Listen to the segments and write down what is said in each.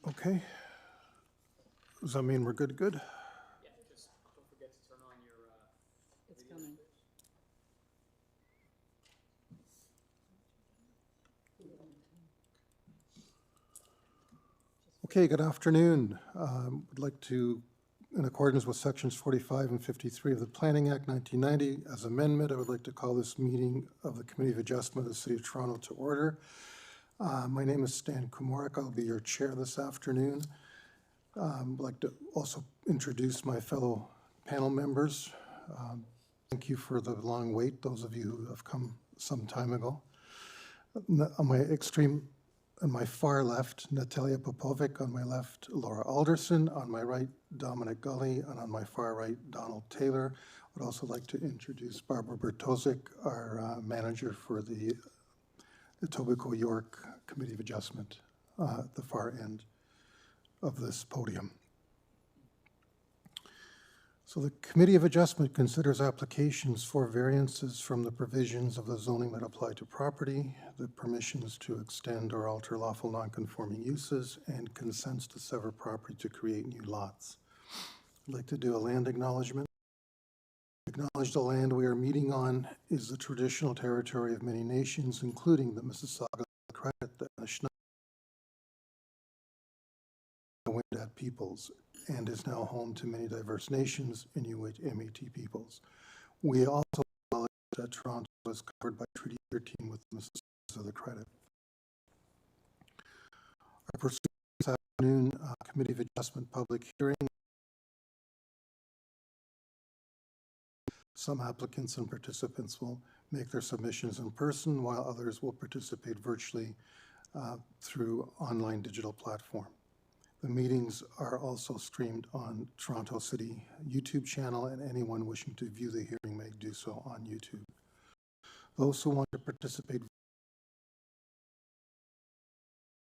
Okay. Does that mean we're good? Yeah, just don't forget to turn on your It's video. coming. Okay, good afternoon. I'd like to, in accordance with sections 45 and 53 of the Planning Act 1990, as amendment, I would like to call this meeting of the Committee of Adjustment of the City of Toronto to order. My name is Stan Kumorik. I'll be your chair this afternoon. I'd like to also introduce my fellow panel members. Thank you for the long wait, those of you who have come some time ago. On my far left, Natalia Popovic. On my left, Laura Alderson. On my right, Dominic Gully. And on my far right, Donald Taylor. I'd also like to introduce Barbara Bertozik, our manager for the Etobicoke York Committee of Adjustment, at the far end of this podium. So the Committee of Adjustment considers applications for variances from the provisions of the zoning that apply to property, the permissions to extend or alter lawful nonconforming uses, and consents to sever property to create new lots. I'd like to do a land acknowledgement. Acknowledge the land we are meeting on is the traditional territory of many nations, including the Mississauga, Credit, the Anishinaabe, and Wendat peoples, and is now home to many diverse nations, Inuit, Métis peoples. We also acknowledge that Toronto is covered by Treaty 13 with the Mississauga of the Credit. Our proceedings this afternoon, Committee of Adjustment public hearing. Some applicants and participants will make their submissions in person, while others will participate virtually through online digital platform. The meetings are also streamed on Toronto City YouTube channel, and anyone wishing to view the hearing may do so on YouTube. Those who want to participate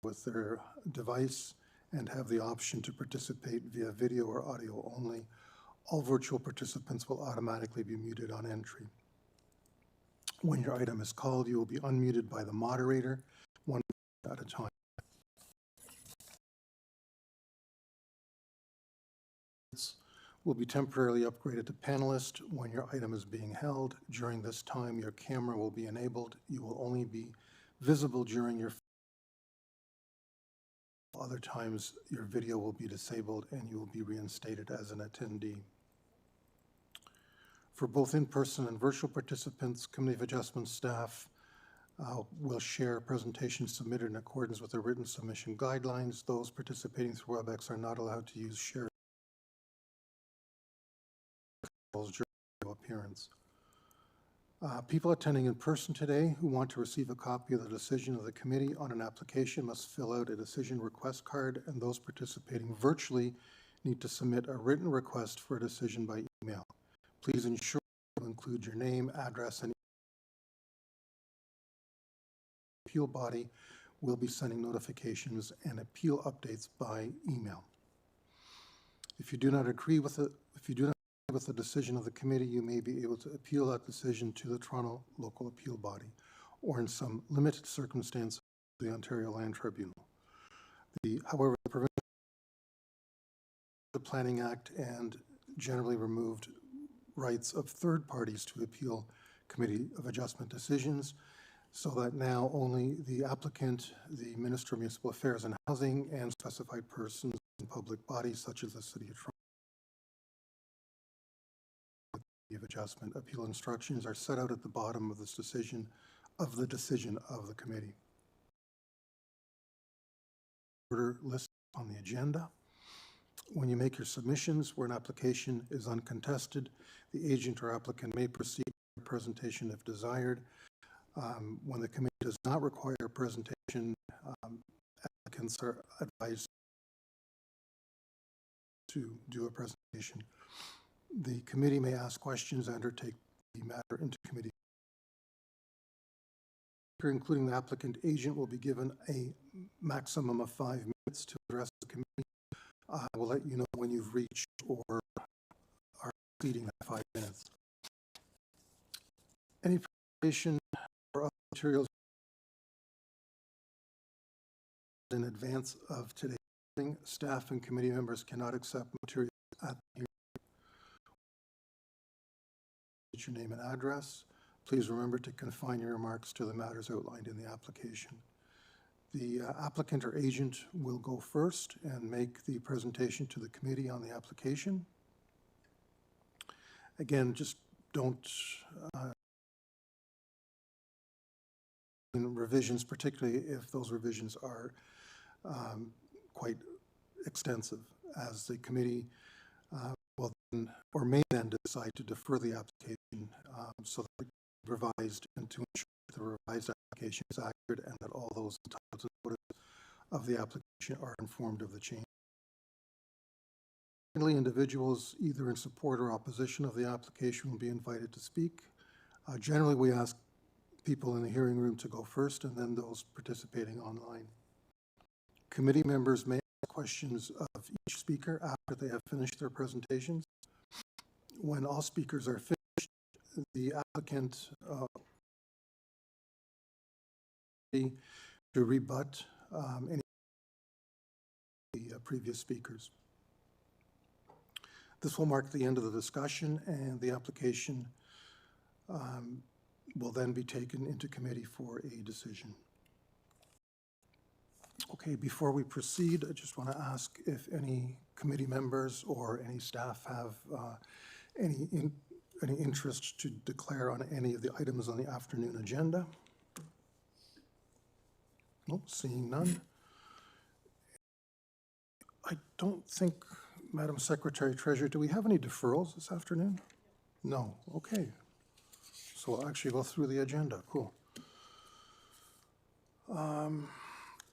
with their device and have the option to participate via video or audio only, all virtual participants will automatically be muted on entry. When your item is called, you will be unmuted by the moderator, one at a time. Will be temporarily upgraded to panelist when your item is being held. During this time, your camera will be enabled. You will only be visible during your other times your video will be disabled and you will be reinstated as an attendee. For both in-person and virtual participants, Committee of Adjustment staff will share presentations submitted in accordance with the written submission guidelines. Those participating through WebEx are not allowed to use shared during appearance. People attending in person today who want to receive a copy of the decision of the committee on an application must fill out a decision request card, and those participating virtually need to submit a written request for a decision by email. Please ensure you include your name, address, and appeal body will be sending notifications and appeal updates by email. If you do not agree with the decision of the committee, you may be able to appeal that decision to the Toronto Local Appeal Body, or in some limited circumstances, the Ontario Land Tribunal. However, the provision of the Planning Act and generally removed rights of third parties to appeal Committee of Adjustment decisions, so that now only the applicant, the Minister of Municipal Affairs and Housing, and specified persons in public bodies such as the City of Toronto of Adjustment appeal instructions are set out at the bottom of this decision of the committee. Order listed on the agenda. When you make your submissions where an application is uncontested, the agent or applicant may proceed with a presentation if desired. When the committee does not require a presentation, applicants are advised to do a presentation. The committee may ask questions and or take the matter into committee. Including the applicant, agent will be given a maximum of 5 minutes to address the committee. I will let you know when you've reached or are exceeding that 5 minutes. Any presentation or other materials in advance of today's Staff and committee members cannot accept material at the hearing. State your name and address. Please remember to confine your remarks to the matters outlined in the application. The applicant or agent will go first and make the presentation to the committee on the application. Again, just don't in revisions, particularly if those revisions are quite extensive, as the committee will then, or may then decide to defer the application so that it's revised, and to ensure that the revised application is accurate and that all those entitled to notice of the application are informed of the change. Finally, individuals either in support or opposition of the application will be invited to speak. Generally, we ask people in the hearing room to go first, and then those participating online. Committee members may ask questions of each speaker after they have finished their presentations. When all speakers are finished, the applicant to rebut any of the previous speakers. This will mark the end of the discussion, and the application will then be taken into committee for a decision. Okay, before we proceed, I just want to ask if any committee members or any staff have any interest to declare on any of the items on the afternoon agenda. Nope, seeing none. I don't think, Madam Secretary Treasurer, do we have any deferrals this afternoon? No, okay. So we'll actually go through the agenda, cool.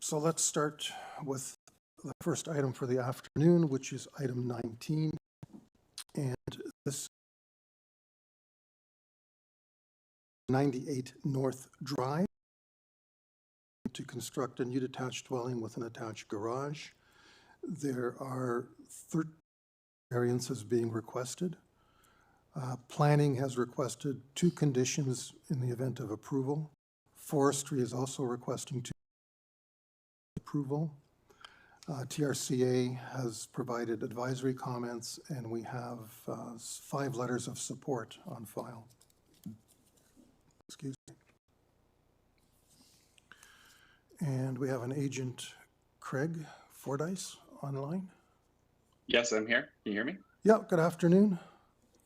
So let's start with the first item for the afternoon, which is item 19. And this 98 North Drive to construct a new detached dwelling with an attached garage. There are 13 variances being requested. Planning has requested 2 conditions in the event of approval. Forestry is also requesting 2 approval. TRCA has provided advisory comments, and we have 5 letters of support on file. Excuse me. And we have an agent, Craig Fordyce, online. Yes, I'm here. Can you hear me? Yeah, good afternoon.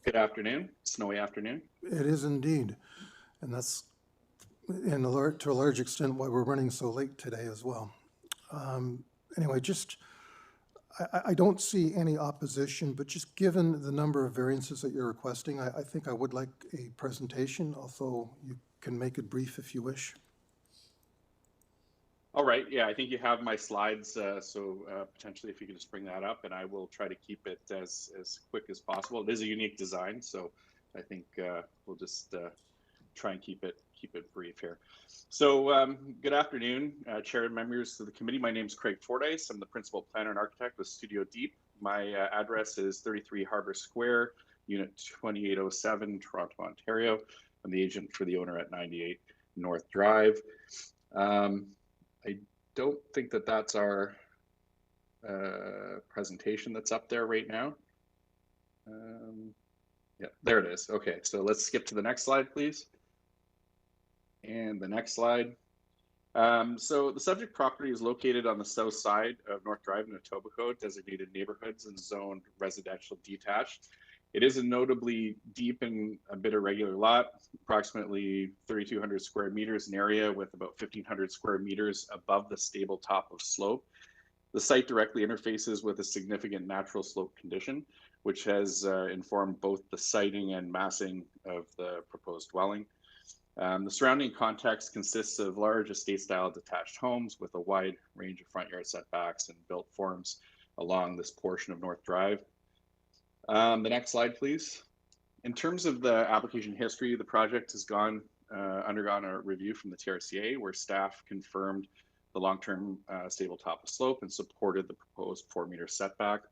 Good afternoon. Snowy afternoon. It is indeed. And that's to a large extent why we're running so late today as well. Anyway, just, I don't see any opposition, but just given the number of variances that you're requesting, I think I would like a presentation, although you can make it brief if you wish. All right. Yeah, I think you have my slides. Potentially if you could just bring that up, and I will try to keep it as quick as possible. It is a unique design, so I think we'll just try and keep it brief here. So good afternoon, Chair and members of the committee. My name is Craig Fordyce. I'm the principal planner and architect with Studio Deep. My address is 33 Harbour Square, Unit 2807, Toronto, Ontario. I'm the agent for the owner at 98 North Drive. I don't think that that's our presentation that's up there right now. Yeah, there it is. Okay, so let's skip to the next slide, please. And the next slide. So the subject property is located on the south side of North Drive in Etobicoke, designated neighborhoods and zoned residential detached. It is a notably deep and a bit irregular lot, approximately 3,200 square meters in area with about 1,500 square meters above the stable top of slope. The site directly interfaces with a significant natural slope condition, which has informed both the siting and massing of the proposed dwelling. The surrounding context consists of large estate-style detached homes with a wide range of front yard setbacks and built forms along this portion of North Drive. The next slide, please. In terms of the application history, the project has undergone a review from the TRCA, where staff confirmed the long-term stable top of slope and supported the proposed 4-meter setback.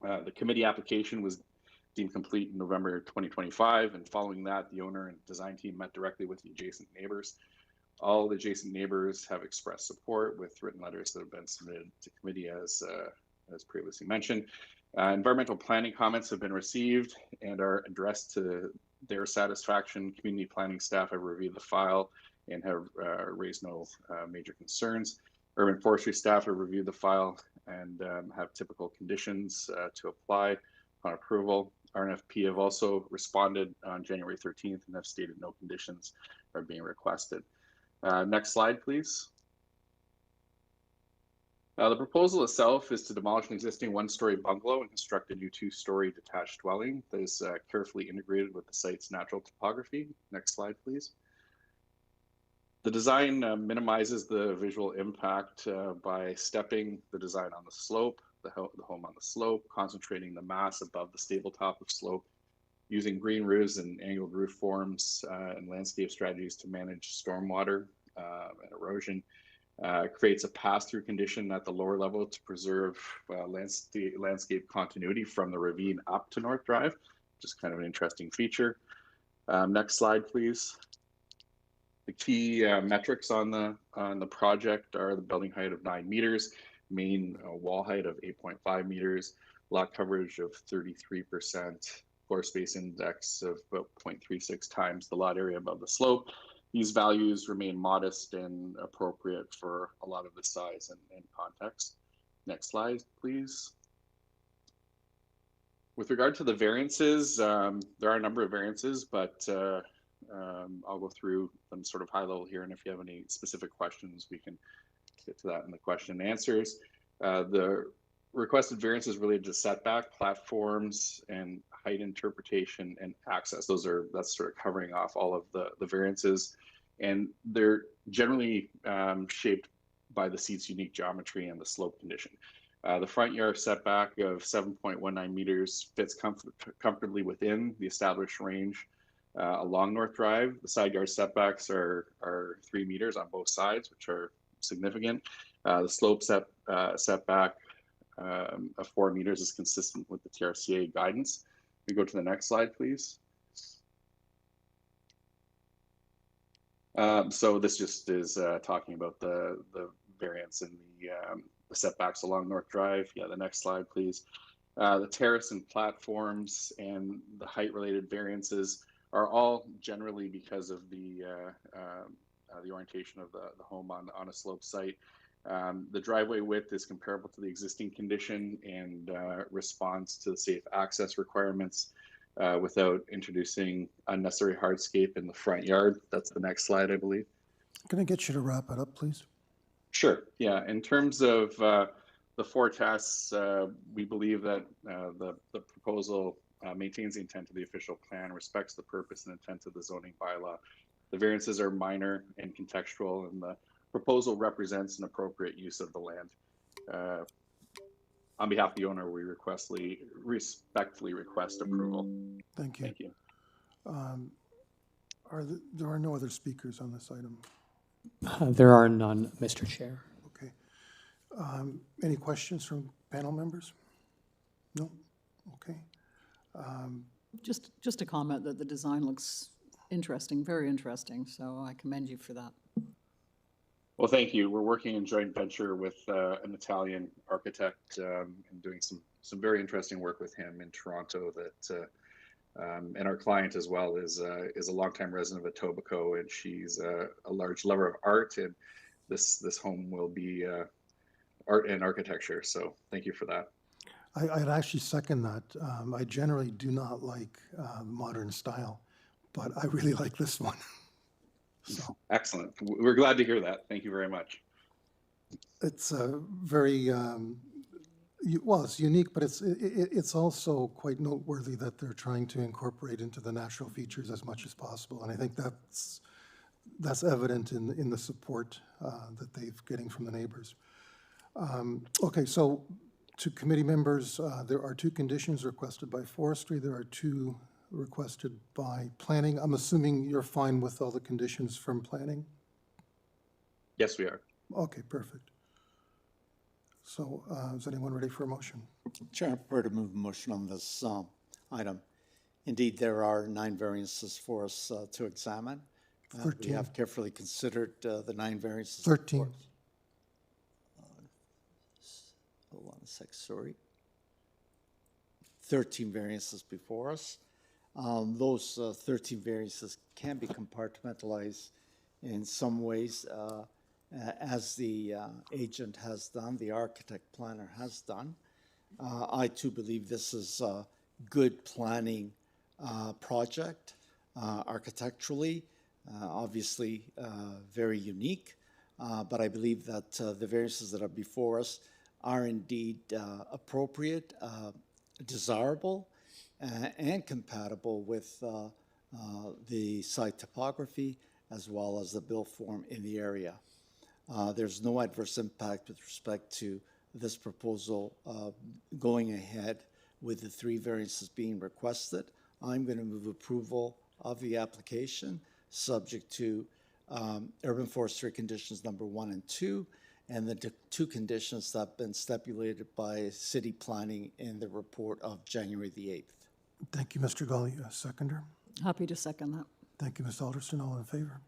The committee application was deemed complete in November 2025, and following that, the owner and design team met directly with the adjacent neighbors. All the adjacent neighbors have expressed support with written letters that have been submitted to committee as previously mentioned. Environmental planning comments have been received and are addressed to their satisfaction. Community planning staff have reviewed the file and have raised no major concerns. Urban forestry staff have reviewed the file and have typical conditions to apply upon approval. RNFP have also responded on January 13th and have stated no conditions are being requested. Next slide, please. The proposal itself is to demolish an existing one-story bungalow and construct a new two-story detached dwelling that is carefully integrated with the site's natural topography. Next slide, please. The design minimizes the visual impact by stepping the design on the slope, the home on the slope, concentrating the mass above the stable top of slope, using green roofs and angled roof forms and landscape strategies to manage stormwater and erosion. Creates a pass-through condition at the lower level to preserve landscape continuity from the ravine up to North Drive, which is kind of an interesting feature. Next slide, please. The key metrics on the project are the building height of 9 meters, main wall height of 8.5 meters, lot coverage of 33%, floor space index of about 0.36 times the lot area above the slope. These values remain modest and appropriate for a lot of the size and context. Next slide, please. With regard to the variances, there are a number of variances, but I'll go through them sort of high level here, and if you have any specific questions, we can get to that in the question and answers. The requested variances related to setback, platforms, and height interpretation and access. That's sort of covering off all of the variances, and they're generally shaped by the seat's unique geometry and the slope condition. The front yard setback of 7.19 meters fits comfortably within the established range along North Drive. The side yard setbacks are 3 meters on both sides, which are significant. The slope setback of 4 meters is consistent with the TRCA guidance. We go to the next slide, please. So this just is talking about the variance in the setbacks along North Drive. Yeah, the next slide, please. The terrace and platforms and the height-related variances are all generally because of the orientation of the home on a slope site. The driveway width is comparable to the existing condition and responds to the safe access requirements without introducing unnecessary hardscape in the front yard. That's the next slide, I believe. Can I get you to wrap it up, please? Sure. Yeah. In terms of the four tests, we believe that the proposal maintains the intent of the official plan, respects the purpose and intent of the zoning bylaw. The variances are minor and contextual, and the proposal represents an appropriate use of the land. On behalf of the owner, we respectfully request approval. Thank you. Thank you. There are no other speakers on this item. There are none, Mr. Chair. Okay. Any questions from panel members? No? Okay. Just a comment that the design looks interesting, very interesting, so I commend you for that. Well, thank you. We're working in joint venture with an Italian architect and doing some very interesting work with him in Toronto. That and our client as well is a longtime resident of Etobicoke, and she's a large lover of art. And this home will be art and architecture. So thank you for that. I'd actually second that. I generally do not like modern style, but I really like this one. So excellent. We're glad to hear that. Thank you very much. it's very well, it's unique, but it's also quite noteworthy that they're trying to incorporate into the natural features as much as possible, and I think that's evident in the support that they're getting from the neighbors. Okay, so to committee members, there are 2 conditions requested by forestry. There are 2 requested by planning. I'm assuming you're fine with all the conditions from planning? Yes, we are. Okay, perfect. So is anyone ready for a motion? Chair, I prefer to move a motion on this item. Indeed, there are 9 variances for us to examine. We 13. have carefully considered the 9 variances. 13. before us. Hold on a sec, sorry. 13 variances before us. Those 13 variances can be compartmentalized in some ways, as the agent has done, the architect planner has done. I too believe this is a good planning project architecturally, obviously very unique, but I believe that the variances that are before us are indeed appropriate, desirable, and compatible with the site topography as well as the build form in the area. There's no adverse impact with respect to this proposal going ahead with the 3 variances being requested. I'm going to move approval of the application subject to urban forestry conditions number 1 and 2, and the 2 conditions that have been stipulated by city planning in the report of January the 8th. Thank you, Mr. Gully. Seconder. Happy to second that. Thank you, Ms. Alderson. All in favor?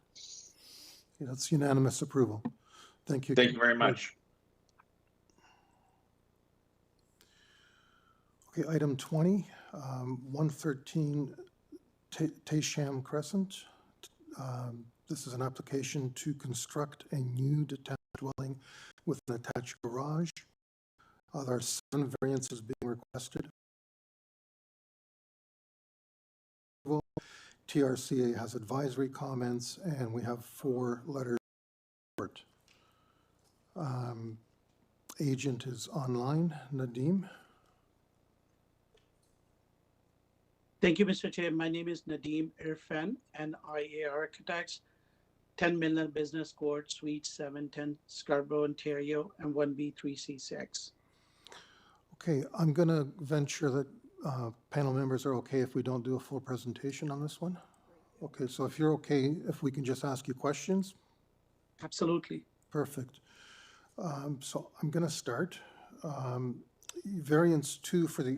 Okay, that's unanimous approval. Thank you. Thank you very much. Okay, item 20, 113 TAYSHAM CRESCENT. This is an application to construct a new detached dwelling with an attached garage. There are 7 variances being requested. TRCA has advisory comments, and we have 4 letters of support. Agent is online. Nadeem. Thank you, Mr. Chair. My name is Nadeem Irfan, NIA Architects, 10 Midland Business Court, Suite 710, Scarborough, Ontario, and 1B3C6. Okay, I'm going to venture that panel members are okay if we don't do a full presentation on this one. Okay, so if you're okay, if we can just ask you questions. Absolutely. Perfect. So I'm going to start. Variance 2 for the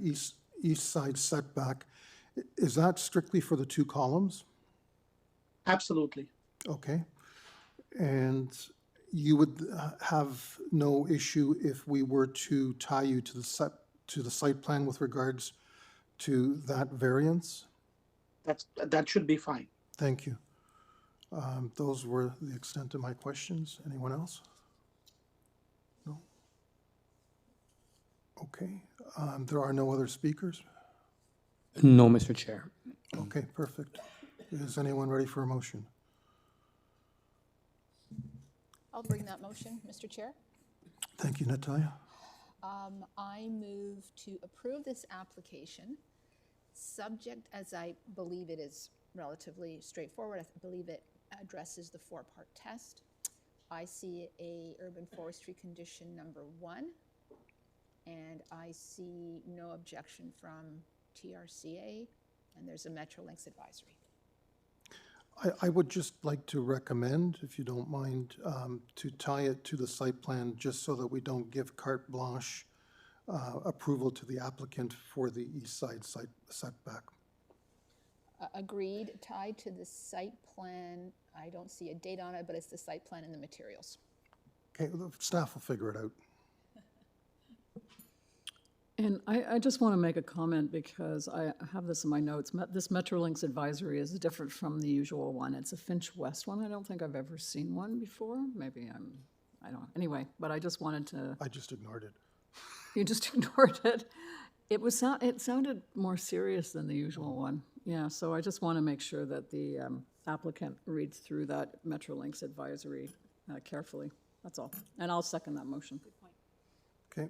east side setback, is that strictly for the 2 columns? Absolutely. Okay. And you would have no issue if we were to tie you to the site plan with regards to that variance? That should be fine. Thank you. Those were the extent of my questions. Anyone else? No? Okay. There are no other speakers? No, Mr. Chair. Okay, perfect. Is anyone ready for a motion? I'll bring that motion, Mr. Chair. Thank you, Natalia. I move to approve this application, subject, as I believe it is relatively straightforward. I believe it addresses the 4-part test. I see a urban forestry condition number 1, and I see no objection from TRCA, and there's a Metrolinx advisory. I would just like to recommend, if you don't mind, to tie it to the site plan just so that we don't give carte blanche approval to the applicant for the east side setback. Agreed, tied to the site plan. I don't see a date on it, but it's the site plan and the materials. Okay, the staff will figure it out. And I just want to make a comment because I have this in my notes. This Metrolinx advisory is different from the usual one. It's a Finch West one. I don't think I've ever seen one before. Maybe I don't know. Anyway, but I just wanted to. I just ignored it. You just ignored it. It sounded more serious than the usual one. Yeah, so I just want to make sure that the applicant reads through that Metrolinx advisory carefully. That's all. And I'll second that motion. Okay.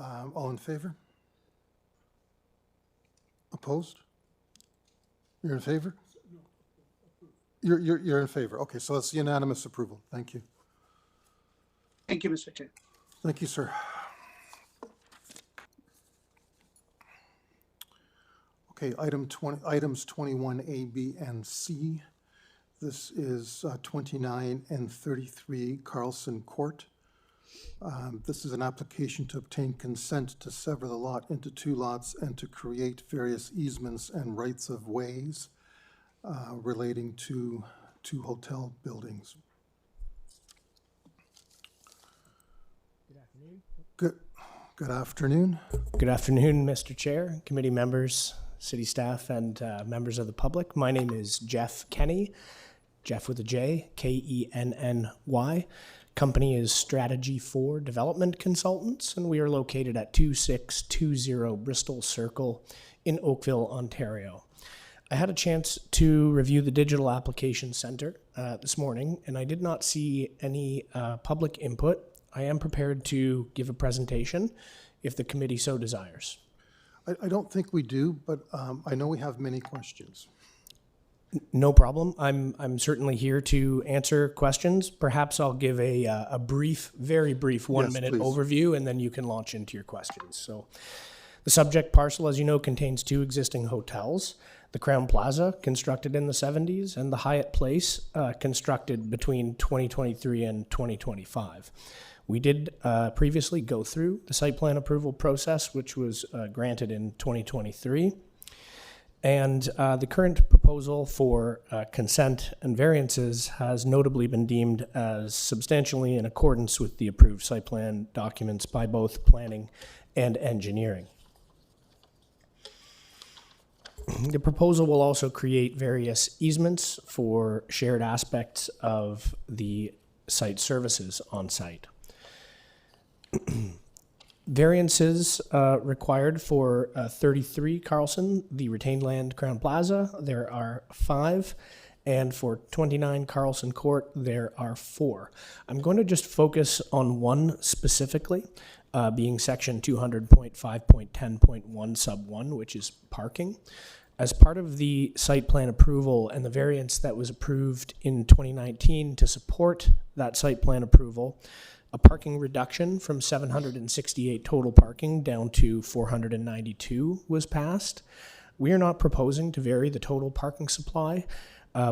All in favor? Opposed? You're in favor? You're in favor. Okay, so that's unanimous approval. Thank you. Thank you, Mr. Chair. Thank you, sir. Okay, items 21A, B, and C. This is 29 and 33 CARLSON Court. This is an application to obtain consent to sever the lot into 2 lots and to create various easements and rights of ways. relating to two hotel buildings. Good afternoon. Good afternoon, Mr. Chair, committee members, city staff, and members of the public. My name is Jeff Kenny, Jeff with a J, Kenny. Company is Strategy 4 Development Consultants, and we are located at 2620 Bristol Circle in Oakville, Ontario. I had a chance to review the Digital Application Center this morning, and I did not see any public input. I am prepared to give a presentation if the committee so desires. I don't think we do, but I know we have many questions. No problem. I'm certainly here to answer questions. Perhaps I'll give a brief, very brief 1 minute please. overview, and then you can launch into your questions. So the subject parcel, as you know, contains two existing hotels. The Crown Plaza, constructed in the 70s, and the Hyatt Place, constructed between 2023 and 2025. We did previously go through the site plan approval process, which was granted in 2023. And the current proposal for consent and variances has notably been deemed as substantially in accordance with the approved site plan documents by both planning and engineering. The proposal will also create various easements for shared aspects of the site services on site. Variances required for 33 CARLSON, the retained land Crown Plaza, there are 5. And for 29 CARLSON Court, there are 4. I'm going to just focus on one specifically, being section 200.5.10.1 sub 1, which is parking. As part of the site plan approval and the variance that was approved in 2019 to support that site plan approval, a parking reduction from 768 total parking down to 492 was passed. We are not proposing to vary the total parking supply.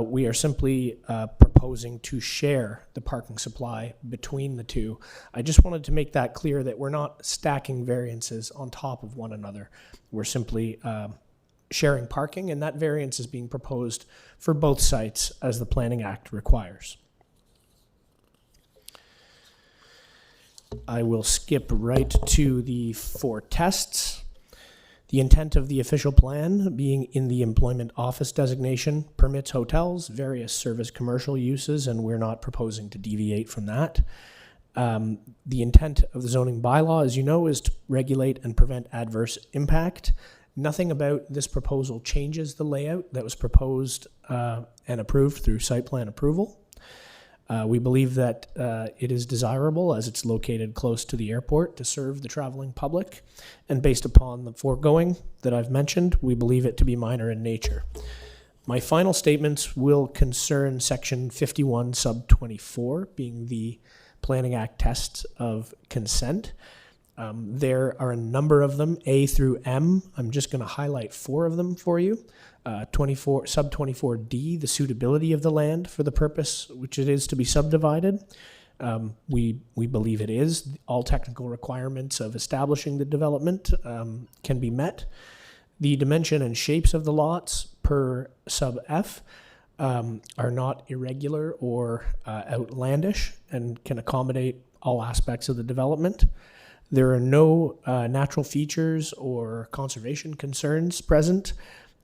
We are simply proposing to share the parking supply between the two. I just wanted to make that clear that we're not stacking variances on top of one another. We're simply sharing parking, and that variance is being proposed for both sites as the Planning Act requires. I will skip right to the 4 tests. The intent of the official plan, being in the employment office designation, permits hotels, various service commercial uses, and we're not proposing to deviate from that. The intent of the zoning bylaw, as you know, is to regulate and prevent adverse impact. Nothing about this proposal changes the layout that was proposed and approved through site plan approval. We believe that it is desirable as it's located close to the airport to serve the traveling public. And based upon the foregoing that I've mentioned, we believe it to be minor in nature. My final statements will concern section 51 sub 24, being the Planning Act tests of consent. There are a number of them, A through M. I'm just going to highlight 4 of them for you. Sub 24D, the suitability of the land for the purpose which it is to be subdivided. We believe it is. All technical requirements of establishing the development can be met. The dimension and shapes of the lots per sub F are not irregular or outlandish and can accommodate all aspects of the development. There are no natural features or conservation concerns present,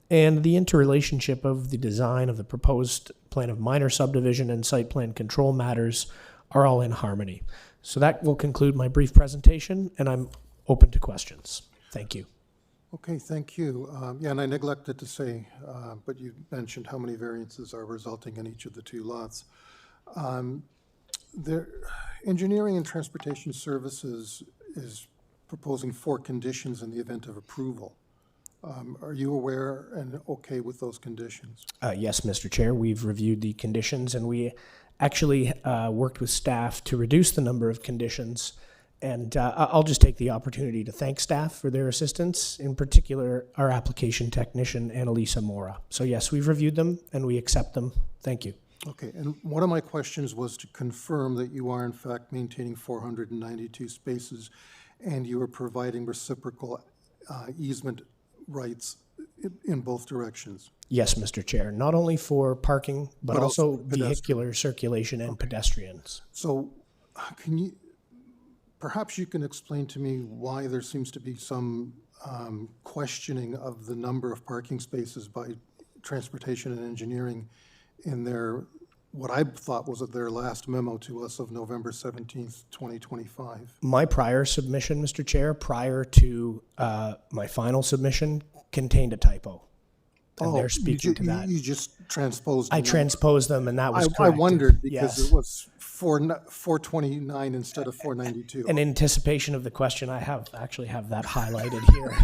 and the interrelationship of the design of the proposed plan of minor subdivision and site plan control matters are all in harmony. So that will conclude my brief presentation, and I'm open to questions. Thank you. Okay, thank you. Yeah, and I neglected to say, but you mentioned how many variances are resulting in each of the 2 lots. Engineering and Transportation Services is proposing 4 conditions in the event of approval. Are you aware and okay with those conditions? Yes, Mr. Chair, we've reviewed the conditions, and we actually worked with staff to reduce the number of conditions. And I'll just take the opportunity to thank staff for their assistance, in particular our application technician, Annalisa Mora. So yes, we've reviewed them and we accept them. Thank you. Okay, and one of my questions was to confirm that you are in fact maintaining 492 spaces and you are providing reciprocal easement rights in both directions. Yes, Mr. Chair. Not only for parking, but also pedestrian. vehicular circulation and pedestrians. So perhaps you can explain to me why there seems to be some questioning of the number of parking spaces by Transportation and Engineering in their, what I thought was their last memo to us of November 17th, 2025. My prior submission, Mr. Chair, prior to my final submission, contained a typo. And they're speaking to that. You just transposed I them. transposed them, and that was I corrected. wondered because Yes. it was 429 instead of 492. In anticipation of the question, I actually have that highlighted here.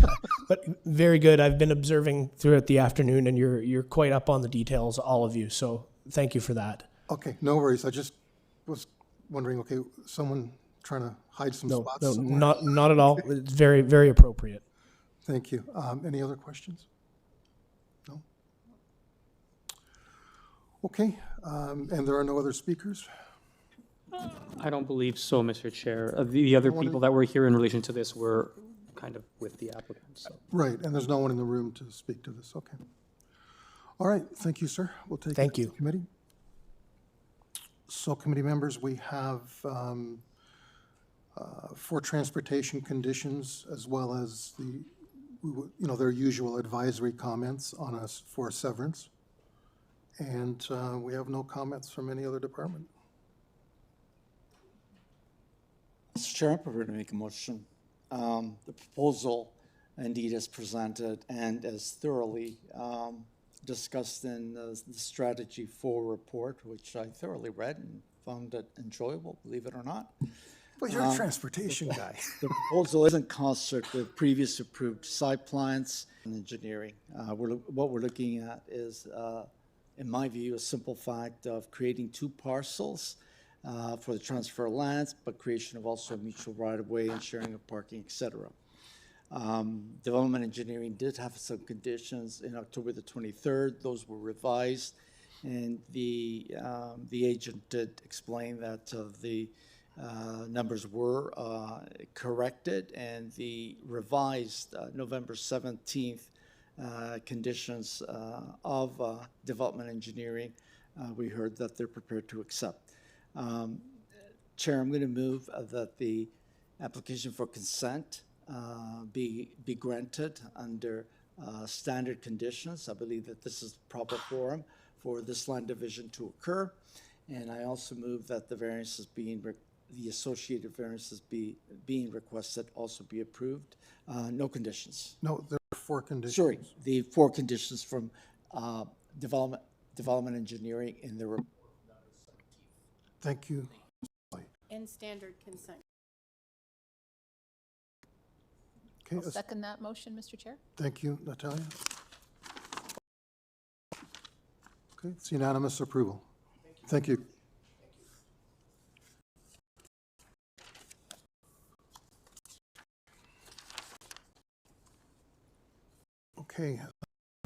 But very good. I've been observing throughout the afternoon, and you're quite up on the details, all of you. So thank you for that. Okay, no worries. I just was wondering, okay, someone trying to hide some No, spots no, somewhere. not at all. It's very, very appropriate. Thank you. Any other questions? No? Okay, and there are no other speakers? I don't believe so, Mr. Chair. The other people that were here in relation to this were kind of with the applicant, so. Right, and there's no one in the room to speak to this, okay. All right, thank you, sir. We'll take it Thank to you. the committee. So committee members, we have 4 transportation conditions as well as their usual advisory comments on us for severance. And we have no comments from any other department. Mr. Chair, I'm prepared to make a motion. The proposal, indeed, as presented and as thoroughly discussed in the Strategy 4 report, which I thoroughly read and found it enjoyable, believe it or not. But you're a transportation guy. The proposal is in concert with previous approved site plans and engineering. What we're looking at is, in my view, a simple fact of creating 2 parcels for the transfer of lands, but creation of also a mutual right-of-way and sharing of parking, et cetera. Development engineering did have some conditions in October the 23rd. Those were revised, and the agent did explain that the numbers were corrected, and the revised November 17th conditions of development engineering, we heard that they're prepared to accept. Chair, I'm going to move that the application for consent be granted under standard conditions. I believe that this is the proper forum for this land division to occur. And I also move that the variances the associated variances being requested also be approved. No conditions. No, there are 4 conditions. Sorry, the 4 conditions from development engineering in the report. Thank you. And standard consent. Okay, I'll second that motion, Mr. Chair. thank you, Natalia. Okay, it's unanimous approval. Thank you. Okay,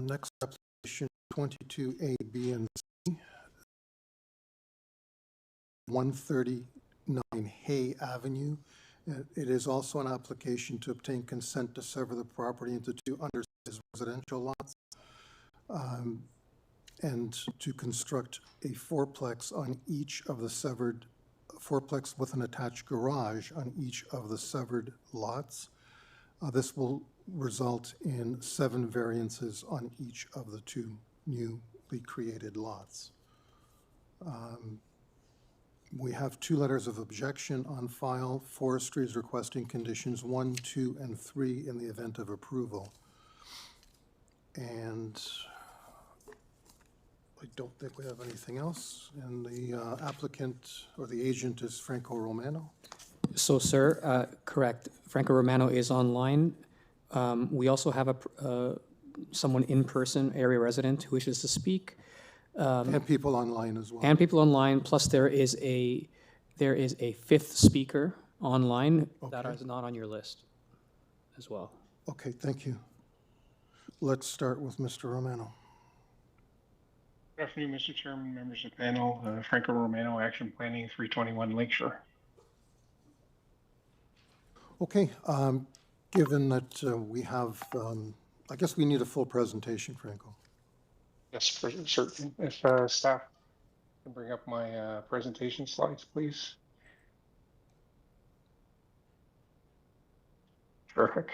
next application, 22A, B, and C, 139 Hay Avenue. It is also an application to obtain consent to sever the property into 2 undersized residential lots and to construct a fourplex on each of the severed, fourplex with an attached garage on each of the severed lots. This will result in 7 variances on each of the 2 newly created lots. We have 2 letters of objection on file. Forestry is requesting conditions 1, 2, and 3 in the event of approval. And I don't think we have anything else. And the applicant or the agent is Franco Romano. So, sir, correct. Franco Romano is online. We also have someone in person, area resident, who wishes to speak. And people online as well. And people online, plus there is a 5th speaker online that Okay. is not on your list as well. Okay, thank you. Let's start with Mr. Romano. Good afternoon, Mr. Chairman, members of the panel. Franco Romano, Action Planning, 321 Lakeshore. Okay, given that we have, I guess we need a full presentation, Franco. Yes, for certain. If staff can bring up my presentation slides, please. Terrific.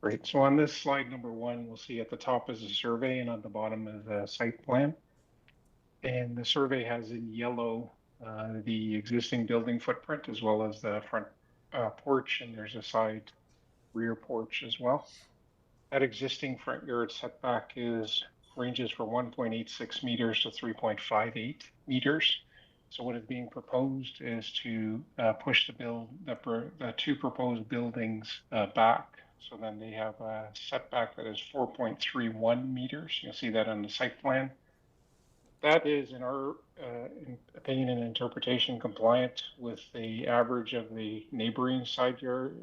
Great. So on this slide number 1, we'll see at the top is a survey and on the bottom is a site plan. And the survey has in yellow the existing building footprint as well as the front porch, and there's a side rear porch as well. That existing front yard setback ranges from 1.86 meters to 3.58 meters. So what is being proposed is to push the two proposed buildings back. So then they have a setback that is 4.31 meters. You'll see that on the site plan. That is, in our opinion and interpretation, compliant with the average of the neighboring side yard,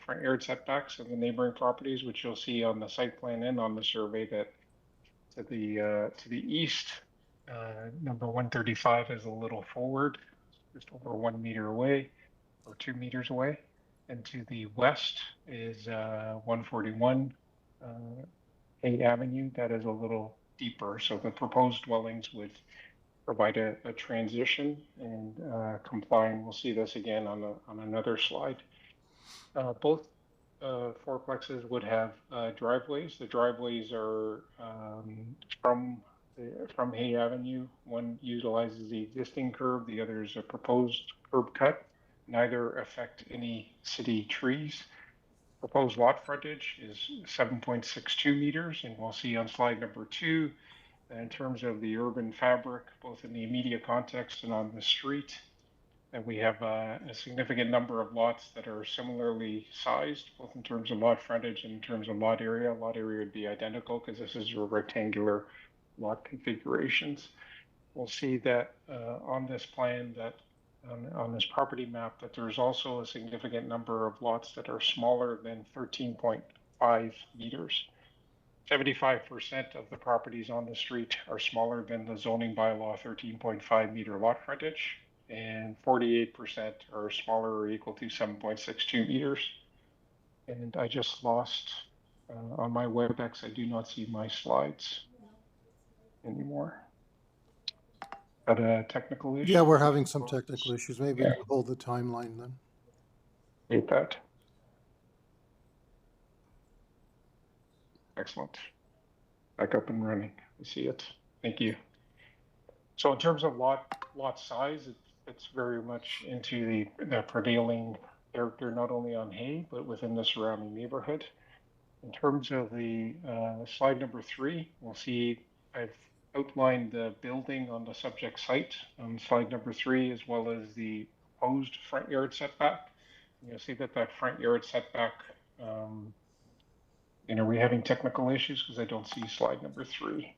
front yard setbacks of the neighboring properties, which you'll see on the site plan and on the survey that to the east, number 135 is a little forward, just over 1 meter away or 2 meters away. And to the west is 141 A Avenue. That is a little deeper. So the proposed dwellings would provide a transition and complying. We'll see this again on another slide. Both fourplexes would have driveways. The driveways are from Hay Avenue. One utilizes the existing curb, the other is a proposed curb cut. Neither affect any city trees. Proposed lot frontage is 7.62 meters, and we'll see on slide number 2, in terms of the urban fabric, both in the immediate context and on the street, that we have a significant number of lots that are similarly sized, both in terms of lot frontage and in terms of lot area. Lot area would be identical because this is your rectangular lot configurations. We'll see that on this plan that on this property map that there's also a significant number of lots that are smaller than 13.5 meters. 75% of the properties on the street are smaller than the zoning bylaw 13.5 meter lot frontage, and 48% are smaller or equal to 7.62 meters. And I just lost on my WebEx, I do not see my slides anymore. Got a technical issue? Yeah, we're having some technical issues. Maybe we'll hold the timeline then. Hate that. Excellent. Back up and running. I see it. Thank you. So in terms of lot size, it's very much into the prevailing character, not only on Hay, but within the surrounding neighborhood. In terms of the slide number 3, we'll see I've outlined the building on the subject site on slide number 3, as well as the proposed front yard setback. And you'll see that front yard setback, are we having technical issues? Because I don't see slide number 3.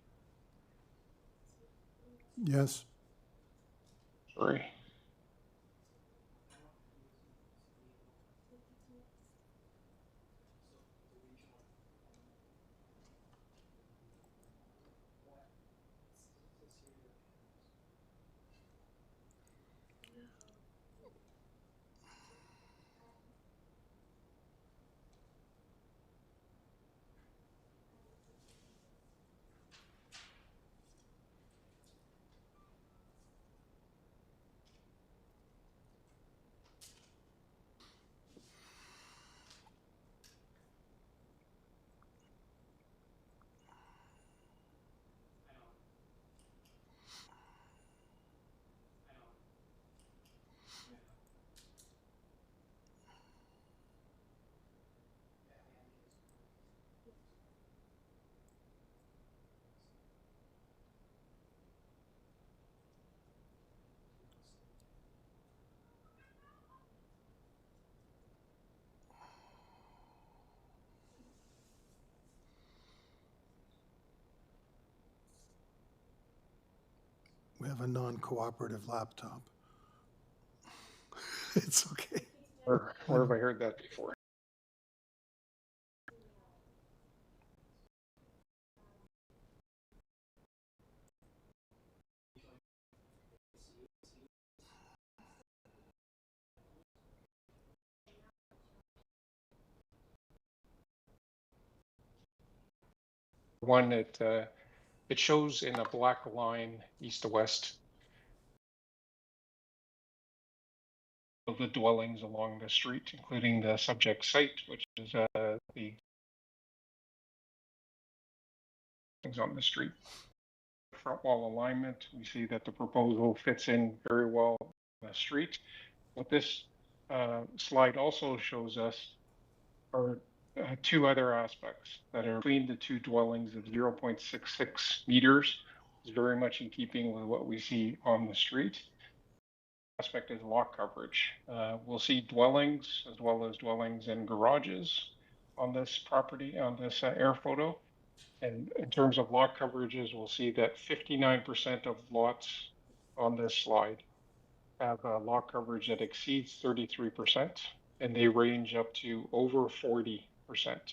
Yes. Sorry. We have a non-cooperative laptop. It's okay. Where have I heard that before? One that It shows in a black line east to west of the dwellings along the street, including the subject site, which is the things on the street. Front wall alignment, we see that the proposal fits in very well on the street. What this slide also shows us are two other aspects that are between the two dwellings of 0.66 meters. Is very much in keeping with what we see on the street. Aspect is lot coverage. We'll see dwellings as well as dwellings and garages on this property, on this air photo. And in terms of lot coverages, we'll see that 59% of lots on this slide have a lot coverage that exceeds 33%, and they range up to over 40%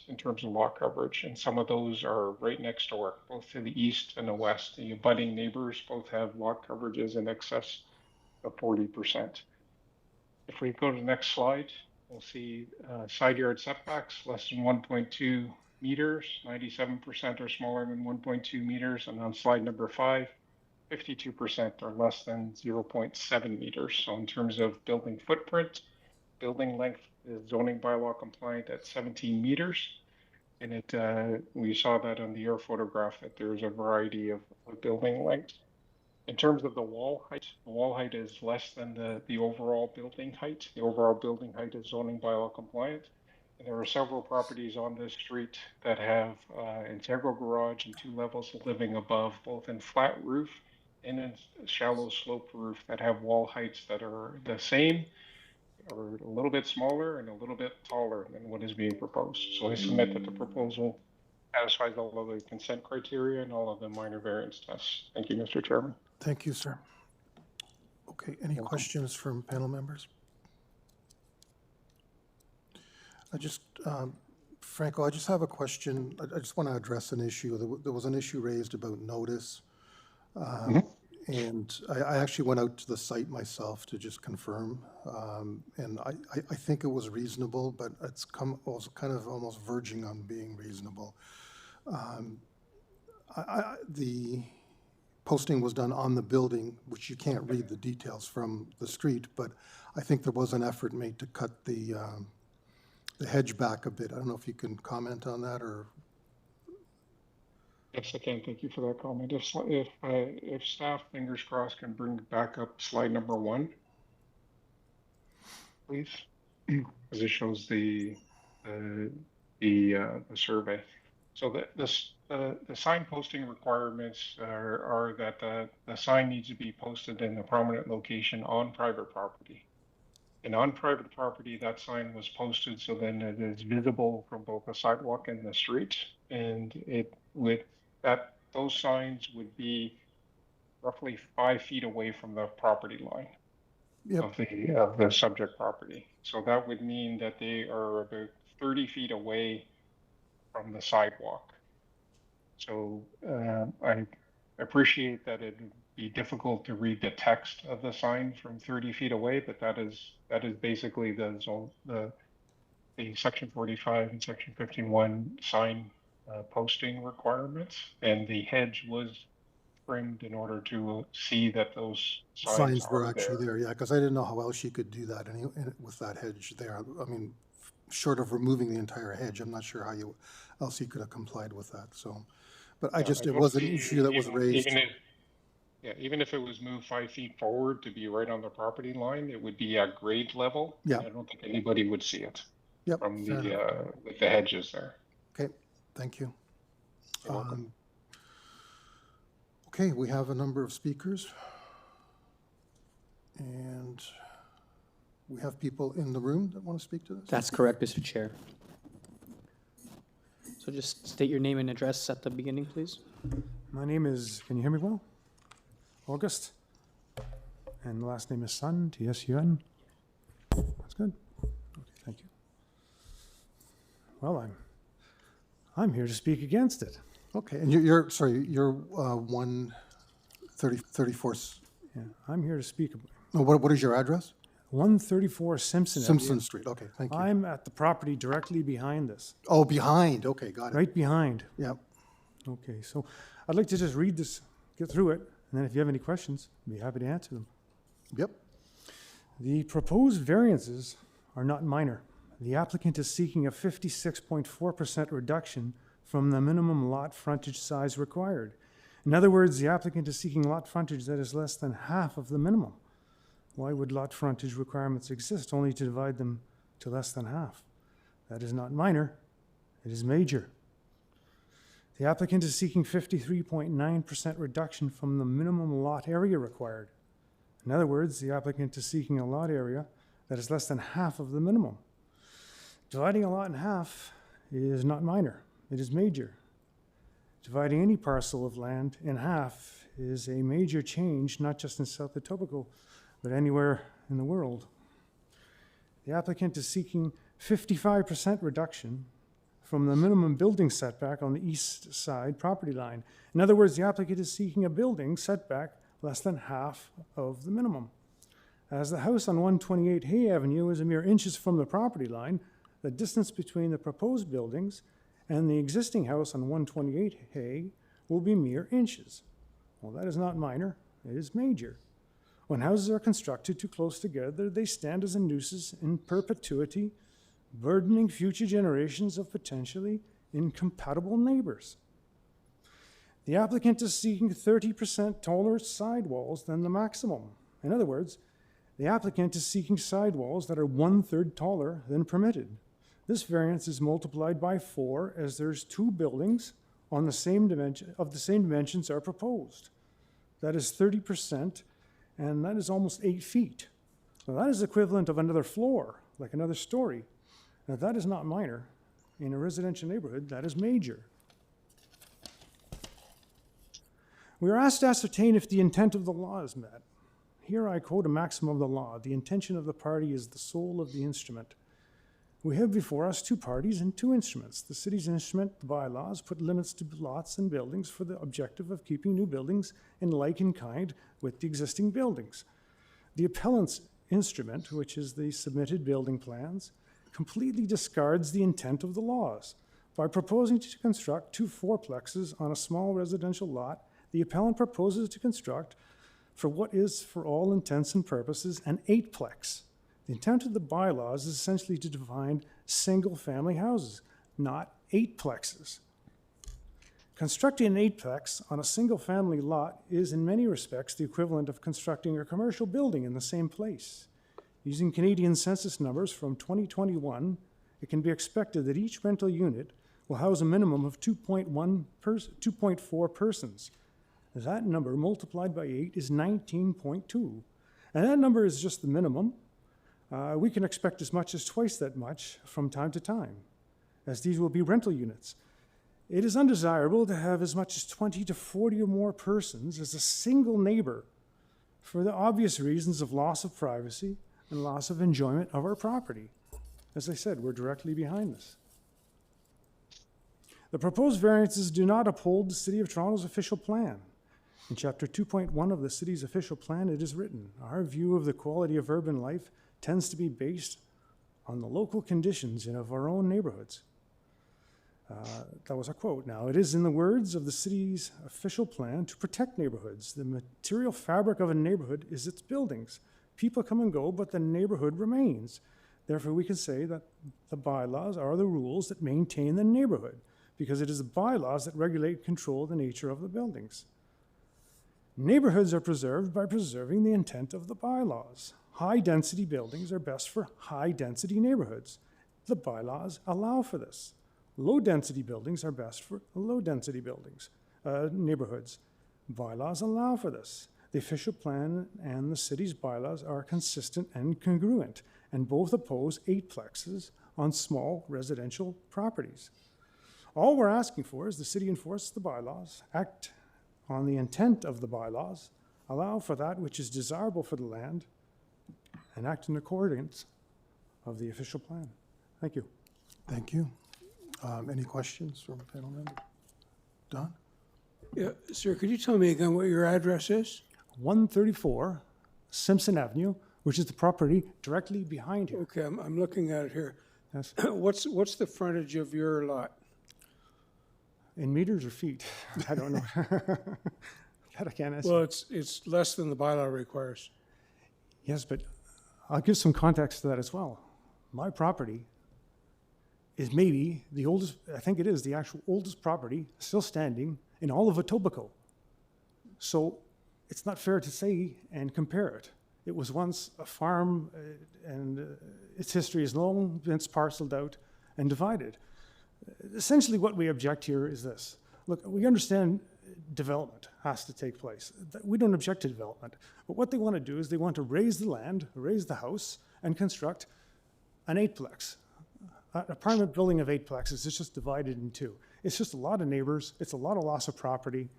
in terms of lot coverage. And some of those are right next door, both to the east and the west. The abutting neighbors both have lot coverages in excess of 40%. If we go to the next slide, we'll see side yard setbacks less than 1.2 meters, 97% are smaller than 1.2 meters, and on slide number 5, 52% are less than 0.7 meters. So in terms of building footprint, building length is zoning bylaw compliant at 17 meters. And we saw that on the air photograph that there's a variety of building lengths. In terms of the wall height is less than the overall building height. The overall building height is zoning bylaw compliant. And there are several properties on this street that have integral garage and 2 levels of living above, both in flat roof and in shallow slope roof that have wall heights that are the same or a little bit smaller and a little bit taller than what is being proposed. So I submit that the proposal satisfies all of the consent criteria and all of the minor variance tests. Thank you, Mr. Chairman. Thank you, sir. Okay, any questions from panel members? Franco, I just have a question. I just want to address an issue. There was an issue raised about notice. And I actually went out to the site myself to just confirm. And I think it was reasonable, but it was kind of almost verging on being reasonable. The posting was done on the building, which you can't read the details from the street, but I think there was an effort made to cut the hedge back a bit. I don't know if you can comment on that or. Yes, I can. Thank you for that comment. If staff, fingers crossed, can bring back up slide number 1, please, as it shows the survey. So the sign posting requirements are that the sign needs to be posted in a prominent location on private property. And on private property, that sign was posted so then it is visible from both the sidewalk and the street. And those signs would be roughly 5 feet away from the property line of the subject property. So that would mean that they are about 30 feet away from the sidewalk. So I appreciate that it would be difficult to read the text of the sign from 30 feet away, but that is basically the section 45 and section 51 sign posting requirements, and the hedge was trimmed in order to see that those signs were actually there. Yeah, because I didn't know how else you could do that with that hedge there. I mean, short of removing the entire hedge, I'm not sure how else you could have complied with that. So, but it was an issue that was raised. Even if it was moved 5 feet forward to be right on the property line, it would be at grade level. Yeah. I don't think anybody would see it from with the hedges there. Okay, thank you. Okay, we have a number of speakers. And we have people in the room that want to speak to this? That's correct, Mr. Chair. So just state your name and address at the beginning, please. My name is, can you hear me well? August. And the last name is Sun, T-S-U-N. That's good. Okay, thank you. Well, I'm here to speak against it. Okay, and you're 134. Yeah, I'm here to speak. No, what is your address? 134 Simpson. Simpson Street. Okay, thank you. I'm at the property directly behind this. Oh, behind. Okay, got it. Right behind. Yep. Okay, so I'd like to just read this, get through it, and then if you have any questions, I'd be happy to answer them. Yep. The proposed variances are not minor. The applicant is seeking a 56.4% reduction from the minimum lot frontage size required. In other words, the applicant is seeking lot frontage that is less than half of the minimum. Why would lot frontage requirements exist only to divide them to less than half? That is not minor, it is major. The applicant is seeking 53.9% reduction from the minimum lot area required. In other words, the applicant is seeking a lot area that is less than half of the minimum. Dividing a lot in half is not minor, it is major. Dividing any parcel of land in half is a major change, not just in South Etobicoke, but anywhere in the world. The applicant is seeking 55% reduction from the minimum building setback on the east side property line. In other words, the applicant is seeking a building setback less than half of the minimum. As the house on 128 Hay Avenue is a mere inches from the property line, the distance between the proposed buildings and the existing house on 128 Hay will be mere inches. Well, that is not minor, it is major. When houses are constructed too close together, they stand as a nuisance in perpetuity, burdening future generations of potentially incompatible neighbors. The applicant is seeking 30% taller sidewalls than the maximum. In other words, the applicant is seeking sidewalls that are 1/3 taller than permitted. This variance is multiplied by 4 as there's 2 buildings on the same dimension, of the same dimensions are proposed. That is 30%, and that is almost 8 feet. Now that is equivalent of another floor, like another story. Now that is not minor. In a residential neighborhood, that is major. We are asked to ascertain if the intent of the law is met. Here I quote a maxim of the law: the intention of the party is the soul of the instrument. We have before us 2 parties and 2 instruments. The city's instrument, the bylaws, put limits to lots and buildings for the objective of keeping new buildings in like in kind with the existing buildings. The appellant's instrument, which is the submitted building plans, completely discards the intent of the laws. By proposing to construct 2 fourplexes on a small residential lot, the appellant proposes to construct, for what is, for all intents and purposes, an 8-plex. The intent of the bylaws is essentially to define single-family houses, not 8-plexes. Constructing an 8-plex on a single-family lot is, in many respects, the equivalent of constructing a commercial building in the same place. Using Canadian census numbers from 2021, it can be expected that each rental unit will house a minimum of 2.4 persons. That number multiplied by 8 is 19.2. And that number is just the minimum. We can expect as much as twice that much from time to time, as these will be rental units. It is undesirable to have as much as 20 to 40 or more persons as a single neighbor for the obvious reasons of loss of privacy and loss of enjoyment of our property. As I said, we're directly behind this. The proposed variances do not uphold the City of Toronto's official plan. In Chapter 2.1 of the city's official plan, it is written, "Our view of the quality of urban life tends to be based on the local conditions of our own neighborhoods." That was a quote. Now, it is in the words of the city's official plan to protect neighborhoods. The material fabric of a neighborhood is its buildings. People come and go, but the neighborhood remains. Therefore, we can say that the bylaws are the rules that maintain the neighborhood, because it is the bylaws that regulate and control the nature of the buildings. Neighborhoods are preserved by preserving the intent of the bylaws. High-density buildings are best for high-density neighborhoods. The bylaws allow for this. Low-density buildings are best for low-density neighborhoods. Bylaws allow for this. The official plan and the city's bylaws are consistent and congruent, and both oppose 8-plexes on small residential properties. All we're asking for is the city enforce the bylaws, act on the intent of the bylaws, allow for that which is desirable for the land, and act in accordance of the official plan. Thank you. Thank you. Any questions from panel members? Don? Yeah, sir, could you tell me again what your address is? 134 Simpson Avenue, which is the property directly behind here. Okay, I'm looking at it here. Yes. What's the frontage of your lot? In meters or feet? I don't know. That I can't answer. Well, it's less than the bylaw requires. Yes, but I'll give some context to that as well. My property is maybe the oldest, I think it is the actual oldest property still standing in all of Etobicoke. So it's not fair to say and compare it. It was once a farm and its history has long since parceled out and divided. Essentially what we object here is this. Look, we understand development has to take place. We don't object to development. But what they want to do is they want to raise the land, raise the house, and construct an eightplex. An apartment building of eightplexes is just divided in two. It's just a lot of neighbors, it's a lot of loss of property,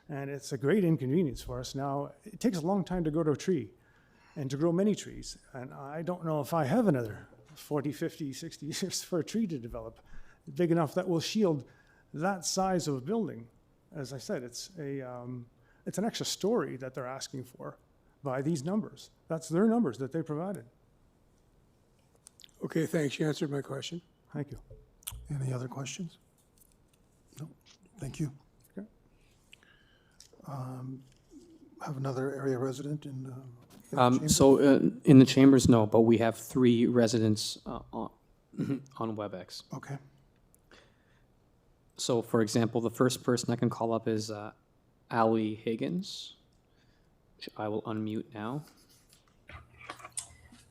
and it's a great inconvenience for us. Now, it takes a long time to grow a tree and to grow many trees. And I don't know if I have another 40, 50, 60 years for a tree to develop big enough that will shield that size of a building. As I said, it's an extra story that they're asking for by these numbers. That's their numbers that they provided. Okay, thanks. You answered my question. Thank you. Any other questions? No, thank you. Okay. Have another area resident in the chamber? So in the chambers, no, but we have 3 residents on WebEx. Okay, So for example, the first person I can call up is Ali Higgins, which I will unmute now.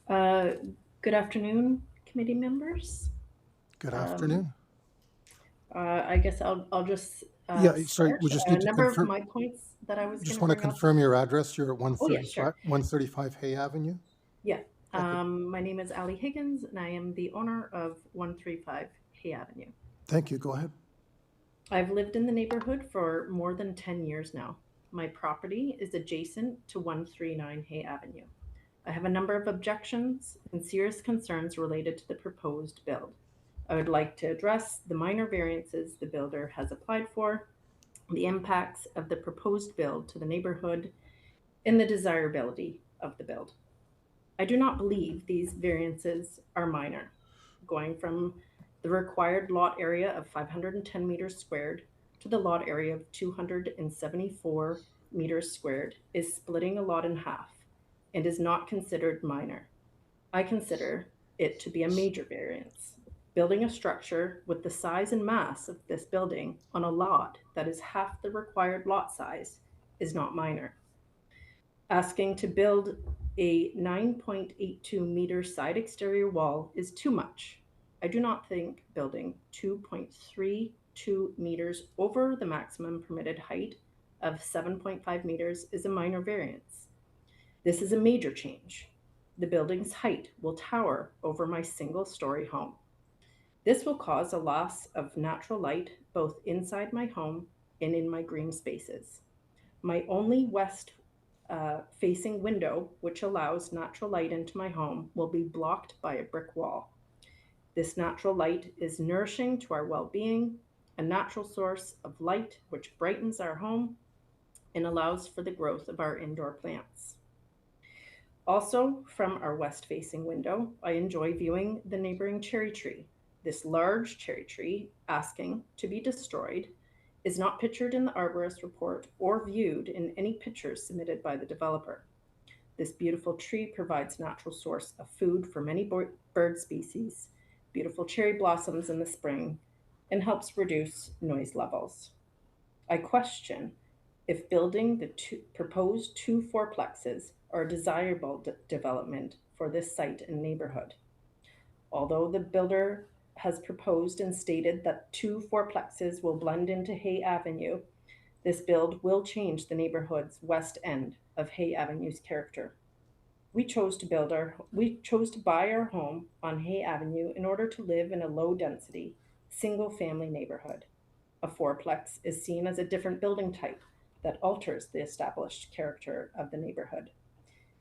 Good afternoon, committee members. good afternoon. I guess I'll just Yeah, sorry, we just need a to number of confirm. my points that I was Just going want to bring up. confirm your address. You're at Oh, yeah, sure. 135 Hay Avenue? Yeah. My name is Ali Higgins, and I am the owner of 135 Hay Avenue. Thank you, go ahead. I've lived in the neighborhood for more than 10 years now. My property is adjacent to 139 Hay Avenue. I have a number of objections and serious concerns related to the proposed build. I would like to address the minor variances the builder has applied for, the impacts of the proposed build to the neighborhood, and the desirability of the build. I do not believe these variances are minor, going from the required lot area of 510 meters squared to the lot area of 274 meters squared is splitting a lot in half and is not considered minor. I consider it to be a major variance. Building a structure with the size and mass of this building on a lot that is half the required lot size is not minor. Asking to build a 9.82 meter side exterior wall is too much. I do not think building 2.32 meters over the maximum permitted height of 7.5 meters is a minor variance. This is a major change. The building's height will tower over my single-story home. This will cause a loss of natural light both inside my home and in my green spaces. My only west-facing window, which allows natural light into my home, will be blocked by a brick wall. This natural light is nourishing to our well-being, a natural source of light which brightens our home and allows for the growth of our indoor plants. Also, from our west-facing window, I enjoy viewing the neighboring cherry tree. This large cherry tree, asking to be destroyed, is not pictured in the arborist report or viewed in any pictures submitted by the developer. This beautiful tree provides natural source of food for many bird species, beautiful cherry blossoms in the spring, and helps reduce noise levels. I question if building the proposed 2 fourplexes are a desirable development for this site and neighborhood. Although the builder has proposed and stated that 2 fourplexes will blend into Hay Avenue, this build will change the neighborhood's west end of Hay Avenue's character. We chose to buy our home on Hay Avenue in order to live in a low-density, single-family neighborhood. A fourplex is seen as a different building type that alters the established character of the neighborhood.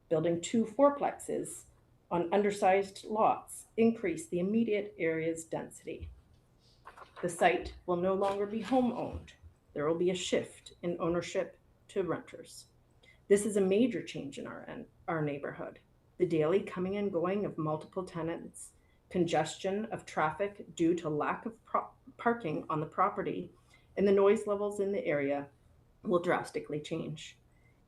Building 2 fourplexes on undersized lots increase the immediate area's density. The site will no longer be home-owned. There will be a shift in ownership to renters. This is a major change in our neighborhood. The daily coming and going of multiple tenants, congestion of traffic due to lack of parking on the property, and the noise levels in the area will drastically change.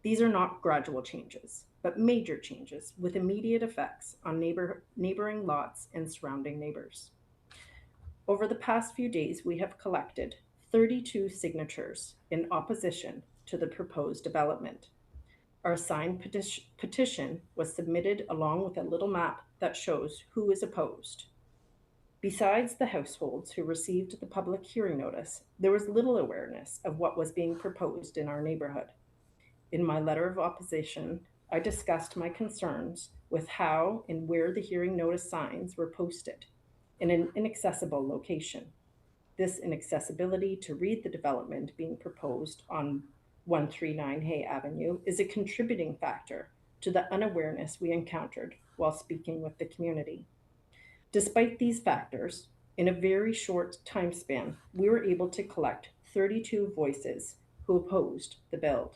These are not gradual changes, but major changes with immediate effects on neighboring lots and surrounding neighbors. Over the past few days, we have collected 32 signatures in opposition to the proposed development. Our signed petition was submitted along with a little map that shows who is opposed. Besides the households who received the public hearing notice, there was little awareness of what was being proposed in our neighborhood. In my letter of opposition, I discussed my concerns with how and where the hearing notice signs were posted in an inaccessible location. This inaccessibility to read the development being proposed on 139 Hay Avenue is a contributing factor to the unawareness we encountered while speaking with the community. Despite these factors, in a very short time span, we were able to collect 32 voices who opposed the build.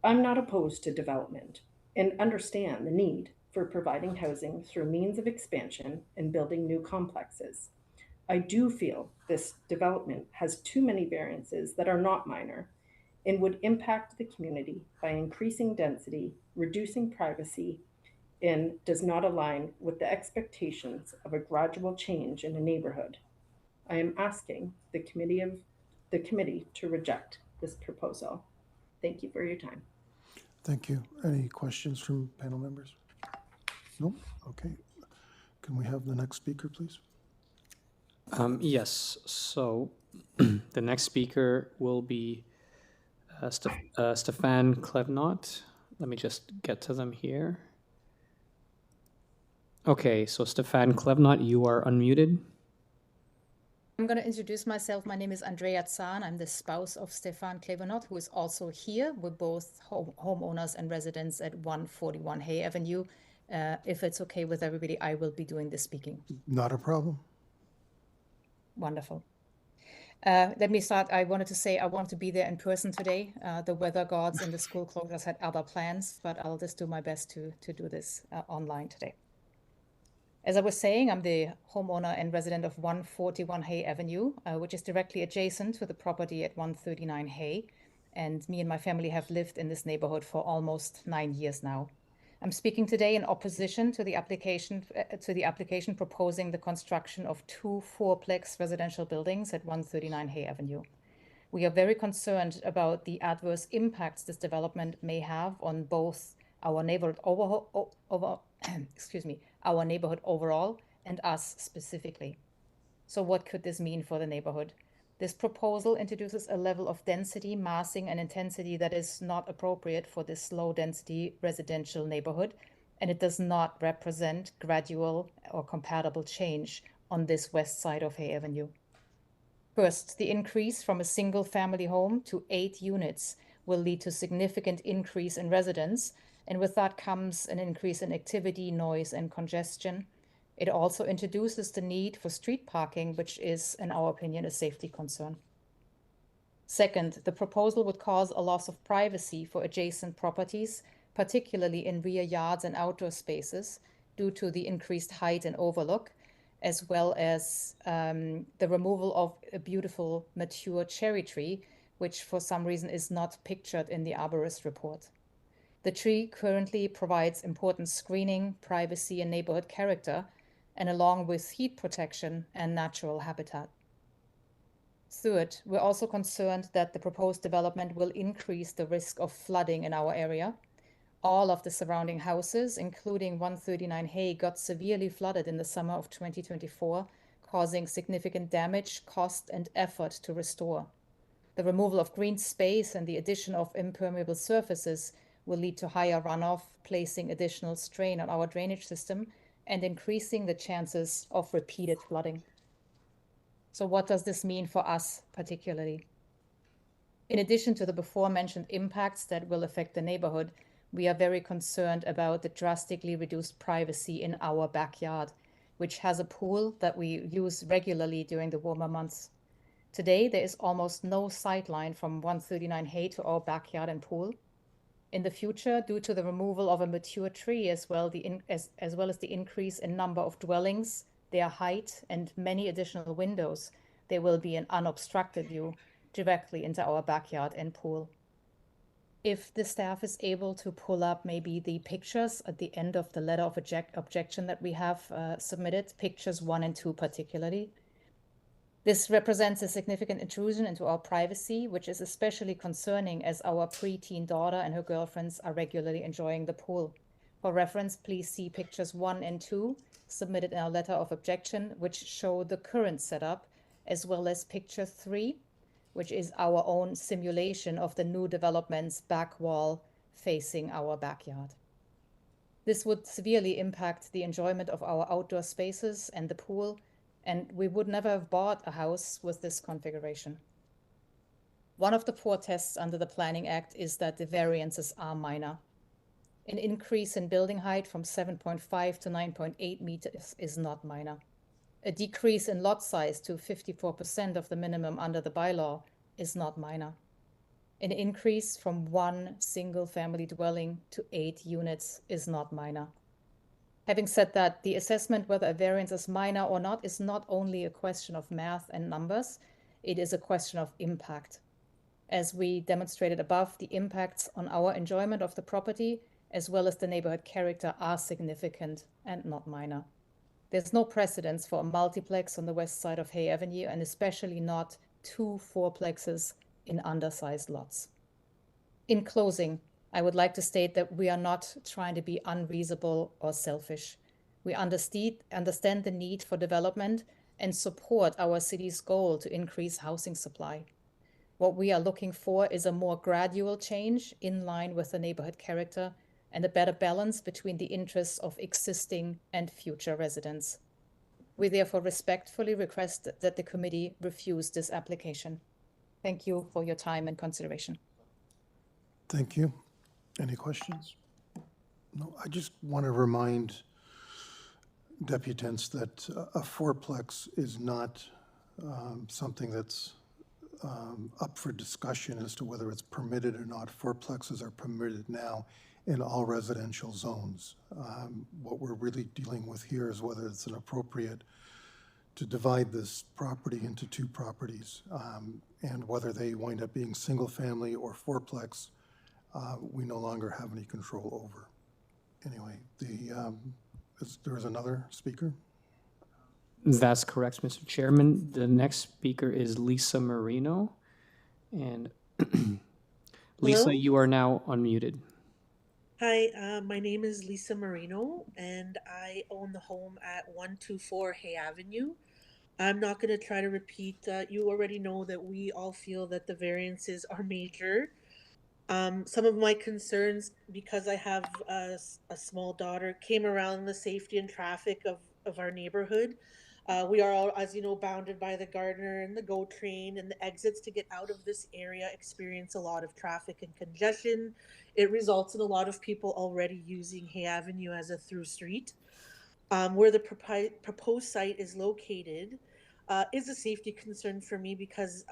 I'm not opposed to development and understand the need for providing housing through means of expansion and building new complexes. I do feel this development has too many variances that are not minor and would impact the community by increasing density, reducing privacy, and does not align with the expectations of a gradual change in a neighborhood. I am asking the committee to reject this proposal. Thank you for your time. Thank you. Any questions from panel members? No? Okay. Can we have the next speaker, please? Yes, so the next speaker will be Stefan Klevnot. Let me just get to them here. Okay, so Stefan Klevnot, you are unmuted. I'm going to introduce myself. My name is Andrea Zahn. I'm the spouse of Stefan Klevnot, who is also here. We're both homeowners and residents at 141 Hay Avenue. If it's okay with everybody, I will be doing the speaking. Not a problem. Wonderful. Let me start. I wanted to say I want to be there in person today. The weather gods and the school closures had other plans, but I'll just do my best to do this online today. As I was saying, I'm the homeowner and resident of 141 Hay Avenue, which is directly adjacent to the property at 139 Hay. And me and my family have lived in this neighborhood for almost 9 years now. I'm speaking today in opposition to the application proposing the construction of 2 fourplex residential buildings at 139 Hay Avenue. We are very concerned about the adverse impacts this development may have on both our neighborhood our neighborhood overall and us specifically. So what could this mean for the neighborhood? This proposal introduces a level of density, massing, and intensity that is not appropriate for this low-density residential neighborhood, and it does not represent gradual or compatible change on this west side of Hay Avenue. First, the increase from a single-family home to 8 units will lead to significant increase in residents, and with that comes an increase in activity, noise, and congestion. It also introduces the need for street parking, which is, in our opinion, a safety concern. Second, the proposal would cause a loss of privacy for adjacent properties, particularly in rear yards and outdoor spaces, due to the increased height and overlook, as well as the removal of a beautiful mature cherry tree, which for some reason is not pictured in the arborist report. The tree currently provides important screening, privacy, and neighborhood character, and along with heat protection and natural habitat. Third, we're also concerned that the proposed development will increase the risk of flooding in our area. All of the surrounding houses, including 139 Hay, got severely flooded in the summer of 2024, causing significant damage, cost, and effort to restore. The removal of green space and the addition of impermeable surfaces will lead to higher runoff, placing additional strain on our drainage system and increasing the chances of repeated flooding. So what does this mean for us particularly? In addition to the before-mentioned impacts that will affect the neighborhood, we are very concerned about the drastically reduced privacy in our backyard, which has a pool that we use regularly during the warmer months. Today, there is almost no sightline from 139 Hay to our backyard and pool. In the future, due to the removal of a mature tree as well as the increase in number of dwellings, their height, and many additional windows, there will be an unobstructed view directly into our backyard and pool. If the staff is able to pull up maybe the pictures at the end of the letter of objection that we have submitted, pictures 1 and 2 particularly. This represents a significant intrusion into our privacy, which is especially concerning as our preteen daughter and her girlfriends are regularly enjoying the pool. For reference, please see pictures 1 and 2 submitted in our letter of objection, which show the current setup, as well as picture 3, which is our own simulation of the new development's back wall facing our backyard. This would severely impact the enjoyment of our outdoor spaces and the pool, and we would never have bought a house with this configuration. One of the 4 tests under the Planning Act is that the variances are minor. An increase in building height from 7.5 to 9.8 meters is not minor. A decrease in lot size to 54% of the minimum under the bylaw is not minor. An increase from 1 single-family dwelling to 8 units is not minor. Having said that, the assessment whether a variance is minor or not is not only a question of math and numbers, it is a question of impact. As we demonstrated above, the impacts on our enjoyment of the property as well as the neighborhood character are significant and not minor. There's no precedence for a multiplex on the west side of Hay Avenue, and especially not 2 fourplexes in undersized lots. In closing, I would like to state that we are not trying to be unreasonable or selfish. We understand the need for development and support our city's goal to increase housing supply. What we are looking for is a more gradual change in line with the neighborhood character and a better balance between the interests of existing and future residents. We therefore respectfully request that the committee refuse this application. Thank you for your time and consideration. Thank you. Any questions? No, I just want to remind deputants that a fourplex is not something that's up for discussion as to whether it's permitted or not. Fourplexes are permitted now in all residential zones. What we're really dealing with here is whether it's appropriate to divide this property into 2 properties, and whether they wind up being single family or fourplex, we no longer have any control over. Anyway, there is another speaker. That's correct, Mr. Chairman. The next speaker is Lisa Marino. And Lisa, Hello? you are now unmuted. Hi, my name is Lisa Marino, and I own the home at 124 Hay Avenue. I'm not going to try to repeat. You already know that we all feel that the variances are major. Some of my concerns, because I have a small daughter, came around the safety and traffic of our neighborhood. We are all, as you know, bounded by the Gardner and the GO train, and the exits to get out of this area experience a lot of traffic and congestion. It results in a lot of people already using Hay Avenue as a through street. Where the proposed site is located is a safety concern for me because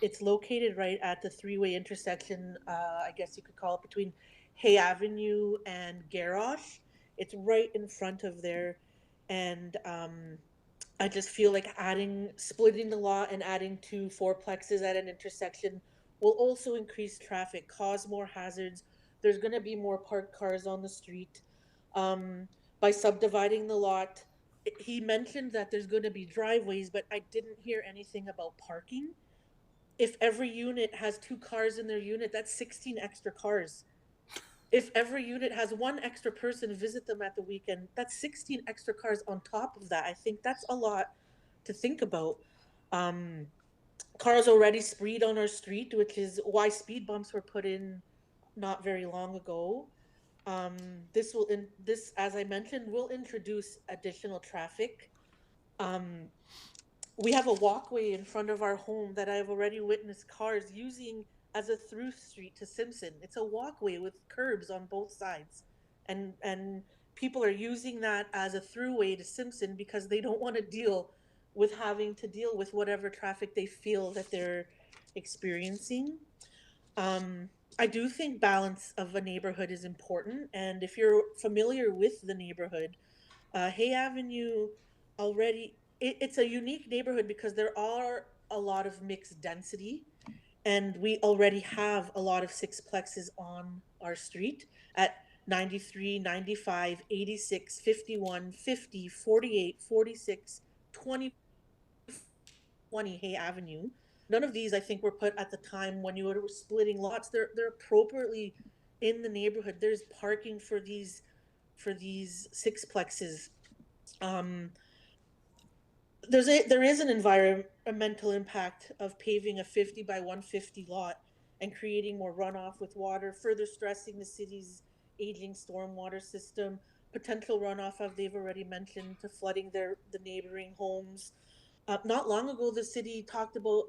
it's located right at the 3-way intersection, I guess you could call it, between Hay Avenue and Garrosh. It's right in front of there, and I just feel like splitting the lot and adding 2 fourplexes at an intersection will also increase traffic, cause more hazards. There's going to be more parked cars on the street. By subdividing the lot, he mentioned that there's going to be driveways, but I didn't hear anything about parking. If every unit has 2 cars in their unit, that's 16 extra cars. If every unit has 1 extra person visit them at the weekend, that's 16 extra cars on top of that. I think that's a lot to think about. Cars already speed on our street, which is why speed bumps were put in not very long ago. This, as I mentioned, will introduce additional traffic. We have a walkway in front of our home that I've already witnessed cars using as a through street to Simpson. It's a walkway with curbs on both sides, and people are using that as a throughway to Simpson because they don't want to deal with having to deal with whatever traffic they feel that they're experiencing. I do think balance of a neighborhood is important, and if you're familiar with the neighborhood, Hay Avenue already it's a unique neighborhood because there are a lot of mixed density, and we already have a lot of sixplexes on our street at 93, 95, 86, 51, 50, 48, 46, 20, 20 Hay Avenue. None of these, I think, were put at the time when you were splitting lots. They're appropriately in the neighborhood. There's parking for these sixplexes. There is an environmental impact of paving a 50 by 150 lot and creating more runoff with water, further stressing the city's aging stormwater system. Potential runoff, as they've already mentioned, to flooding the neighboring homes. Not long ago, the city talked about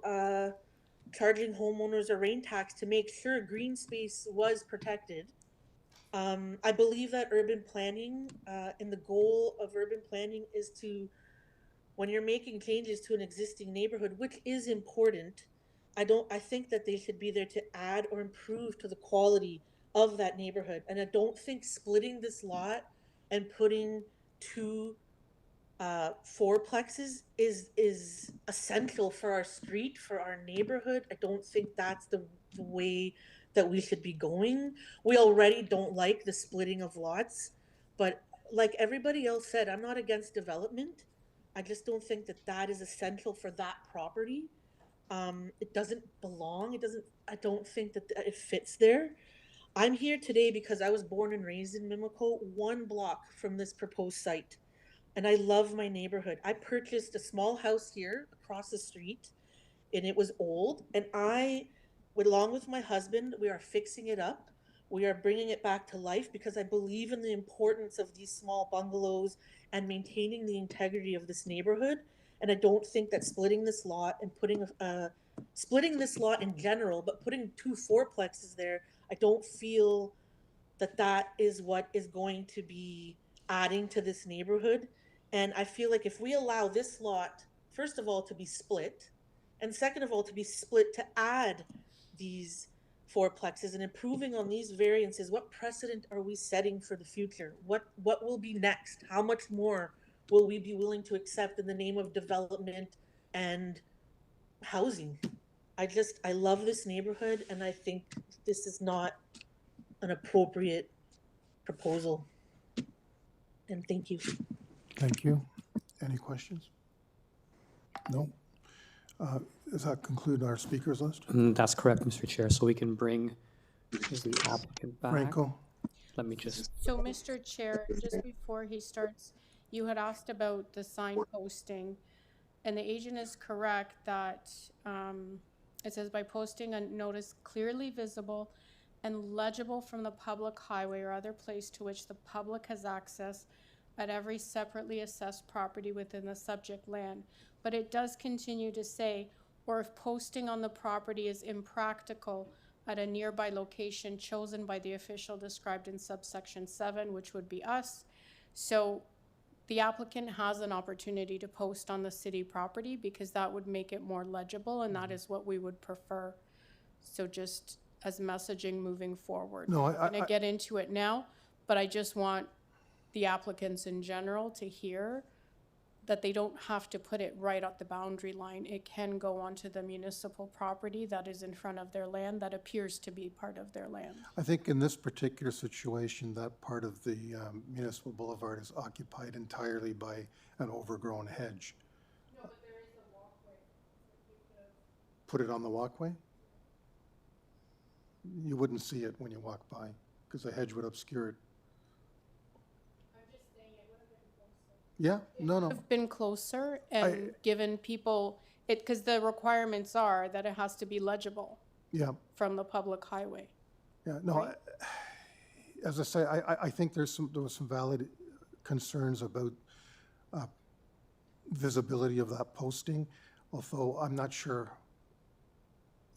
charging homeowners a rain tax to make sure green space was protected. I believe that urban planning, and the goal of urban planning is to, when you're making changes to an existing neighborhood, which is important, I think that they should be there to add or improve to the quality of that neighborhood. And I don't think splitting this lot and putting two fourplexes is essential for our street, for our neighborhood. I don't think that's the way that we should be going. We already don't like the splitting of lots, but like everybody else said, I'm not against development. I just don't think that that is essential for that property. It doesn't belong. I don't think that it fits there. I'm here today because I was born and raised in Mimico, 1 block from this proposed site. And I love my neighborhood. I purchased a small house here across the street, and it was old. And along with my husband, we are fixing it up. We are bringing it back to life because I believe in the importance of these small bungalows and maintaining the integrity of this neighborhood. And I don't think that splitting this lot and splitting this lot in general, but putting 2 fourplexes there, I don't feel that is what is going to be adding to this neighborhood. And I feel like if we allow this lot, first of all, to be split, and second of all, to be split to add these fourplexes and improving on these variances, what precedent are we setting for the future? What will be next? How much more will we be willing to accept in the name of development and housing? I love this neighborhood, and I think this is not an appropriate proposal. And thank you. Thank you. Any questions? No? Does that conclude our speakers list? That's correct, Mr. Chair. So we can bring the applicant back. Franco? Let me just. So, Mr. Chair, just before he starts, you had asked about the sign posting, and the agent is correct that it says by posting a notice clearly visible and legible from the public highway or other place to which the public has access at every separately assessed property within the subject land. But it does continue to say, or if posting on the property is impractical at a nearby location chosen by the official described in subsection 7, which would be us. So the applicant has an opportunity to post on the city property because that would make it more legible, and that is what we would prefer. So just as messaging moving forward. No, I'm gonna get into it now, but I just want the applicants in general to hear that they don't have to put it right at the boundary line. It can go onto the municipal property that is in front of their land that appears to be part of their land. I think in this particular situation, that part of the municipal boulevard is occupied entirely by an overgrown hedge. No, but there is a walkway. Put it on the walkway? You wouldn't see it when you walk by because the hedge would obscure it. Yeah, no. Have been closer and given people it because the requirements are that it has to be legible. Yeah. From the public highway. Yeah, no. Right? As I say, I think there was some valid concerns about visibility of that posting, although I'm not sure,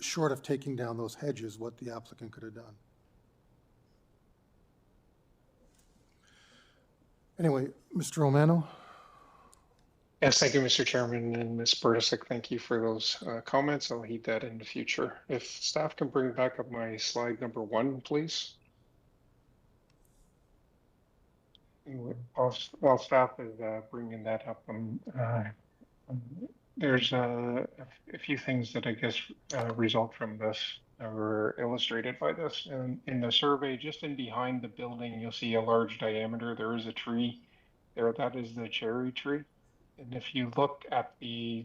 short of taking down those hedges, what the applicant could have done. Anyway, Mr. Romano? Yes, thank you, Mr. Chairman, and Ms. Burtisic, thank you for those comments. I'll heed that in the future. If staff can bring back up my slide number 1, please. While staff is bringing that up, There's a few things that I guess result from this or illustrated by this. And in the survey, just in behind the building, you'll see a large diameter. There is a tree there. That is the cherry tree. And if you look at the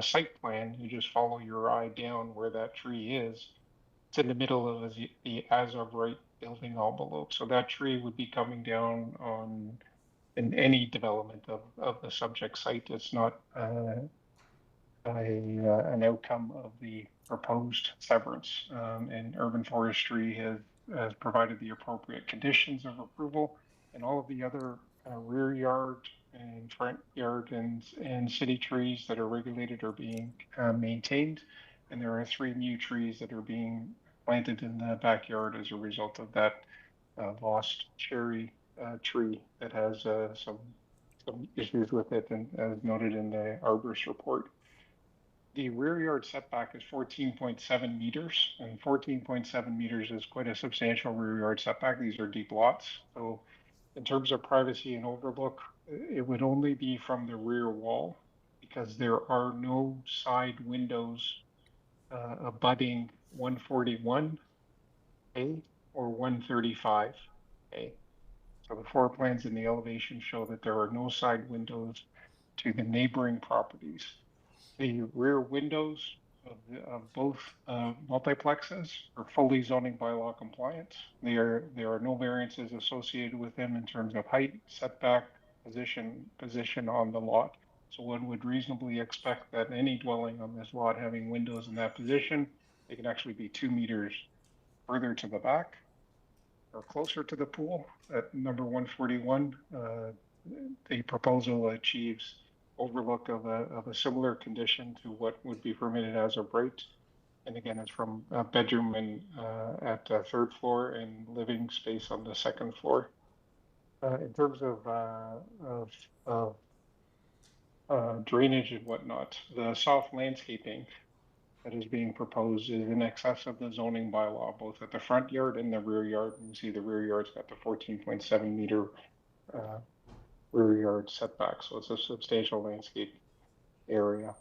site plan, you just follow your eye down where that tree is. It's in the middle of the as of right building envelope. So that tree would be coming down on in any development of the subject site. It's not an outcome of the proposed severance. And urban forestry has provided the appropriate conditions of approval, and all of the other rear yard and front yard and city trees that are regulated are being maintained. And there are 3 new trees that are being planted in the backyard as a result of that lost cherry tree that has some issues with it, and as noted in the arborist report. The rear yard setback is 14.7 meters, and 14.7 meters is quite a substantial rear yard setback. These are deep lots. So in terms of privacy and overlook, it would only be from the rear wall because there are no side windows abutting 141A or 135A. So the floor plans and the elevation show that there are no side windows to the neighboring properties. The rear windows of both multiplexes are fully zoning bylaw compliant. There are no variances associated with them in terms of height, setback, position on the lot. So one would reasonably expect that any dwelling on this lot having windows in that position, they can actually be 2 meters further to the back or closer to the pool. At number 141, the proposal achieves overlook of a similar condition to what would be permitted as of right. And again, it's from a bedroom and at the 3rd floor and living space on the 2nd floor. In terms of drainage and whatnot, the soft landscaping that is being proposed is in excess of the zoning bylaw, both at the front yard and the rear yard. You see the rear yard's got the 14.7 meter rear yard setback, so it's a substantial landscape area. In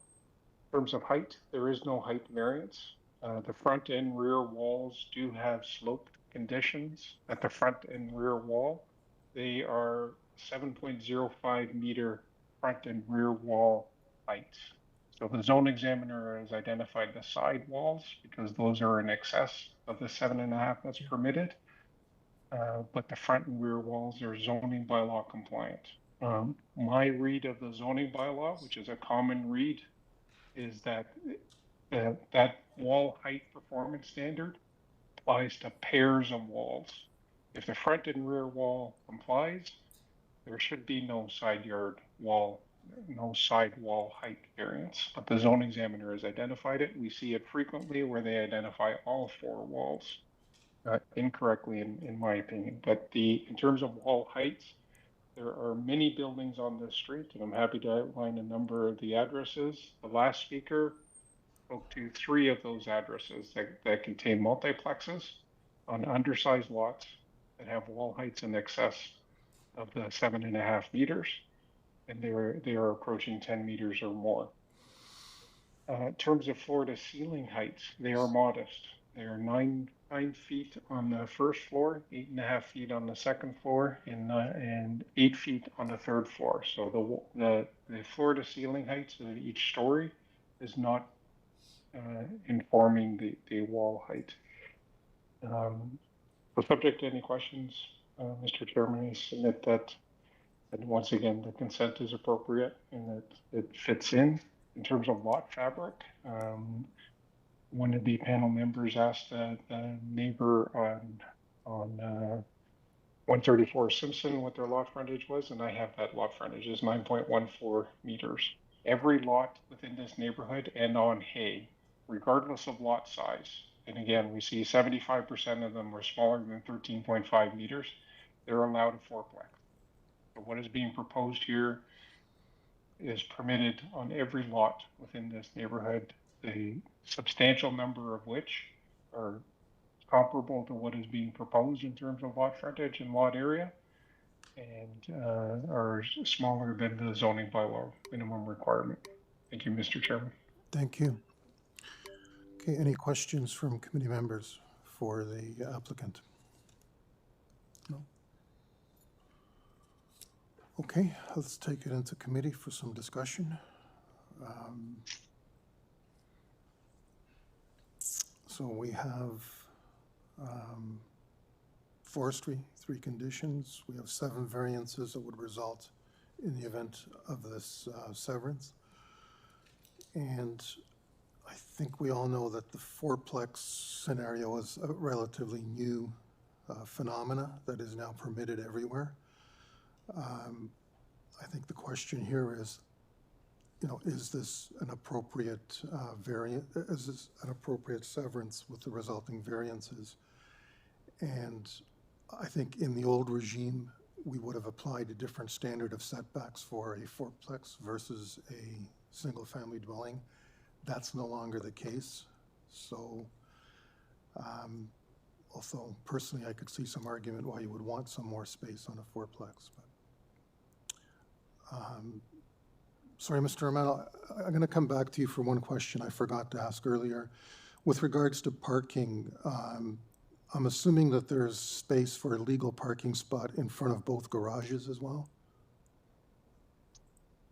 terms of height, there is no height variance. The front and rear walls do have sloped conditions. At the front and rear wall, they are 7.05 meter front and rear wall heights. So the zone examiner has identified the side walls because those are in excess of the 7.5 that's permitted. But the front and rear walls are zoning bylaw compliant. My read of the zoning bylaw, which is a common read, is that that wall height performance standard applies to pairs of walls. If the front and rear wall complies, there should be no side yard wall, no side wall height variance. But the zone examiner has identified it. We see it frequently where they identify all 4 walls. Incorrectly in my opinion, but in terms of wall heights, there are many buildings on this street, and I'm happy to outline a number of the addresses. The last speaker spoke to 3 of those addresses that contain multiplexes on undersized lots that have wall heights in excess of the 7.5 meters, and they are approaching 10 meters or more. In terms of floor to ceiling heights, they are modest. They are 9 feet on the 1st floor, 8.5 feet on the 2nd floor, and 8 feet on the 3rd floor. So the floor to ceiling heights of each story is not informing the wall height. So subject to any questions, Mr. Chairman, I submit that, and once again, the consent is appropriate and that it fits in. In terms of lot fabric, one of the panel members asked the neighbor on 134 Simpson what their lot frontage was, and I have that lot frontage is 9.14 meters. Every lot within this neighborhood and on Hay, regardless of lot size, and again, we see 75% of them are smaller than 13.5 meters, they're allowed a 4-plex. So what is being proposed here is permitted on every lot within this neighborhood, the substantial number of which are comparable to what is being proposed in terms of lot frontage and lot area, and are smaller than the zoning bylaw minimum requirement. Thank you, Mr. Chairman. Thank you. Okay, any questions from committee members for the applicant? No? Okay, let's take it into committee for some discussion. So we have forestry, 3 conditions. We have 7 variances that would result in the event of this severance. And I think we all know that the fourplex scenario is a relatively new phenomena that is now permitted everywhere. I think the question here is, you know, is this an appropriate is this an appropriate severance with the resulting variances? And I think in the old regime, we would have applied a different standard of setbacks for a fourplex versus a single-family dwelling. That's no longer the case. So also, personally, I could see some argument why you would want some more space on a fourplex. But, sorry, Mr. Romano, I'm going to come back to you for one question I forgot to ask earlier. With regards to parking, I'm assuming that there's space for a legal parking spot in front of both garages as well?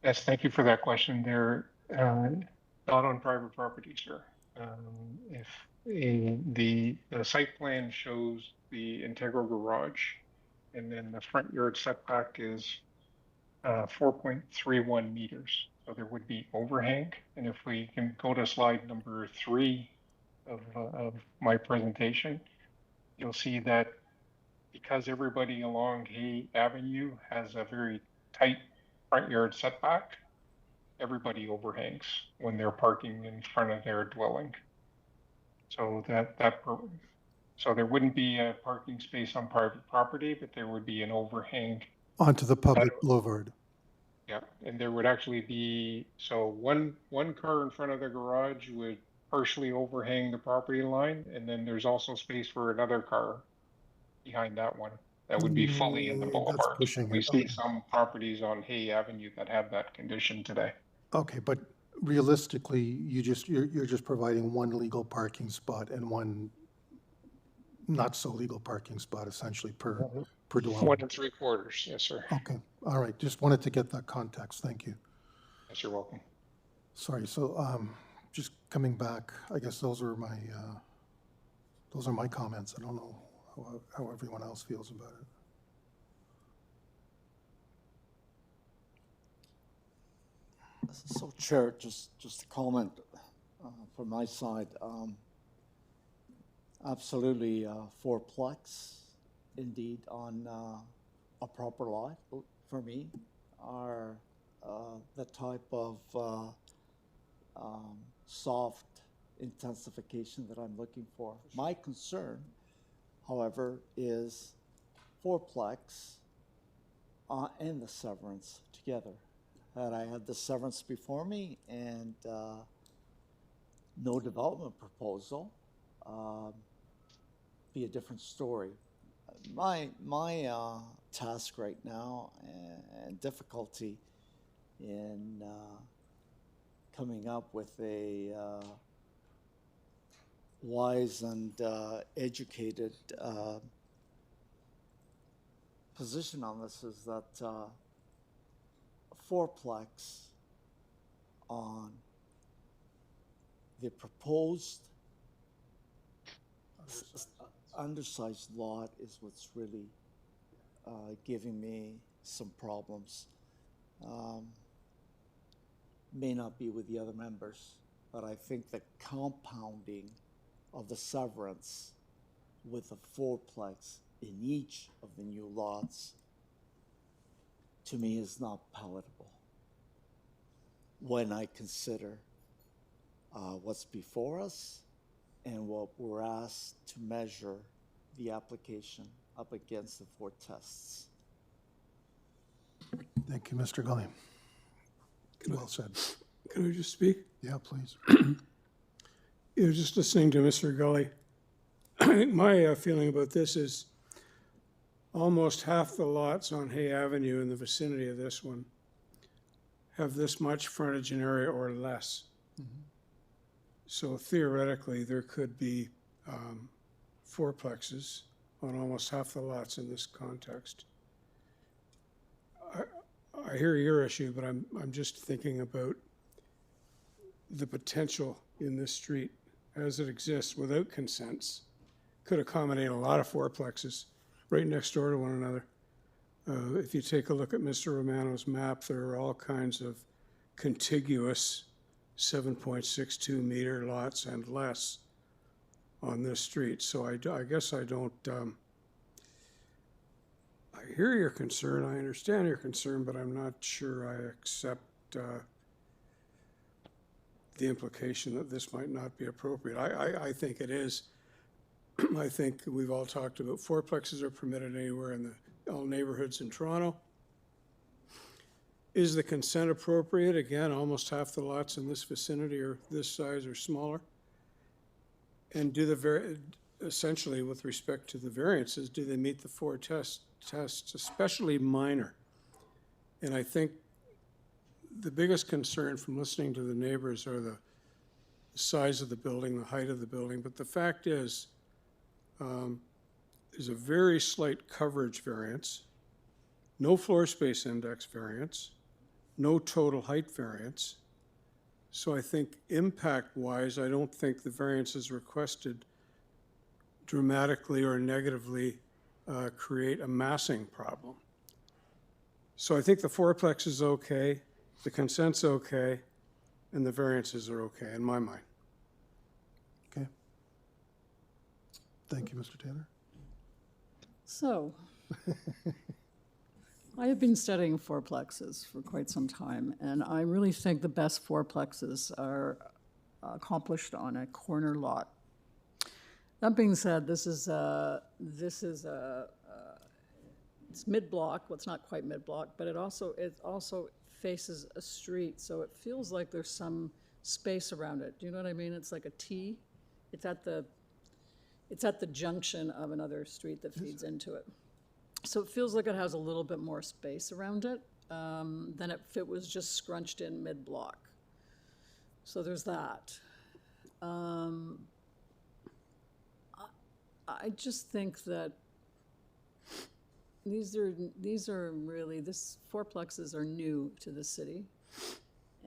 Yes, thank you for that question. They're not on private property, sir. If the site plan shows the integral garage, and then the front yard setback is 4.31 meters. So there would be overhang. And if we can go to slide number 3 of my presentation, you'll see that because everybody along Hay Avenue has a very tight front yard setback, everybody overhangs when they're parking in front of their dwelling. So so there wouldn't be a parking space on private property, but there would be an overhang Onto the public boulevard. Yeah, and there would actually be, so one car in front of the garage would partially overhang the property line, and then there's also space for another car behind that one that would be fully in the boulevard. We see some properties on Hay Avenue that have that condition today. Okay, but realistically, you're just providing one legal parking spot and one not so legal parking spot essentially per dwelling. 1 3/4, yes, sir. Okay, all right. Just wanted to get that context. Thank you. Yes, you're welcome. Sorry. So just coming back, I guess those are my comments. I don't know how everyone else feels about it. So, Chair, just a comment from my side. Absolutely, fourplex, indeed, on a proper lot for me are the type of soft intensification that I'm looking for. My concern, however, is fourplex and the severance together. Had I had the severance before me and no development proposal, be a different story. My task right now and difficulty in coming up with a wise and educated position on this is that fourplex on the proposed undersized lot is what's really giving me some problems. May not be with the other members, but I think the compounding of the severance with a fourplex in each of the new lots to me is not palatable when I consider what's before us and what we're asked to measure the application up against the 4 tests. Thank you, Mr. Gully. Well said. Can I just speak? Yeah, please. Just listening to Mr. Gully, I think my feeling about this is almost half the lots on Hay Avenue in the vicinity of this one have this much frontage and area or less. So theoretically, there could be fourplexes on almost half the lots in this context. I hear your issue, but I'm just thinking about the potential in this street as it exists without consents. Could accommodate a lot of fourplexes right next door to one another. If you take a look at Mr. Romano's map, there are all kinds of contiguous 7.62 meter lots and less on this street. So I guess I don't, I hear your concern, I understand your concern, but I'm not sure I accept the implication that this might not be appropriate. I think it is. I think we've all talked about fourplexes are permitted anywhere in all neighborhoods in Toronto. Is the consent appropriate? Again, almost half the lots in this vicinity are this size or smaller. And do essentially with respect to the variances, do they meet the four tests, especially minor? And I think the biggest concern from listening to the neighbors are the size of the building, the height of the building. But the fact is, there's a very slight coverage variance, no floor space index variance, no total height variance. So I think impact-wise, I don't think the variances requested dramatically or negatively create a massing problem. So I think the fourplex is okay, the consent's okay, and the variances are okay in my mind. Okay. Thank you, Mr. Taylor. So, I have been studying fourplexes for quite some time, and I really think the best fourplexes are accomplished on a corner lot. That being said, it's mid-block. Well, it's not quite mid-block, but it also faces a street, so it feels like there's some space around it. Do you know what I mean? It's like a T. It's at the junction of another street that feeds into it. So it feels like it has a little bit more space around it than if it was just scrunched in mid-block. So there's that. I just think that these fourplexes are new to the city.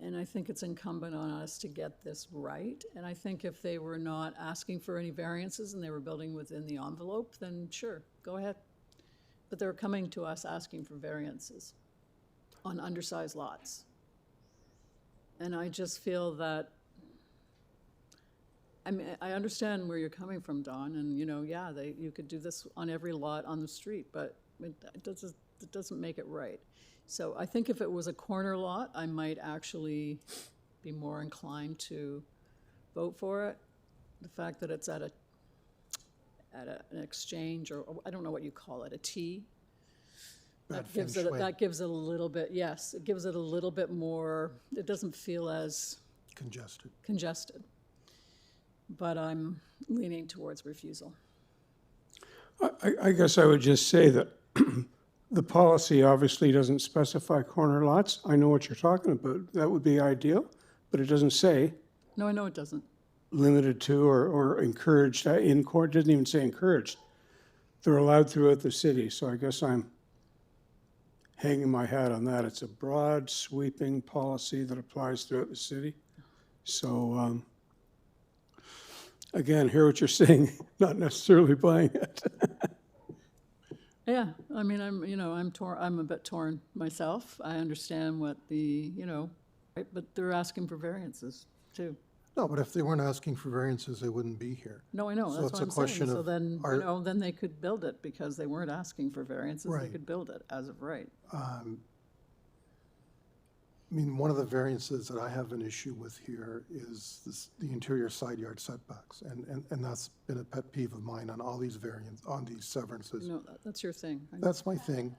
And I think it's incumbent on us to get this right. And I think if they were not asking for any variances and they were building within the envelope, then sure, go ahead. But they're coming to us asking for variances on undersized lots. And I just feel that, I mean, I understand where you're coming from, Don, and yeah, you could do this on every lot on the street, but it doesn't make it right. So I think if it was a corner lot, I might actually be more inclined to vote for it. The fact that it's at an exchange, or I don't know what you call it, a T. That gives it a little bit, yes, it gives it a little bit more, it doesn't feel as congested. But I'm leaning towards refusal. I guess I would just say that the policy obviously doesn't specify corner lots. I know what you're talking about. That would be ideal, but it doesn't say. No, I know it doesn't. Limited to or encouraged in court. Doesn't even say encouraged. They're allowed throughout the city. So I guess I'm hanging my hat on that. It's a broad, sweeping policy that applies throughout the city. So again, hear what you're saying, not necessarily buying it. Yeah, I mean, I'm torn. I'm a bit torn myself. I understand what right, but they're asking for variances too. No, but if they weren't asking for variances, they wouldn't be here. No, I know. So That's it's what a I'm question saying. So of then, then they could build it because they weren't asking for variances. They Right. could build it as of right. I mean, one of the variances that I have an issue with here is the interior side yard setbacks. And that's been a pet peeve of mine on all these on these severances. No, that's your thing. That's my thing,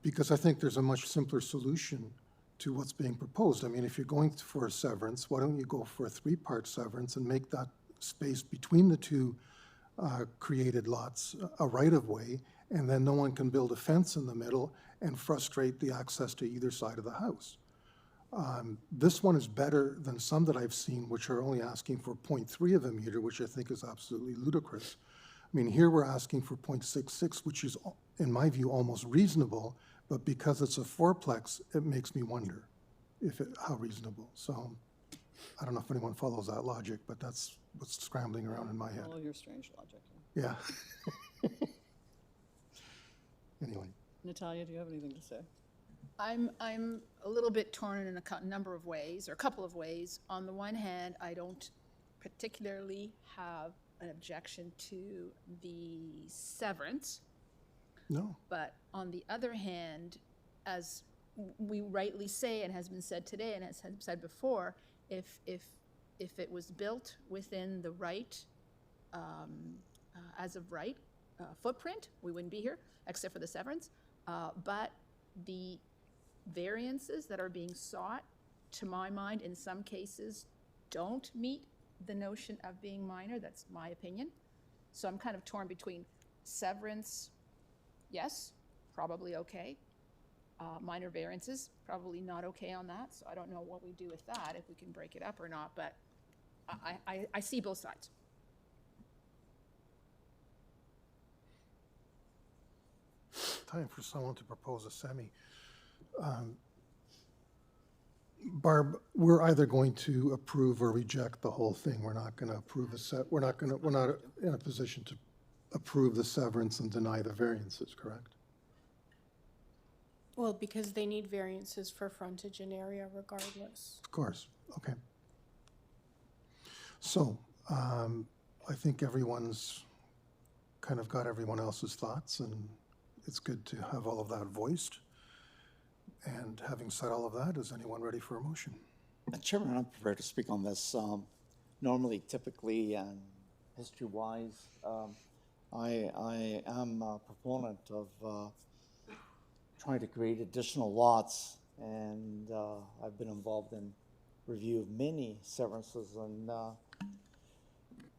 because I think there's a much simpler solution to what's being proposed. I mean, if you're going for a severance, why don't you go for a three-part severance and make that space between the two created lots a right-of-way, and then no one can build a fence in the middle and frustrate the access to either side of the house. This one is better than some that I've seen, which are only asking for 0.3 of a meter, which I think is absolutely ludicrous. I mean, here we're asking for 0.66, which is, in my view, almost reasonable, but because it's a fourplex, it makes me wonder how reasonable. So I don't know if anyone follows that logic, but that's what's scrambling around in my head. Follow your strange logic. Yeah. Anyway. Natalia, do you have anything to say? I'm a little bit torn in a number of ways, or a couple of ways. On the one hand, I don't particularly have an objection to the severance. No. But on the other hand, as we rightly say, and has been said today and has been said before, if it was built within the right, as of right footprint, we wouldn't be here, except for the severance. But the variances that are being sought, to my mind, in some cases, don't meet the notion of being minor. That's my opinion. So I'm kind of torn between severance, yes, probably okay. Minor variances, probably not okay on that. So I don't know what we do with that, if we can break it up or not, but I see both sides. Time for someone to propose a semi. Barb, we're either going to approve or reject the whole thing. We're not going to approve we're not in a position to approve the severance and deny the variances, correct? Well, because they need variances for frontage and area regardless. Of course, okay. So, I think everyone's kind of got everyone else's thoughts, and it's good to have all of that voiced. And having said all of that, is anyone ready for a motion? Chairman, I'm prepared to speak on this. Normally, typically, and history-wise, I am a proponent of trying to create additional lots, and I've been involved in review of many severances in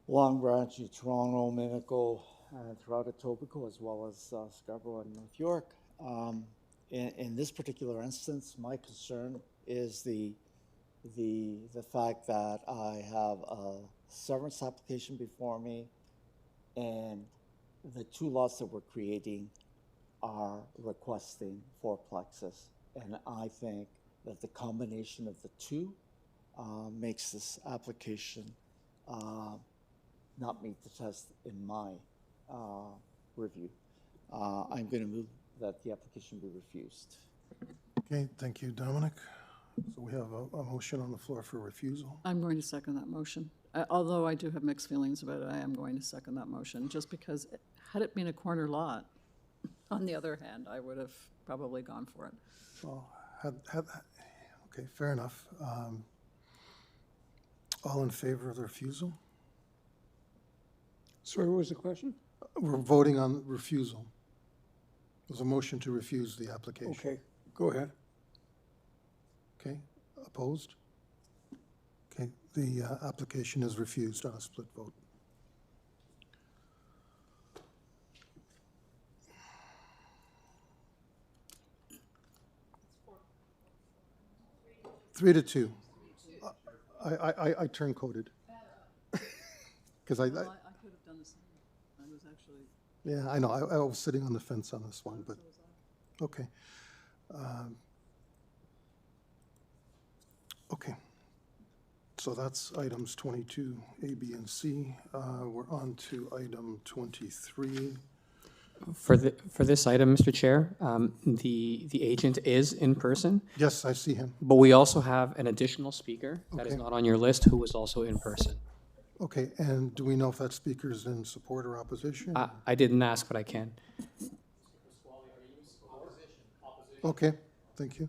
Long Branch, Toronto, Minico, and throughout Etobicoke, as well as Scarborough and North York. In this particular instance, my concern is the fact that I have a severance application before me, and the two lots that we're creating are requesting fourplexes. And I think that the combination of the two makes this application not meet the test in my review. I'm going to move that the application be refused. Okay, thank you, Dominic. So we have a motion on the floor for refusal. I'm going to second that motion. Although I do have mixed feelings about it, I am going to second that motion, just because had it been a corner lot, on the other hand, I would have probably gone for it. Well, okay, fair enough. All in favor of the refusal? Sorry, what was the question? We're voting on refusal. There's a motion to refuse the application. Okay, go ahead. Okay, opposed? Okay, the application is refused on a split vote. Three to two. I turn coded. Because I Well, I could have done the same. I was actually. yeah, I know, I was sitting on the fence on this one, but, okay. Okay, so that's items 22, A, B, and C. We're on to item 23. For this item, Mr. Chair, the agent is in person, Yes, I see him. but we also have an additional speaker that is Okay. not on your list who is also in person. Okay, and do we know if that speaker is in support or opposition? I didn't ask, but I can. Okay, thank you.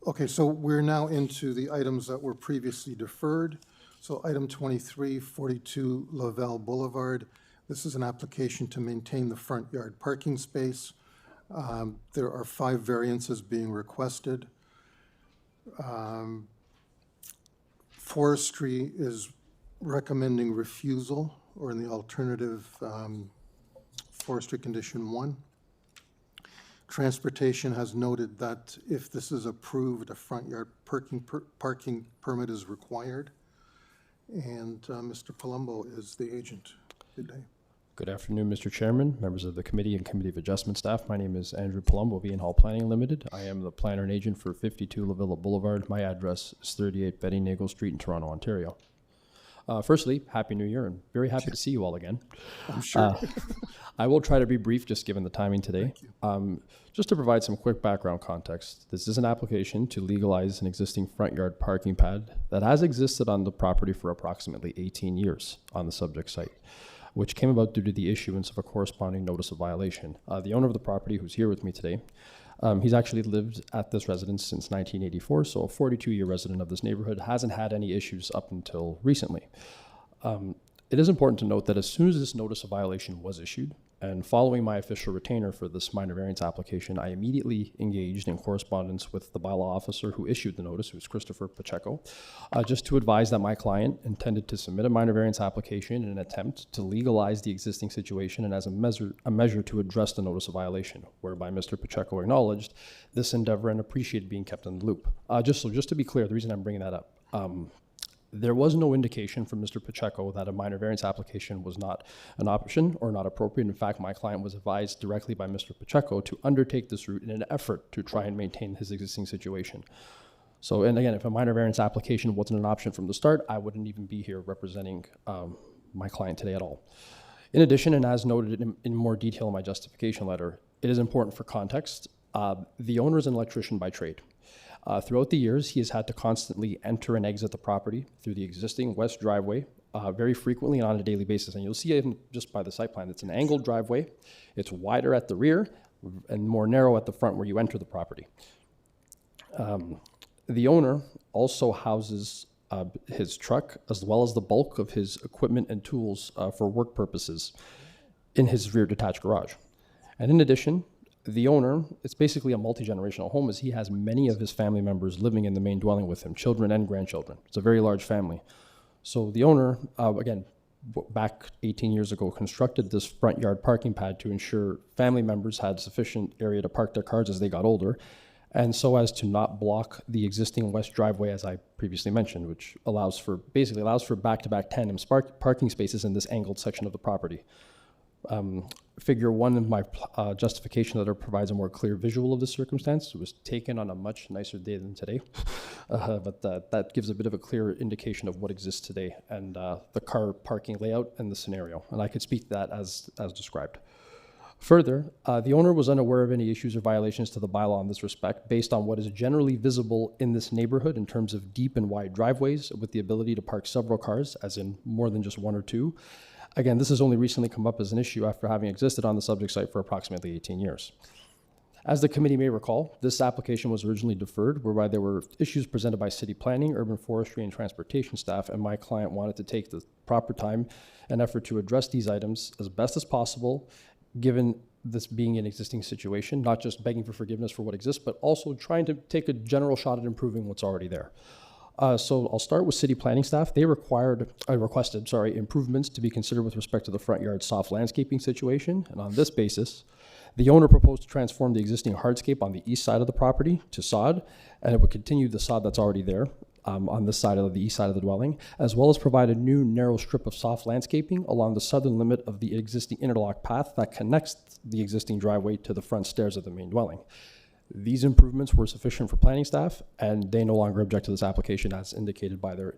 Okay, so we're now into the items that were previously deferred. So item 23, 42 Lovell Boulevard. This is an application to maintain the front yard parking space. There are 5 variances being requested. Forestry is recommending refusal, or in the alternative, forestry condition 1. Transportation has noted that if this is approved, a front yard parking permit is required. And Mr. Palumbo is the agent. Good day. Good afternoon, Mr. Chairman, members of the committee and Committee of Adjustment staff. My name is Andrew Palumbo, V and Hall Planning Limited. I am the planner and agent for 52 LOVILLA Boulevard. My address is 38 Betty Nagle Street in Toronto, Ontario. Firstly, Happy New Year, and very happy to see you all again. I'm sure. I will try to be brief, just given the timing today. Just to provide some quick background context, this is an application to legalize an existing front yard parking pad that has existed on the property for approximately 18 years on the subject site, which came about due to the issuance of a corresponding notice of violation. The owner of the property, who's here with me today, he's actually lived at this residence since 1984, so a 42-year resident of this neighborhood, hasn't had any issues up until recently. It is important to note that as soon as this notice of violation was issued, and following my official retainer for this minor variance application, I immediately engaged in correspondence with the bylaw officer who issued the notice, who's Christopher Pacheco, just to advise that my client intended to submit a minor variance application in an attempt to legalize the existing situation and as a measure to address the notice of violation, whereby Mr. Pacheco acknowledged this endeavor and appreciated being kept in the loop. Just to be clear, the reason I'm bringing that up, there was no indication from Mr. Pacheco that a minor variance application was not an option or not appropriate. In fact, my client was advised directly by Mr. Pacheco to undertake this route in an effort to try and maintain his existing situation. So, and again, if a minor variance application wasn't an option from the start, I wouldn't even be here representing my client today at all. In addition, and as noted in more detail in my justification letter, it is important for context. The owner is an electrician by trade. Throughout the years, he has had to constantly enter and exit the property through the existing west driveway very frequently and on a daily basis. And you'll see it just by the site plan. It's an angled driveway. It's wider at the rear and more narrow at the front where you enter the property. The owner also houses his truck as well as the bulk of his equipment and tools for work purposes in his rear detached garage. And in addition, the owner, it's basically a multi-generational home as he has many of his family members living in the main dwelling with him, children and grandchildren. It's a very large family. So the owner, again, back 18 years ago, constructed this front yard parking pad to ensure family members had sufficient area to park their cars as they got older, and so as to not block the existing west driveway, as I previously mentioned, which basically allows for back-to-back tandem parking spaces in this angled section of the property. Figure 1 in my justification letter provides a more clear visual of the circumstance. It was taken on a much nicer day than today, but that gives a bit of a clearer indication of what exists today and the car parking layout and the scenario. And I could speak to that as described. Further, the owner was unaware of any issues or violations to the bylaw in this respect based on what is generally visible in this neighborhood in terms of deep and wide driveways with the ability to park several cars, as in more than just one or two. Again, this has only recently come up as an issue after having existed on the subject site for approximately 18 years. As the committee may recall, this application was originally deferred, whereby there were issues presented by city planning, urban forestry, and transportation staff, and my client wanted to take the proper time and effort to address these items as best as possible, given this being an existing situation, not just begging for forgiveness for what exists, but also trying to take a general shot at improving what's already there. So I'll start with city planning staff. They requested improvements to be considered with respect to the front yard soft landscaping situation. And on this basis, the owner proposed to transform the existing hardscape on the east side of the property to sod, and it would continue the sod that's already there on this side of the east side of the dwelling, as well as provide a new narrow strip of soft landscaping along the southern limit of the existing interlock path that connects the existing driveway to the front stairs of the main dwelling. These improvements were sufficient for planning staff, and they no longer object to this application as indicated by their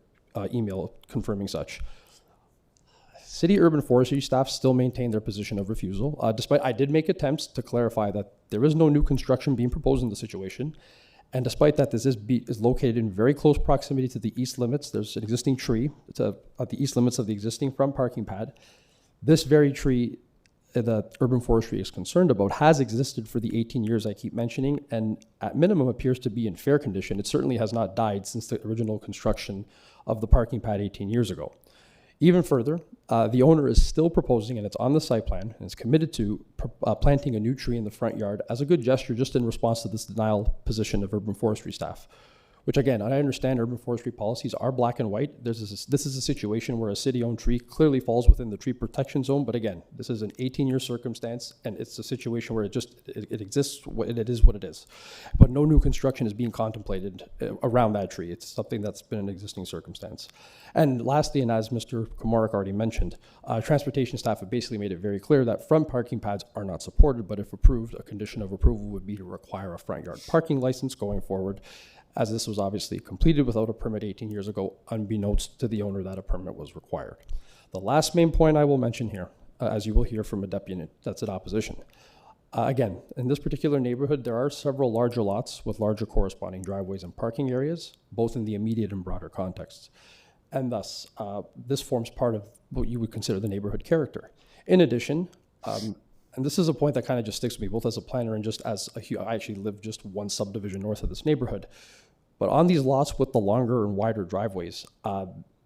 email confirming such. City urban forestry staff still maintain their position of refusal, despite I did make attempts to clarify that there is no new construction being proposed in the situation, and despite that this is located in very close proximity to the east limits. There's an existing tree at the east limits of the existing front parking pad. This very tree that urban forestry is concerned about has existed for the 18 years I keep mentioning, and at minimum appears to be in fair condition. It certainly has not died since the original construction of the parking pad 18 years ago. Even further, the owner is still proposing, and it's on the site plan, and is committed to planting a new tree in the front yard as a good gesture just in response to this denial position of urban forestry staff, which again, I understand urban forestry policies are black and white. This is a situation where a city-owned tree clearly falls within the tree protection zone, but again, this is an 18-year circumstance, and it's a situation where it exists, it is what it is. But no new construction is being contemplated around that tree. It's something that's been an existing circumstance. And lastly, and as Mr. Komarek already mentioned, transportation staff have basically made it very clear that front parking pads are not supported, but if approved, a condition of approval would be to require a front yard parking license going forward, as this was obviously completed without a permit 18 years ago, unbeknownst to the owner that a permit was required. The last main point I will mention here, as you will hear from a deputy that's in opposition. Again, in this particular neighborhood, there are several larger lots with larger corresponding driveways and parking areas, both in the immediate and broader contexts. And thus, this forms part of what you would consider the neighborhood character. In addition, and this is a point that kind of just sticks with me, both as a planner and just as I actually live just one subdivision north of this neighborhood. But on these lots with the longer and wider driveways,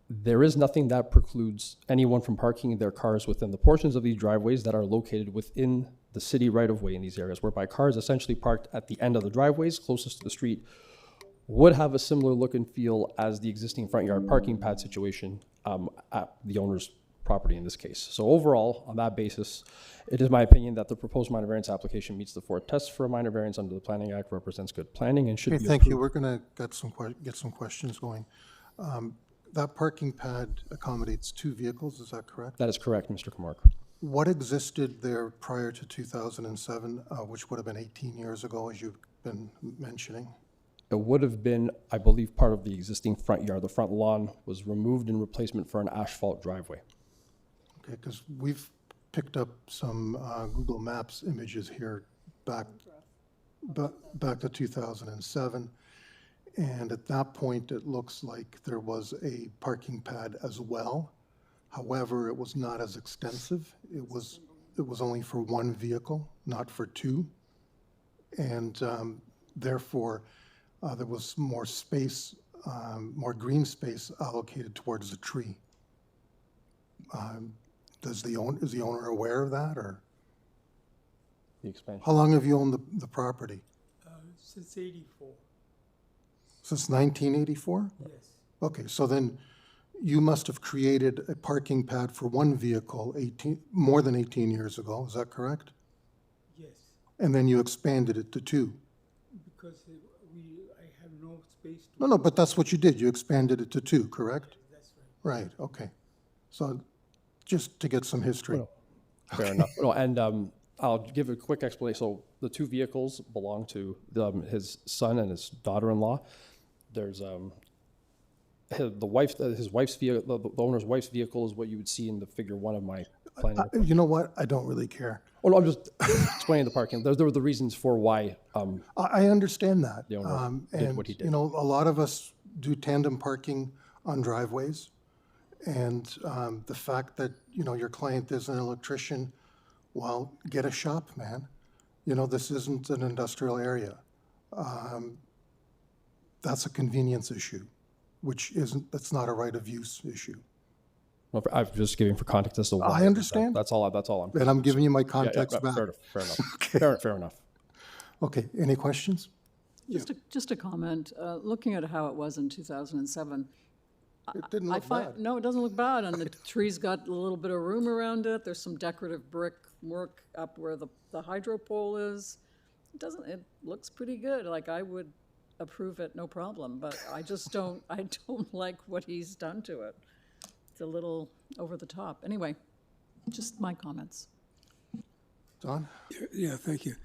there is nothing that precludes anyone from parking their cars within the portions of these driveways that are located within the city right-of-way in these areas, whereby cars essentially parked at the end of the driveways closest to the street would have a similar look and feel as the existing front yard parking pad situation at the owner's property in this case. So overall, on that basis, it is my opinion that the proposed minor variance application meets the 4 tests for a minor variance under the Planning Act, represents good planning, and should be Thank you. approved. We're going to get some questions going. That parking pad accommodates 2 vehicles, is that correct? That is correct, Mr. Kamark. What existed there prior to 2007, which would have been 18 years ago, as you've been mentioning? It would have been, I believe, part of the existing front yard. The front lawn was removed in replacement for an asphalt driveway. Okay, because we've picked up some Google Maps images here back to 2007. And at that point, it looks like there was a parking pad as well. However, it was not as extensive. It was only for 1 vehicle, not for 2. And therefore, there was more space, more green space allocated towards the tree. Is the owner aware of that, or? The expansion. How long have you owned the property? Since 84. Since 1984? Yes. Okay, so then you must have created a parking pad for 1 vehicle more than 18 years ago, is that correct? Yes. And then you expanded it to 2? Because I have no space to... No, but that's what you did. You expanded it to 2, correct? That's right. Right, okay. So just to get some history. Well, fair enough. No, and I'll give a quick explanation. So the 2 vehicles belong to his son and his daughter-in-law. There's the wife's vehicle, the owner's wife's vehicle is what you would see in the figure 1 of my planning. You know what? I don't really care. Oh, no, I'm just explaining the parking. There were the reasons for why. I understand that. The owner did what he did. You know, a lot of us do tandem parking on driveways. And the fact that, you know, your client is an electrician, well, get a shop, man. You know, this isn't an industrial area. That's a convenience issue, that's not a right of use issue. Well, I'm just giving for context as to why. I understand. That's all I'm. And I'm giving you my context back. Fair enough. Okay. Fair enough. Okay, any questions? Just a comment. Looking at how it was in 2007, It didn't look bad. No, it doesn't look bad, and the tree's got a little bit of room around it. There's some decorative brick work up where the hydro pole is. It looks pretty good. Like, I would approve it, no problem, but I just don't like what he's done to it. It's a little over the top. Anyway, just my comments. Don? Yeah, thank you.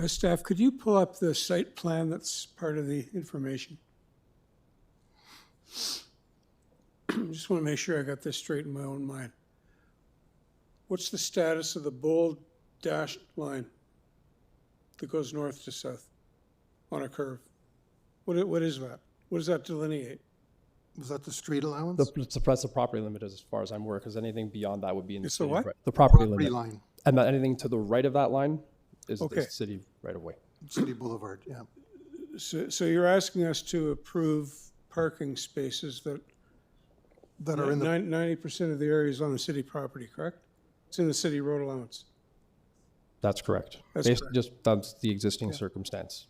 Staff, could you pull up the site plan that's part of the information? Just want to make sure I got this straight in my own mind. What's the status of the bold dashed line that goes north to south on a curve? What is that? What does that delineate? Was that the street allowance? That's the property limit as far as I'm aware, because anything beyond that would be in the It's the city. what? Right, the property limit. Line. And anything to the right of that line is Okay. the city right of way. City Boulevard, yeah. So you're asking us to approve parking spaces that are in the 90% of the area is on the city property, correct? It's in the city road allowance. That's correct. That's correct. That's the existing circumstance.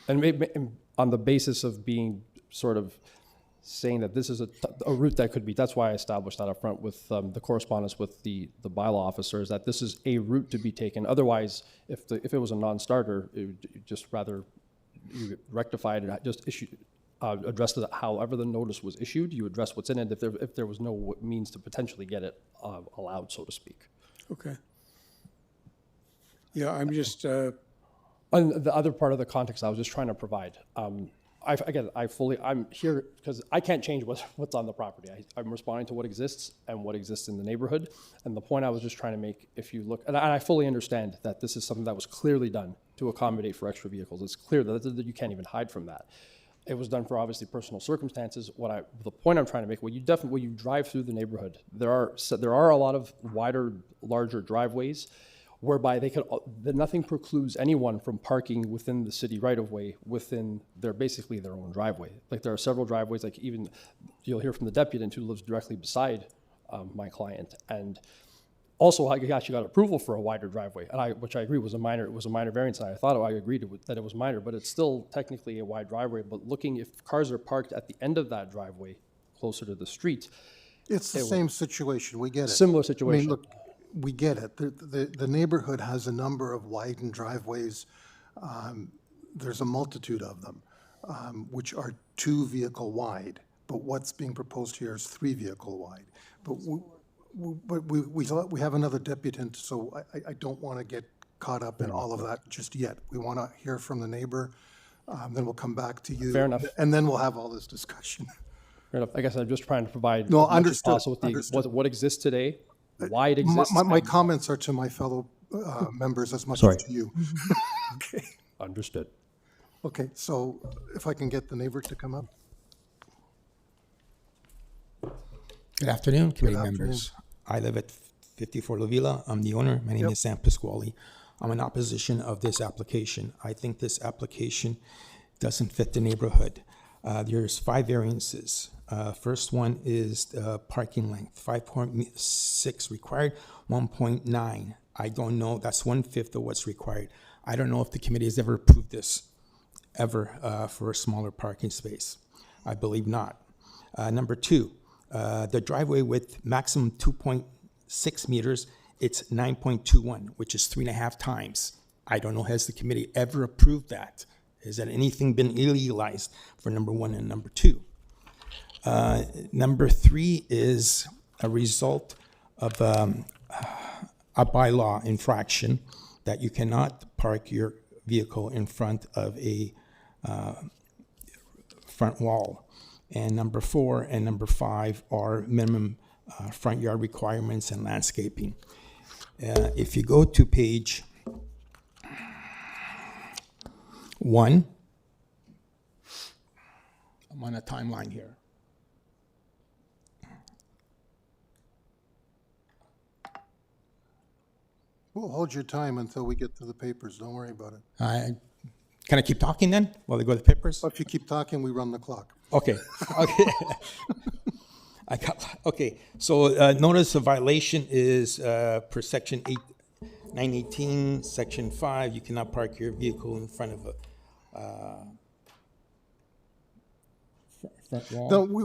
And maybe, on the basis of being sort of saying that this is a route that could be, that's why I established that up front with the correspondence with the bylaw officer, is that this is a route to be taken. Otherwise, if it was a non-starter, it would just rather you rectify it, just issue, address it however the notice was issued, you address what's in it if there was no means to potentially get it allowed, so to speak. Okay. Yeah, I'm just, And the other part of the context I was just trying to provide, I'm here because I can't change what's on the property. I'm responding to what exists and what exists in the neighborhood. And the point I was just trying to make, if you look, and I fully understand that this is something that was clearly done to accommodate for extra vehicles. It's clear that you can't even hide from that. It was done for obviously personal circumstances. The point I'm trying to make, when you drive through the neighborhood, there are a lot of wider, larger driveways whereby nothing precludes anyone from parking within the city right-of-way within basically their own driveway. Like there are several driveways, like even you'll hear from the deputant who lives directly beside my client. And also I actually got approval for a wider driveway, which I agree was a minor variance. And I agreed that it was minor, but it's still technically a wide driveway. But looking, if cars are parked at the end of that driveway, closer to the street. It's the same situation, we get it. Similar situation. I mean, look, we get it. The neighborhood has a number of widened driveways. There's a multitude of them, which are 2 vehicle wide. But what's being proposed here is 3 vehicle wide. But we have another deputant, so I don't want to get caught up in all of that just yet. We want to hear from the neighbor, then we'll come back to you. Fair enough. And then we'll have all this discussion. Fair enough. I guess I'm just trying to provide No, as much as understood, possible with what exists today, why it exists. My comments are to my fellow members as much Sorry. as to you. Okay. Understood. Okay, so if I can get the neighbor to come up. Good afternoon, committee afternoon. members. I live at 54 LOVILLA. I'm the owner. My name is Sam Pasquale. I'm in opposition of this application. I think this application doesn't fit the neighborhood. There's 5 variances. First one is parking length, 5.6 required, 1.9. I don't know, that's 1/5 of what's required. I don't know if the committee has ever approved this, for a smaller parking space. I believe not. Number 2, the driveway width maximum 2.6 meters, it's 9.21, which is 3.5 times. I don't know, has the committee ever approved that? Has that anything been illegalized for number 1 and number 2? Number 3 is a result of a bylaw infraction that you cannot park your vehicle in front of a front wall. And number 4 and number 5 are minimum front yard requirements and landscaping. If you go to page 1, I'm on a timeline here. We'll hold your time until we get to the papers. Don't worry about it. Can I keep talking then while they go to the papers? If you keep talking, we run the clock. Okay. Okay. Okay. So notice of violation is per section 918, section 5. You cannot park your vehicle in front of a front wall. No, we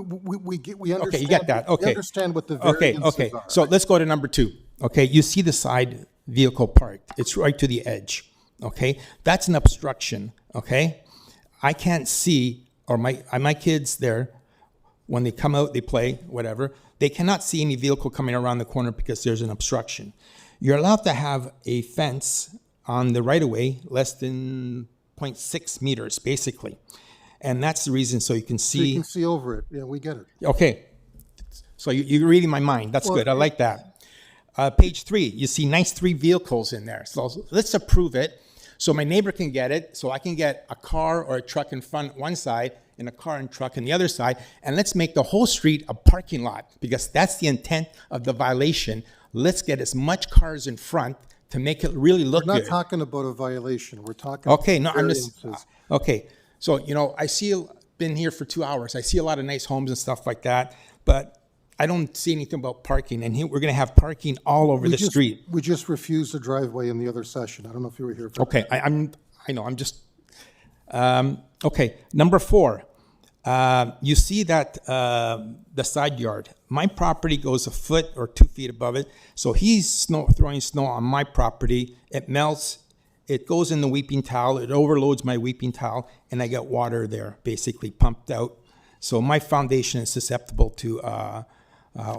understand. Okay, you get that. Okay. We understand what the variances are. So let's go to number 2. Okay, you see the side vehicle parked. It's right to the edge. Okay, that's an obstruction. Okay, I can't see, or my kids there, when they come out, they play, whatever, they cannot see any vehicle coming around the corner because there's an obstruction. You're allowed to have a fence on the right-of-way less than 0.6 meters, basically. And that's the reason, so you can see. So you can see over it. Yeah, we get it. Okay. So you're reading my mind. That's good. I like that. Page 3, you see nice 3 vehicles in there. So let's approve it so my neighbor can get it, so I can get a car or a truck in front one side and a car and truck on the other side, and let's make the whole street a parking lot, because that's the intent of the violation. Let's get as much cars in front to make it really look good. We're not talking about a violation. We're talking Okay, no, about I'm just, variances. okay. So, been here for 2 hours. I see a lot of nice homes and stuff like that, but I don't see anything about parking, and here we're going to have parking all over the street. We just refused the driveway in the other session. I don't know if you were here for Okay, that. I know. I'm just. Okay, number 4. You see that the side yard. My property goes a foot or 2 feet above it. So he's throwing snow on my property. It melts. It goes in the weeping towel. It overloads my weeping towel, and I get water there, basically pumped out. So my foundation is susceptible to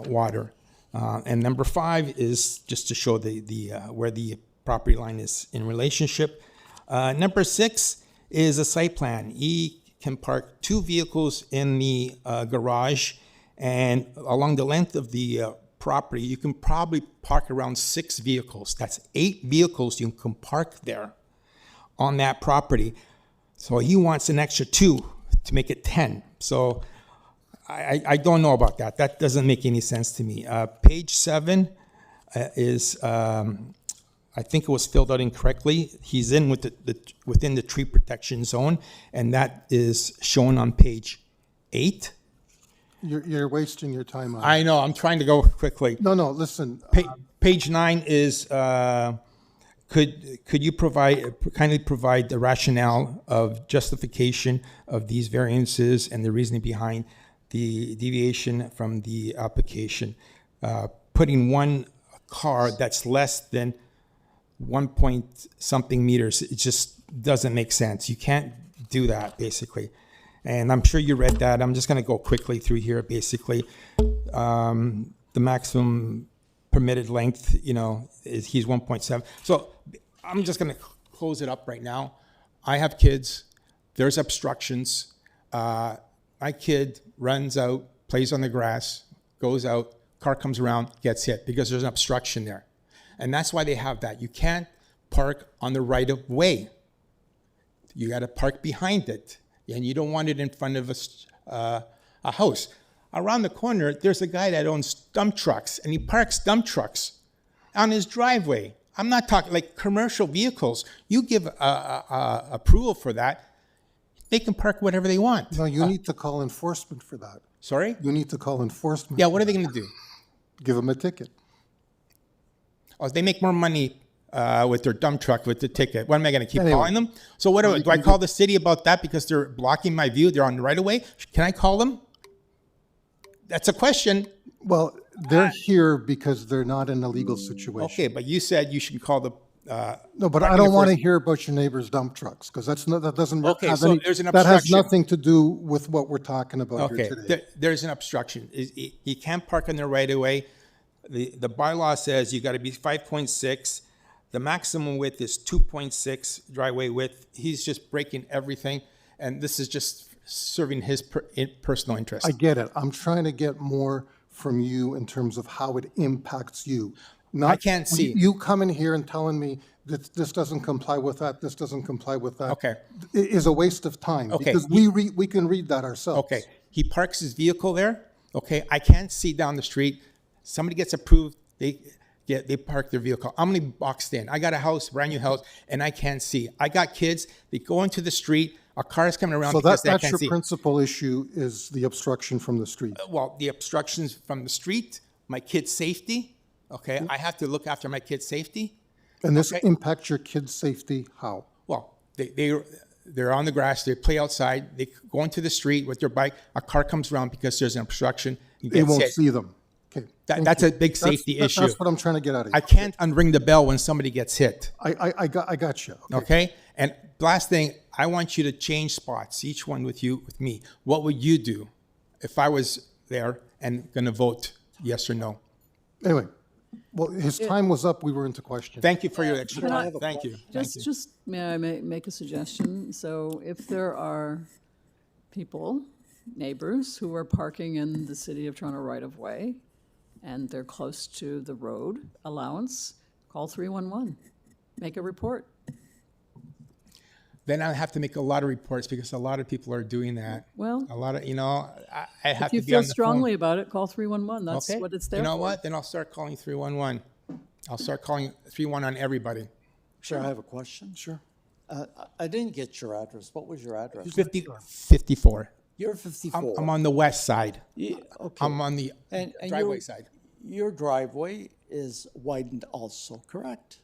water. And number 5 is just to show where the property line is in relationship. Number 6 is a site plan. He can park 2 vehicles in the garage, and along the length of the property, you can probably park around 6 vehicles. That's 8 vehicles you can park there on that property. So he wants an extra 2 to make it 10. So I don't know about that. That doesn't make any sense to me. Page 7 is, I think it was filled out incorrectly. He's in with within the tree protection zone, and that is shown on page 8. You're wasting your time on it. I know, I'm trying to go quickly. No, listen. Page 9 is, could you kindly provide the rationale of justification of these variances and the reasoning behind the deviation from the application? Putting one car that's less than 1 point something meters, it just doesn't make sense. You can't do that, basically. And I'm sure you read that. I'm just going to go quickly through here, basically. The maximum permitted length, he's 1.7. So I'm just going to close it up right now. I have kids. There's obstructions. My kid runs out, plays on the grass, goes out, car comes around, gets hit because there's an obstruction there. And that's why they have that. You can't park on the right of way. You got to park behind it. And you don't want it in front of a house. Around the corner, there's a guy that owns dump trucks, and he parks dump trucks on his driveway. I'm not talking like commercial vehicles. You give approval for that, they can park whatever they want. No, you need to call enforcement for that. Sorry? You need to call enforcement. Yeah, what are they going to do? Give them a ticket. Oh, they make more money with their dump truck with the ticket. What am I going to keep Anyway. calling them? So what do I call the city about that because they're blocking my view? They're on the right of way. Can I call them? That's a question. Well, they're here because they're not in a legal situation. Okay, but you said you should call the. No, but I don't want to hear about your neighbor's dump trucks because that doesn't Okay, have so any, there's an that has obstruction. nothing to do with what we're talking about Okay, here today. there's an obstruction. He can't park on the right of way. The bylaw says you got to be 5.6. The maximum width is 2.6 driveway width. He's just breaking everything, and this is just serving his personal interest. I get it. I'm trying to get more from you in terms of how it impacts you. I can't see. You coming here and telling me that this doesn't comply with that, this doesn't comply with that. Okay. Is a waste of time. Okay. Because we can read that ourselves. Okay, he parks his vehicle there. Okay, I can't see down the street. Somebody gets approved, they park their vehicle. I'm gonna be boxed in. I got a house, brand new house, and I can't see. I got kids, they go into the street, a car is coming around So because they that's can't your see. principal issue is the obstruction from the street. Well, the obstructions from the street, my kid's safety, okay? I have to look after my kid's safety. And this Okay. impacts your kids' safety how? Well, they're on the grass, they play outside, they go into the street with their bike, a car comes around because there's an obstruction. he They gets won't hit. see them. Okay. Thank That's you. a big safety issue. That's what I'm trying to get out of you. I can't unring the bell when somebody gets hit. I got you. Okay. And last thing, I want you to change spots, each one with me. What would you do if I was there and going to vote yes or no? Anyway, well, his time was up. We were into question. Thank you for your extra Can I- time. Thank you. Thank you. Just, may I make a suggestion? So if there are people, neighbors, who are parking in the City of Toronto right-of-way, and they're close to the road allowance, call 311. Make a report. Then I have to make a lot of reports because a lot of people are doing that. Well, A lot of, I have if to you be feel on the strongly phone. about it, call 311. That's Okay. what it's there You know for. what? Then I'll start calling 311. I'll start calling 311 on everybody. Sure, I have a question. Sure. I didn't get your address. What was your address? 54. You're 54. I'm on the west side. Yeah, okay. I'm on the And driveway your- side. Your driveway is widened also, correct?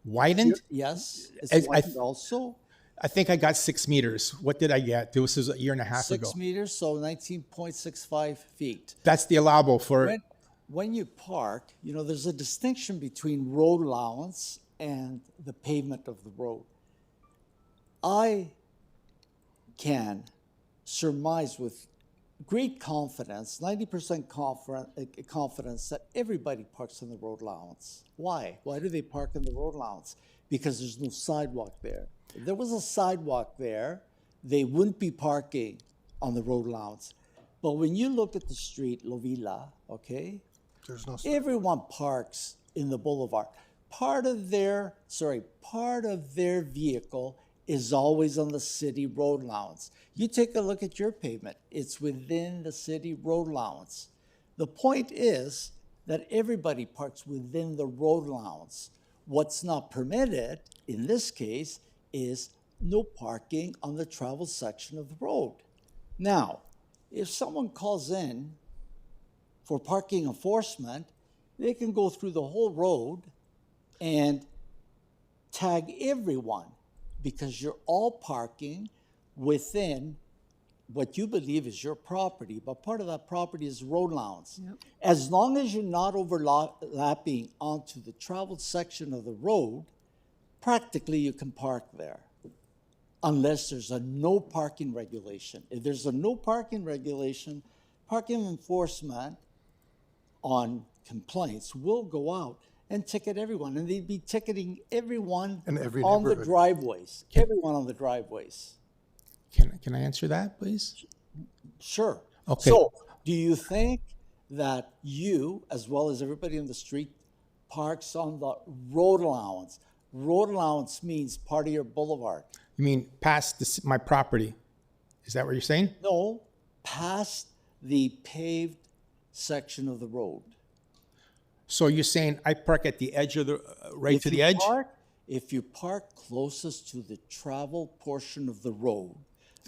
Widened? Yes, it's As I widened th- also. I think I got 6 meters. What did I get? This was a year and a half ago. 6 meters, so 19.65 feet. That's the allowable for. When you park, you know, there's a distinction between road allowance and the pavement of the road. I can surmise with great confidence, 90% confidence, that everybody parks in the road allowance. Why? Why do they park in the road allowance? Because there's no sidewalk there. If there was a sidewalk there, they wouldn't be parking on the road allowance. But when you look at the street, LOVILLA, okay, There's no. everyone parks in the boulevard. Part of their vehicle is always on the city road allowance. You take a look at your pavement, it's within the city road allowance. The point is that everybody parks within the road allowance. What's not permitted in this case is no parking on the travel section of the road. Now, if someone calls in for parking enforcement, they can go through the whole road and tag everyone, because you're all parking within what you believe is your property, but part of that property is road allowance. Yep. As long as you're not overlapping onto the traveled section of the road, practically you can park there, unless there's a no parking regulation. If there's a no parking regulation, parking enforcement on complaints will go out and ticket everyone, and they'd be ticketing everyone In every on the neighborhood. driveways, everyone on the driveways. Can I answer that, please? Sure. Okay. So, do you think that you, as well as everybody in the street, parks on the road allowance? Road allowance means part of your boulevard. You mean past my property? Is that what you're saying? No, past the paved section of the road. So you're saying I park at the edge of the, right to the edge? If you park closest to the travel portion of the road,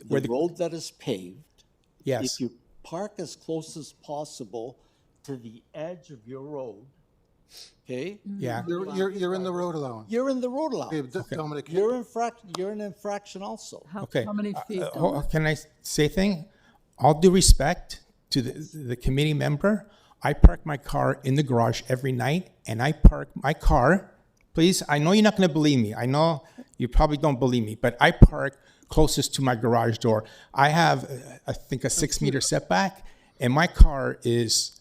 Where the road that is paved, Yes. if you park as close as possible to the edge of your road, okay? Yeah. You're in the road allowance. You're in the road allowance. Okay, Dominic. You're an infraction also. Okay. How many feet? Can I say a thing? All due respect to the committee member, I park my car in the garage every night, and I park my car, please, I know you're not going to believe me. I know you probably don't believe me, but I park closest to my garage door. I have, I think, a 6 meter setback, and my car is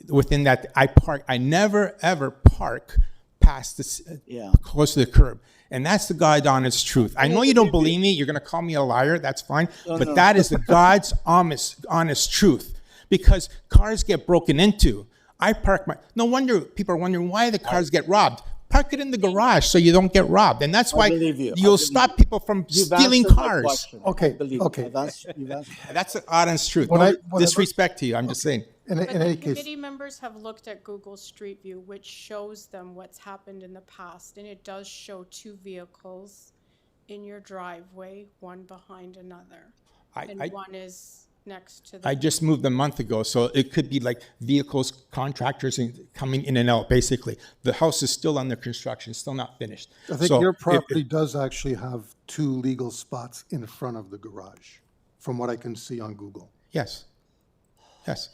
within that. I never, ever park past this, close to the curb. And that's the God's honest truth. I know you don't believe me. You're going to call me a liar. That's fine. But that is the God's honest truth. Because cars get broken into. I park my, no wonder people are wondering why the cars get robbed. Park it in the garage so you don't get robbed. And that's why you'll stop people from stealing cars. Okay, okay. That's the honest truth. No disrespect to you. I'm just saying. In But any the case, committee members have looked at Google Street View, which shows them what's happened in the past, and it does show 2 vehicles in your driveway, one behind another. And one is next to the. I just moved a month ago, so it could be like vehicles, contractors coming in and out, basically. The house is still under construction, still not finished. I think So your property does actually have 2 legal spots in front of the garage, from what I can see on Google. Yes. Yes.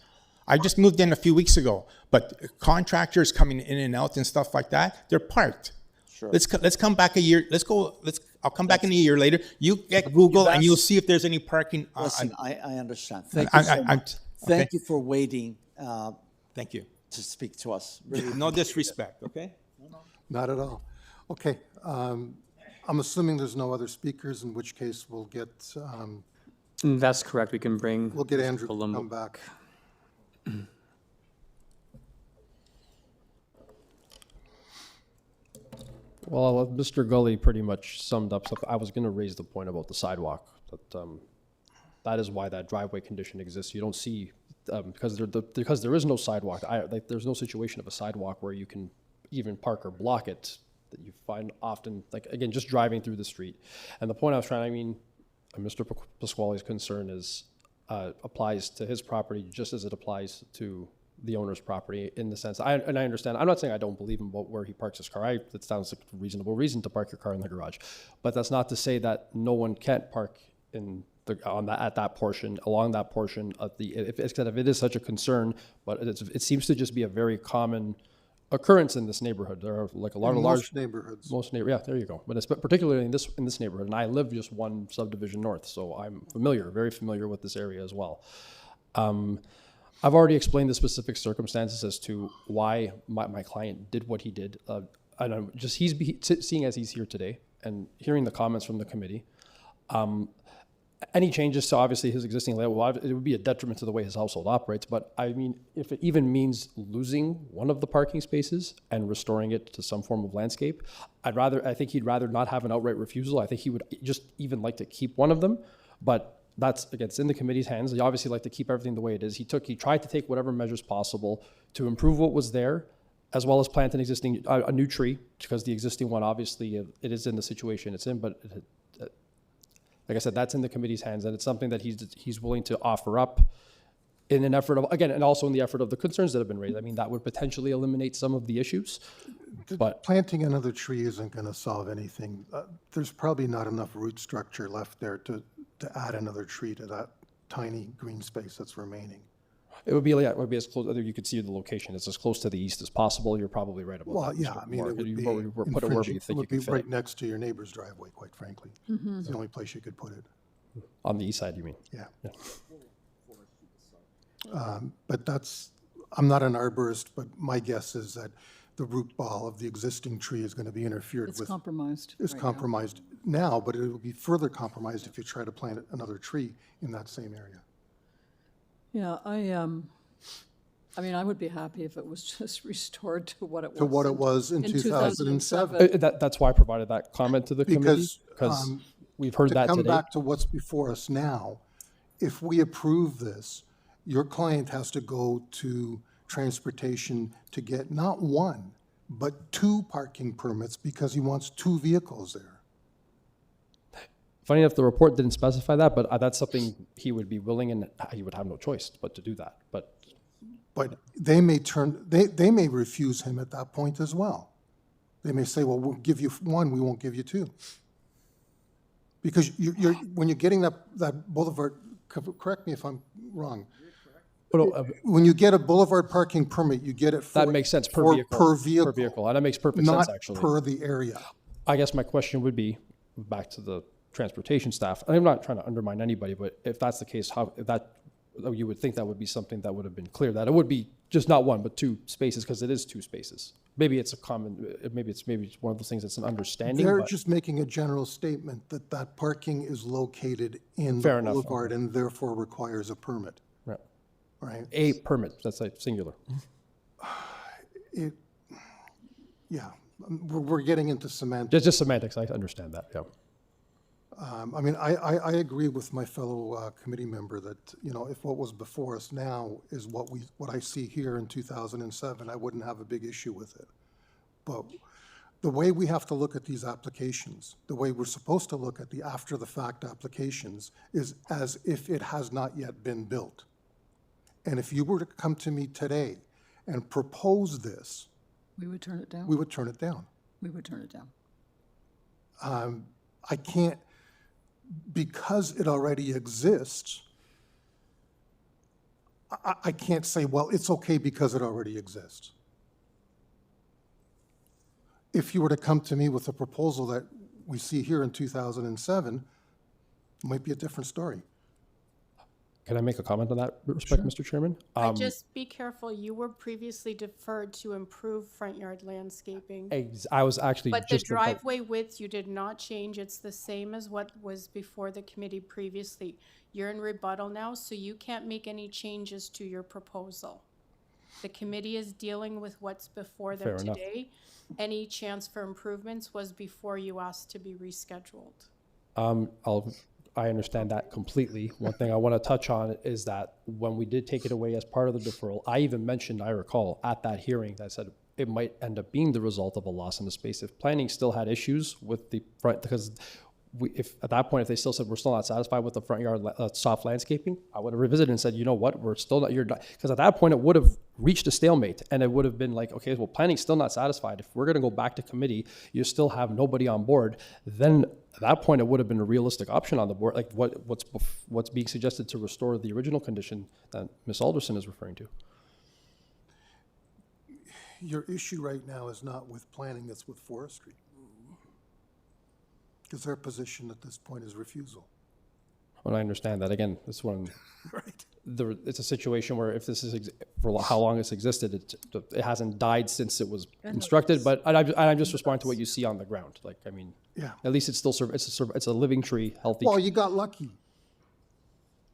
I just moved in a few weeks ago, but contractors coming in and out and stuff like that, they're parked. Sure. Let's come back a year. I'll come back in a year later. You get Google and you'll see if there's any parking. Listen, I understand. Thank you so much. Thank you for waiting. Thank you. To speak to us. Really. No disrespect, okay? Not at all. Okay, I'm assuming there's no other speakers, in which case we'll get, That's correct. We can bring. we'll get Andrew to Colombo. come back. Well, Mr. Gully pretty much summed up stuff. I was going to raise the point about the sidewalk. That is why that driveway condition exists. You don't see, because there is no sidewalk. There's no situation of a sidewalk where you can even park or block it that you find often, like, again, just driving through the street. And the point I was trying, Mr. Pasquale's concern is, applies to his property just as it applies to the owner's property in the sense, and I understand, I'm not saying I don't believe him about where he parks his car. That sounds like a reasonable reason to park your car in the garage. But that's not to say that no one can't park in at that portion, along that portion of if it is such a concern, but it seems to just be a very common occurrence in this neighborhood. There are like a lot of large neighborhoods. yeah, there you go. But it's particularly in this neighborhood, and I live just one subdivision north, so I'm very familiar with this area as well. I've already explained the specific circumstances as to why my client did what he did. And I'm just seeing as he's here today and hearing the comments from the committee. Any changes to obviously his existing layout, it would be a detriment to the way his household operates. But I mean, if it even means losing one of the parking spaces and restoring it to some form of landscape, I think he'd rather not have an outright refusal. I think he would just even like to keep one of them. But that's, again, it's in the committee's hands. They obviously like to keep everything the way it is. He tried to take whatever measures possible to improve what was there, as well as plant a new tree, because the existing one, obviously, it is in the situation it's in, but like I said, that's in the committee's hands, and it's something that he's willing to offer up in an effort of, again, and also in the effort of the concerns that have been raised. I mean, that would potentially eliminate some of the issues, but Planting another tree isn't going to solve anything. There's probably not enough root structure left there to add another tree to that tiny green space that's remaining. it would be as close, you could see the location, it's as close to the east as possible. You're probably right about that. Well, yeah, Mr. I mean, Mark. it would be Put it wherever you think you can fit right it. next to your neighbor's driveway, quite frankly. It's the only place you could put it. On the east side, you mean? Yeah. But I'm not an arborist, but my guess is that the root ball of the existing tree is going to be interfered with. It's compromised. It's right compromised now, but it will be further compromised if you try to plant another tree in that same area. Yeah, I mean, I would be happy if it was just restored to what it was. To what it was in 2007. That's why I provided that comment to the committee, because we've heard that To come today. back to what's before us now, if we approve this, your client has to go to transportation to get not one, but 2 parking permits because he wants 2 vehicles there. Funny enough, the report didn't specify that, but that's something he would be willing, and he would have no choice but to do that. But they may refuse him at that point as well. They may say, well, we'll give you 1, we won't give you 2. Because when you're getting that boulevard, correct me if I'm wrong. When you get a boulevard parking permit, you get it for. That makes sense per vehicle. Per vehicle. Per vehicle, and that makes perfect sense, actually. Not per the area. I guess my question would be, back to the transportation staff, and I'm not trying to undermine anybody, but if that's the case, you would think that would be something that would have been clear, that it would be just not 1, but 2 spaces, because it is 2 spaces. Maybe it's maybe it's one of those things that's an understanding. They're but just making a general statement that parking is located in Fair the enough. boulevard and therefore requires a permit. Right. Right? A permit, that's like singular. Yeah, we're getting into semantics. Just semantics, I understand that, yeah. I mean, I agree with my fellow committee member that, if what was before us now is what I see here in 2007, I wouldn't have a big issue with it. But the way we have to look at these applications, the way we're supposed to look at the after-the-fact applications is as if it has not yet been built. And if you were to come to me today and propose this, We would turn it down. we would turn it down. We would turn it down. I can't, because it already exists, I can't say, well, it's okay because it already exists. If you were to come to me with a proposal that we see here in 2007, it might be a different story. Can I make a comment on that respect, Mr. Chairman? Just be careful, you were previously deferred to improve front yard landscaping. I was actually But the just about- driveway width, you did not change. It's the same as what was before the committee previously. You're in rebuttal now, so you can't make any changes to your proposal. The committee is dealing with what's before them Fair enough. today. Any chance for improvements was before you asked to be rescheduled. I understand that completely. One thing I want to touch on is that when we did take it away as part of the deferral, I even mentioned, I recall, at that hearing, that I said it might end up being the result of a loss in the space if planning still had issues with the front, because if at that point, if they still said we're still not satisfied with the front yard soft landscaping, I would have revisited and said, you know what, we're still not, because at that point it would have reached a stalemate, and it would have been like, okay, well, planning's still not satisfied. If we're going to go back to committee, you still have nobody on board. Then at that point, it would have been a realistic option on the board, like what's being suggested to restore the original condition that Ms. Alderson is referring to. Your issue right now is not with planning, it's with forestry. Because their position at this point is refusal. Well, I understand that. Again, this one, Right. It's a situation where if this is for how long it's existed, it hasn't died since it was constructed. But I'm just responding to what you see on the ground. Like, I mean, Yeah. at least it's still it's a living tree, healthy. Well, you got lucky,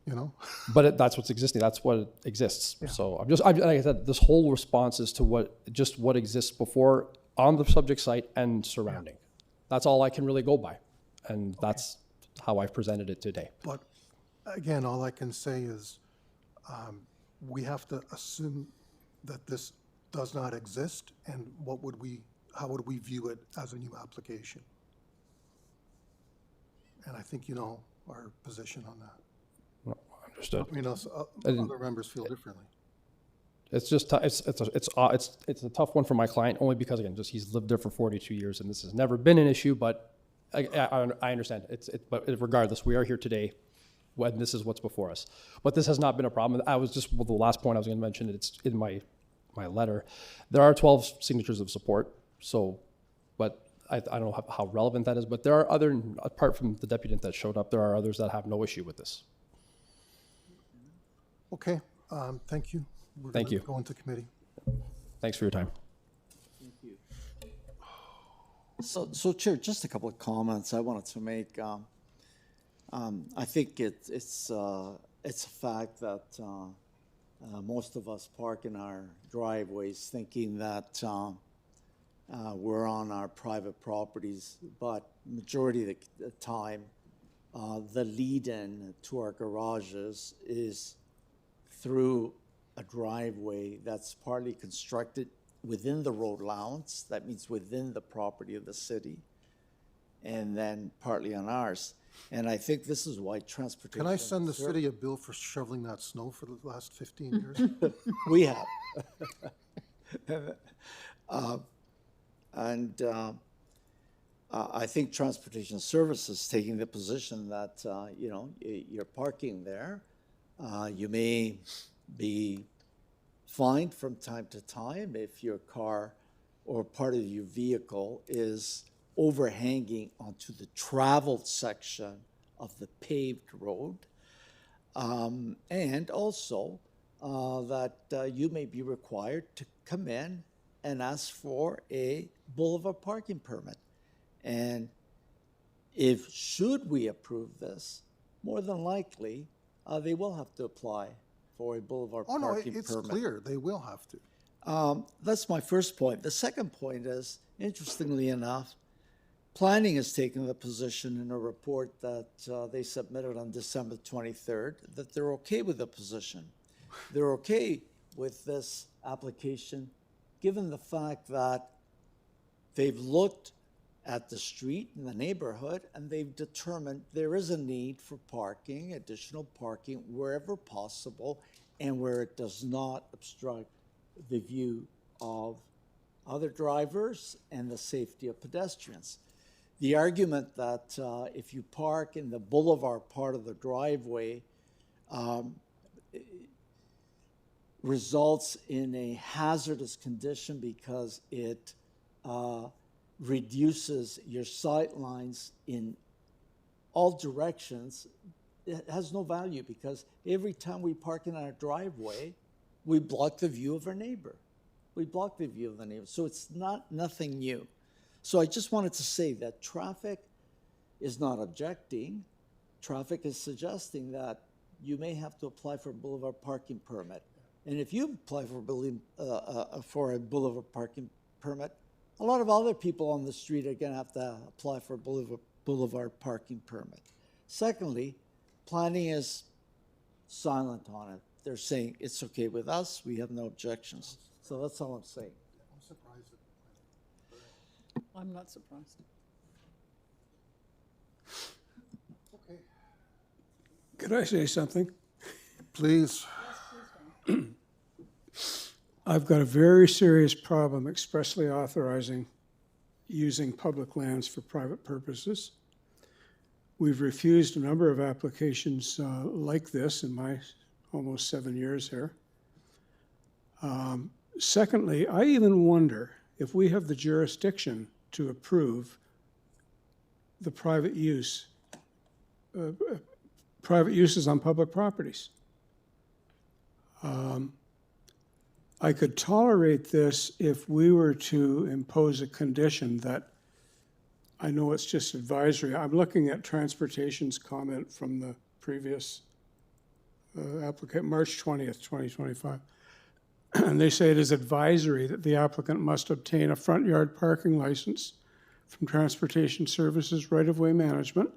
you know? But that's what's existing. That's what exists. So like I said, this whole response is to what exists before on the subject site and surrounding. That's all I can really go by. And that's how I've presented it today. But again, all I can say is we have to assume that this does not exist, and how would we view it as a new application? And I think you know our position on that. No, understood. I mean, other members feel differently. It's just it's a tough one for my client, only because again, he's lived there for 42 years, and this has never been an issue. But I understand. But regardless, we are here today when this is what's before us. But this has not been a problem. The last point I was going to mention, it's in my letter. There are 12 signatures of support. So, but I don't know how relevant that is. But there are other, apart from the deputant that showed up, there are others that have no issue with this. Okay, thank you. Thank you. Go into committee. Thanks for your time. So Chair, just a couple of comments I wanted to make. I think it's a fact that most of us park in our driveways thinking that we're on our private properties, but majority of the time, the lead-in to our garages is through a driveway that's partly constructed within the road allowance, that means within the property of the city, and then partly on ours. And I think this is why transportation... Can I send the city a bill for shoveling that snow for the last 15 years? We have. I think Transportation Services taking the position that, you're parking there. You may be fined from time to time if your car or part of your vehicle is overhanging onto the traveled section of the paved road. And also that you may be required to come in and ask for a boulevard parking permit. And should we approve this, more than likely, they will have to apply for a boulevard parking permit. Oh, no, it's clear. They will have to. That's my first point. The second point is, interestingly enough, planning has taken the position in a report that they submitted on December 23rd that they're okay with the position. They're okay with this application, given the fact that they've looked at the street in the neighborhood and they've determined there is a need for parking, additional parking, wherever possible and where it does not obstruct the view of other drivers and the safety of pedestrians. The argument that if you park in the boulevard part of the driveway results in a hazardous condition because it reduces your sight lines in all directions, it has no value because every time we park in our driveway, we block the view of our neighbor. We block the view of the neighbor. So it's nothing new. So I just wanted to say that traffic is not objecting. Traffic is suggesting that you may have to apply for a boulevard parking permit. And if you apply for a boulevard parking permit, a lot of other people on the street are going to have to apply for a boulevard parking permit. Secondly, planning is silent on it. They're saying it's okay with us. We have no objections. So that's all I'm saying. I'm surprised at I'm not surprised. Could I say something? Please. I've got a very serious problem expressly authorizing using public lands for private purposes. We've refused a number of applications like this in my almost 7 years here. Secondly, I even wonder if we have the jurisdiction to approve the private uses on public properties. I could tolerate this if we were to impose a condition that, I know it's just advisory. I'm looking at Transportation's comment from the previous applicant, March 20th, 2025. And they say it is advisory that the applicant must obtain a front yard parking license from Transportation Services Right-of-Way Management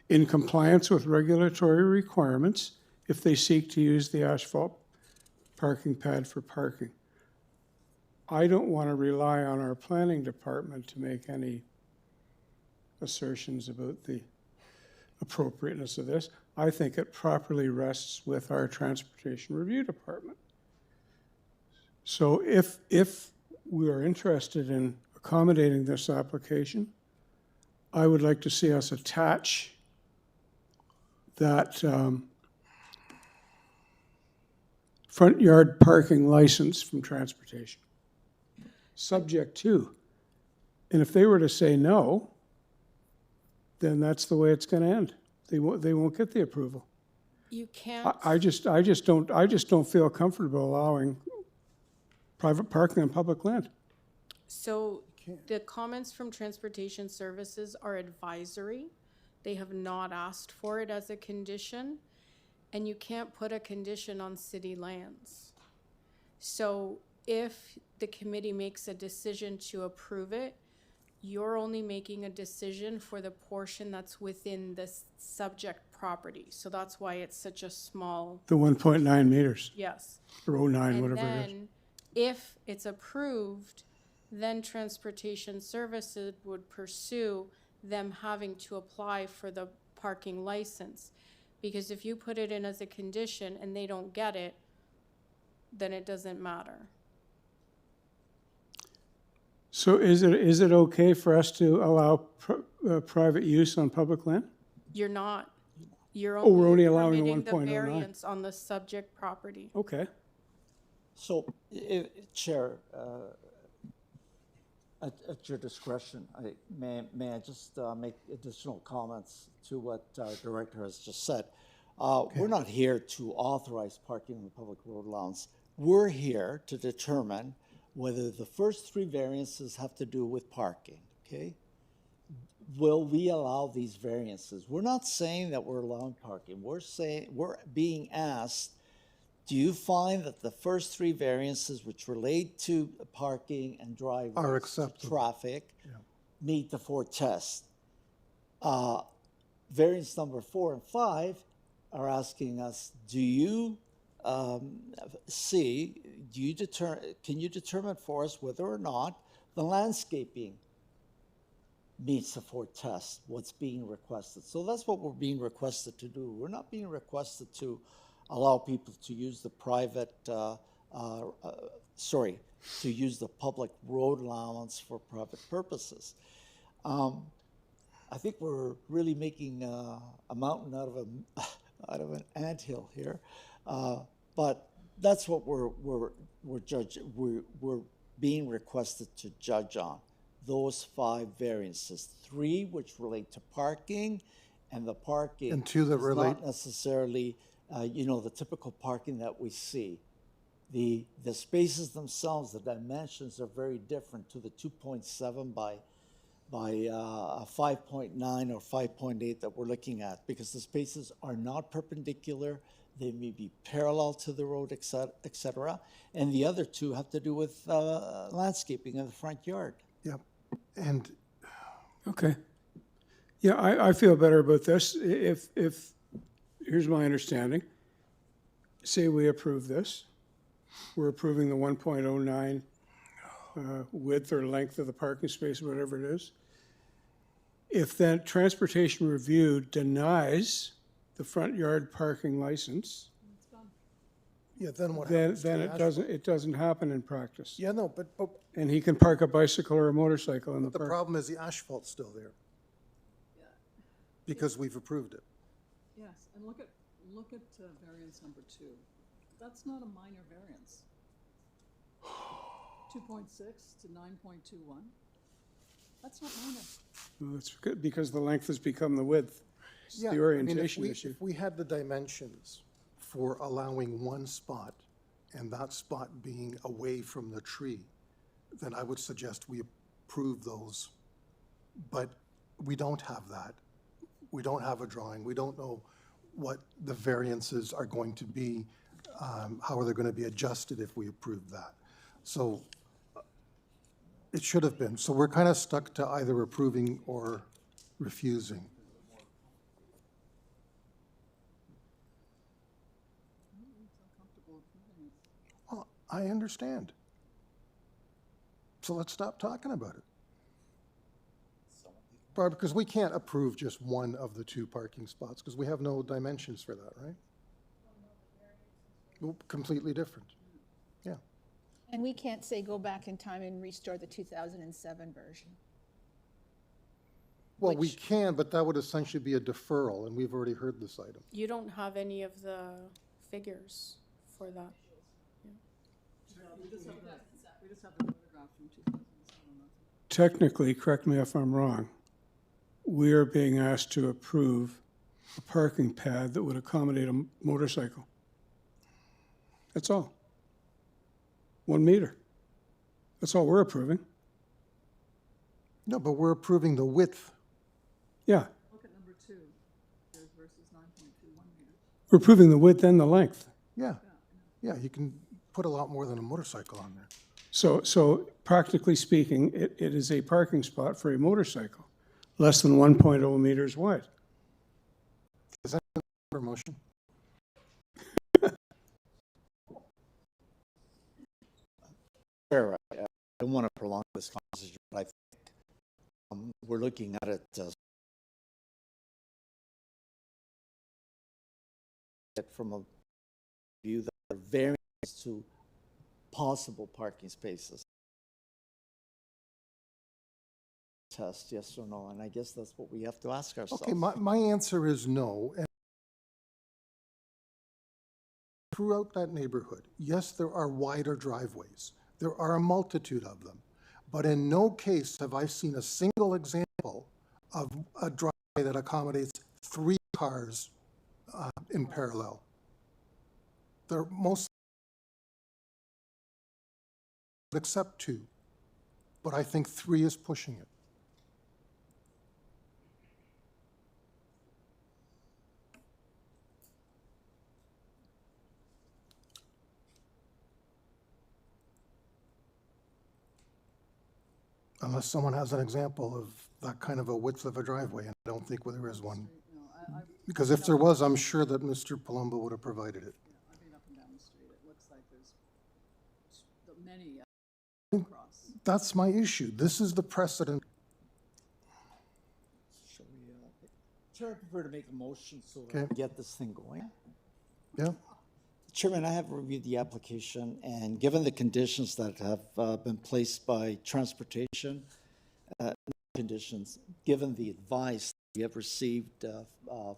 in compliance with regulatory requirements if they seek to use the asphalt parking pad for parking. I don't want to rely on our planning department to make any assertions about the appropriateness of this. I think it properly rests with our Transportation Review Department. So if we are interested in accommodating this application, I would like to see us attach that front yard parking license from Transportation, subject to. And if they were to say no, then that's the way it's going to end. They won't get the approval. You can't. I just don't feel comfortable allowing private parking on public land. So the comments from Transportation Services are advisory. They have not asked for it as a condition, and you can't put a condition on city lands. So if the committee makes a decision to approve it, you're only making a decision for the portion that's within the subject property. So that's why it's such a small. The 1.9 meters. Yes. Or 09, And whatever it is. then if it's approved, then Transportation Services would pursue them having to apply for the parking license. Because if you put it in as a condition and they don't get it, then it doesn't matter. So is it okay for us to allow private use on public land? You're not. You're Oh, we're only allowing permitting the the 1.09. variance on the subject property. Okay. So, Chair, at your discretion, may I just make additional comments to what our director has just said? We're not here to authorize parking on the public road allowance. We're here to determine whether the first three variances have to do with parking, okay? Will we allow these variances? We're not saying that we're allowing parking. We're being asked, do you find that the first three variances which relate to parking and driveways, Are acceptable. traffic, meet the four tests? Variance number 4 and 5 are asking us, can you determine for us whether or not the landscaping meets the four tests, what's being requested? So that's what we're being requested to do. We're not being requested to allow people to use the use the public road allowance for private purposes. I think we're really making a mountain out of an anthill here, but that's what we're being requested to judge on. Those 5 variances, 3 which relate to parking, and the parking And 2 that is relate. not necessarily the typical parking that we see. The spaces themselves, the dimensions are very different to the 2.7 by 5.9 or 5.8 that we're looking at, because the spaces are not perpendicular. They may be parallel to the road, et cetera. And the other 2 have to do with landscaping in the front yard. Yep. And Okay. Yeah, I feel better about this. If here's my understanding. Say we approve this. We're approving the 1.09 width or length of the parking space, whatever it is. If that Transportation Review denies the front yard parking license, Yeah, then what then, happens? to then the it asphalt? doesn't happen in practice. Yeah, no, but And he can park a bicycle or a motorcycle in the the park. problem is the asphalt's still there. Because we've approved it. Yes, and look at variance number 2. That's not a minor variance. 2.6 to 9.21. That's not minor. Well, that's good, because the length has become the width. It's Yeah, the I mean, orientation issue. If we had the dimensions for allowing one spot, and that spot being away from the tree, then I would suggest we approve those. But we don't have that. We don't have a drawing. We don't know what the variances are going to be, how are they going to be adjusted if we approve that. So it should have been. So we're kind of stuck to either approving or refusing. Well, I understand. So let's stop talking about it. Barb, because we can't approve just one of the 2 parking spots, because we have no dimensions for that, right? Well, completely different. Yeah. And we can't say go back in time and restore the 2007 version. Well, we can, but that would essentially be a deferral, and we've already heard this item. You don't have any of the figures for that. We just have the photograph from 2007. Technically, correct me if I'm wrong, we are being asked to approve a parking pad that would accommodate a motorcycle. That's all. 1 meter. That's all we're approving. No, but we're approving the width. Yeah, Look at number 2, there's versus 9.21 meters. we're approving the width and the length. Yeah. Yeah, you can put a lot more than a motorcycle on there. So practically speaking, it is a parking spot for a motorcycle, less than 1.0 meters wide. Is that a motion? Sure, I don't want to prolong this conversation, but I think we're looking at it from a view that are variance to possible parking spaces. Test, yes or no, and I guess that's what we have to ask ourselves. Okay, my answer is no. And throughout that neighborhood, yes, there are wider driveways. There are a multitude of them. But in no case have I seen a single example of a driveway that accommodates 3 cars in parallel. They're most, except 2. But I think 3 is pushing it. Unless someone has an example of that kind of a width of a driveway, and I don't think there is one. Because if there was, I'm sure that Mr. Palumbo would have provided it. I've been up and down the street, it looks like there's many across. That's my issue. This is the precedent. Shall we, Chair, I prefer to make a motion so that Okay. we can get this thing going. Yeah? Chairman, I have reviewed the application, and given the conditions that have been placed by transportation, conditions, given the advice we have received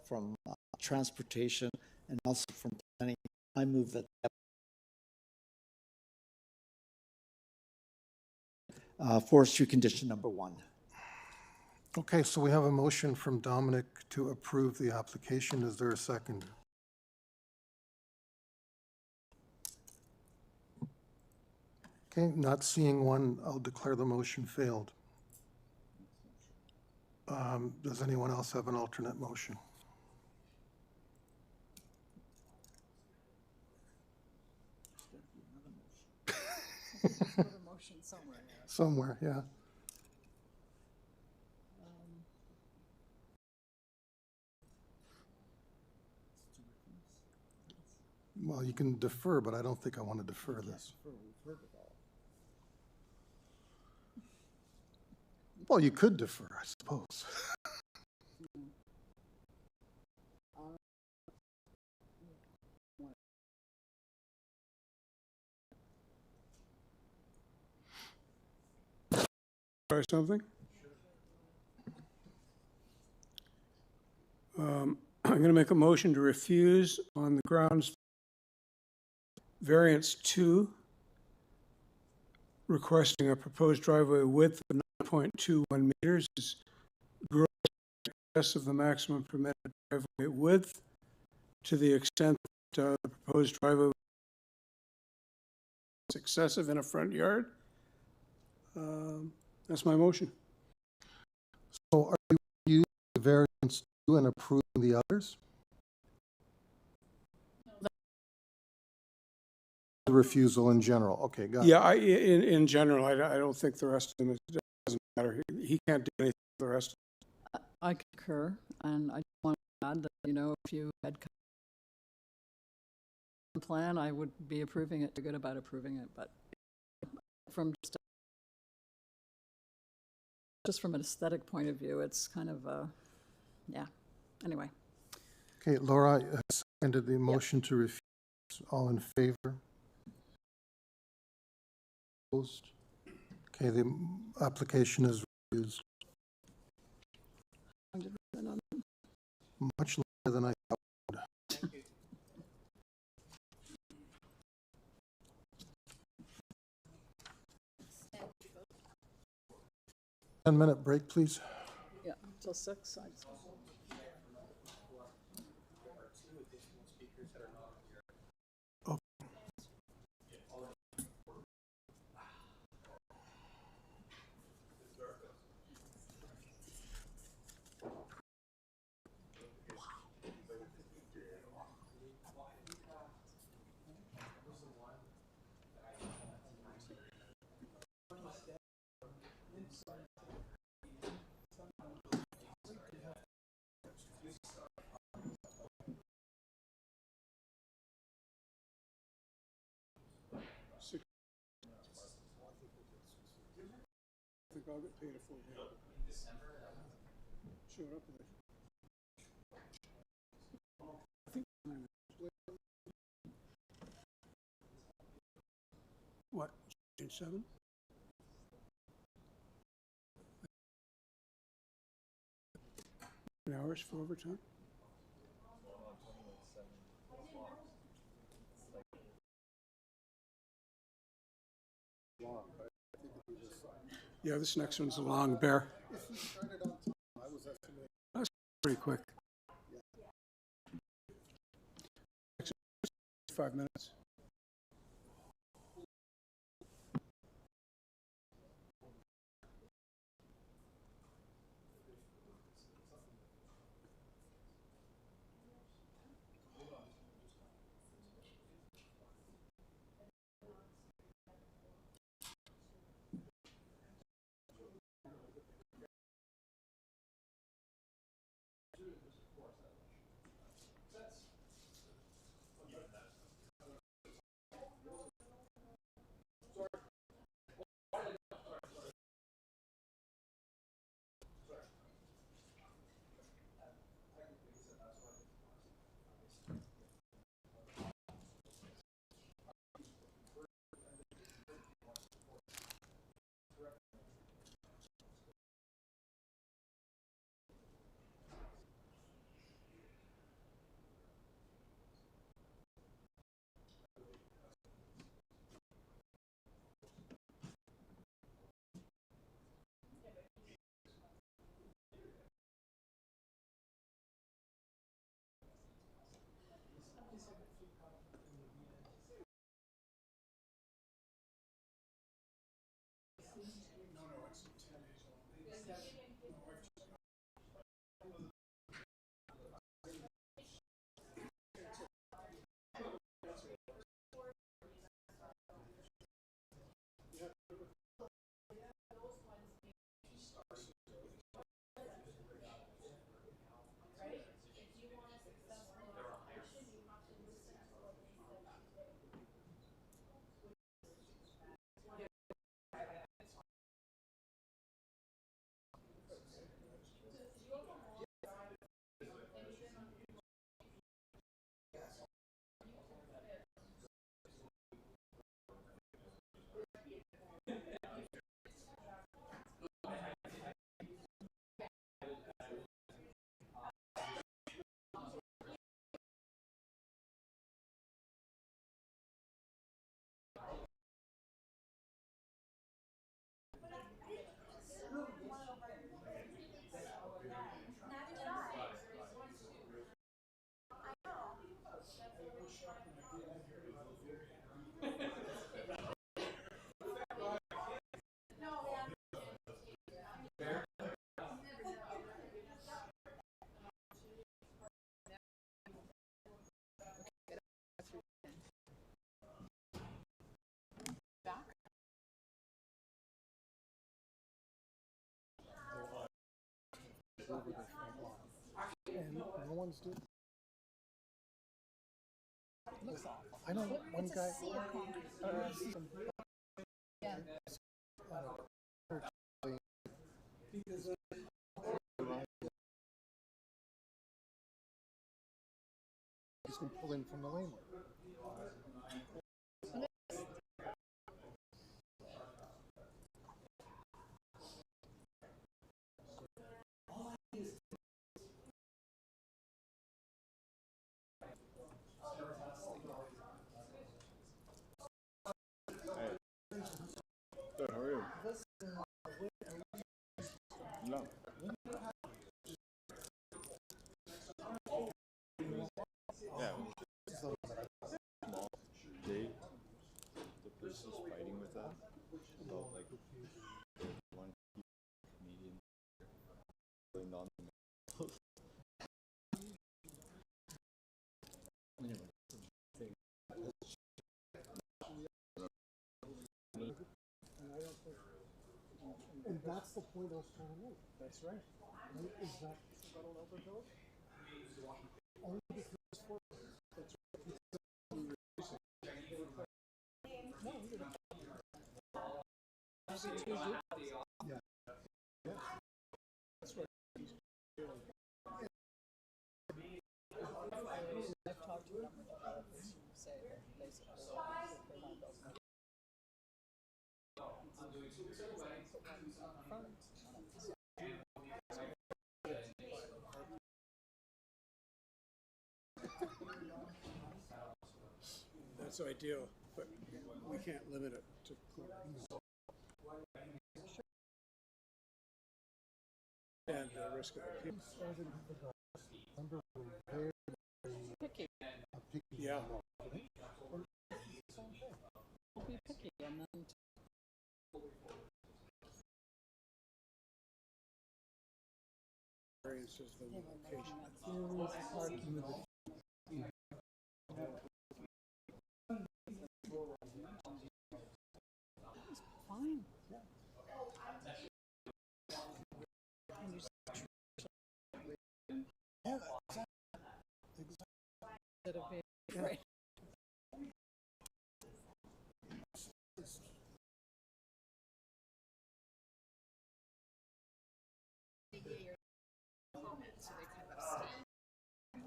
from transportation and also from planning, I move that forestry condition number 1. Okay, so we have a motion from Dominic to approve the application. Is there a second? Okay, not seeing one, I'll declare the motion failed. Does anyone else have an alternate motion? Another motion somewhere. Somewhere, yeah. Well, you can defer, but I don't think I want to defer this. Well, you could defer, I suppose. clarify something? I'm going to make a motion to refuse on the grounds variance 2, requesting a proposed driveway width of 9.21 meters is gross excess of the maximum permitted driveway width to the extent that the proposed driveway is excessive in a front yard. That's my motion. So are you using the variance 2 and approving the others? The refusal in general. Okay, got it. Yeah, in general, I don't think the rest of them, it doesn't matter. He can't do anything with the rest. I concur, and I just want to add that, you know, if you had a plan, I would be approving it, good about approving it, but from just from an aesthetic point of view, it's kind of, yeah, anyway. Okay, Laura has ended the motion to refuse. All in favor? Opposed? Okay, the application is refused. Much longer than I thought. 10-minute break, please. Yeah, till 6. I think I'll get paid a full day. Showed up with it. I think. What? 7? Hours for overtime? Yeah, this next one's a long bear. That's pretty quick. 5 minutes. over the front lawn. And no one's doing. I know one guy. Yeah. He's going to pull in from the lane. Good, how are you? No. Yeah. Small. They, the person's fighting with that about like one comedian going on the And that's the point I was trying to make. That's right. Is that overdose? Only because for that's yeah. Yeah. That's right. I've talked to a number of developers who say that basically they're not those. That's ideal, but we can't limit it to. And risk of appeal. Picky. Yeah. Be picky and then. Variances the location. Fine. Instead of being right.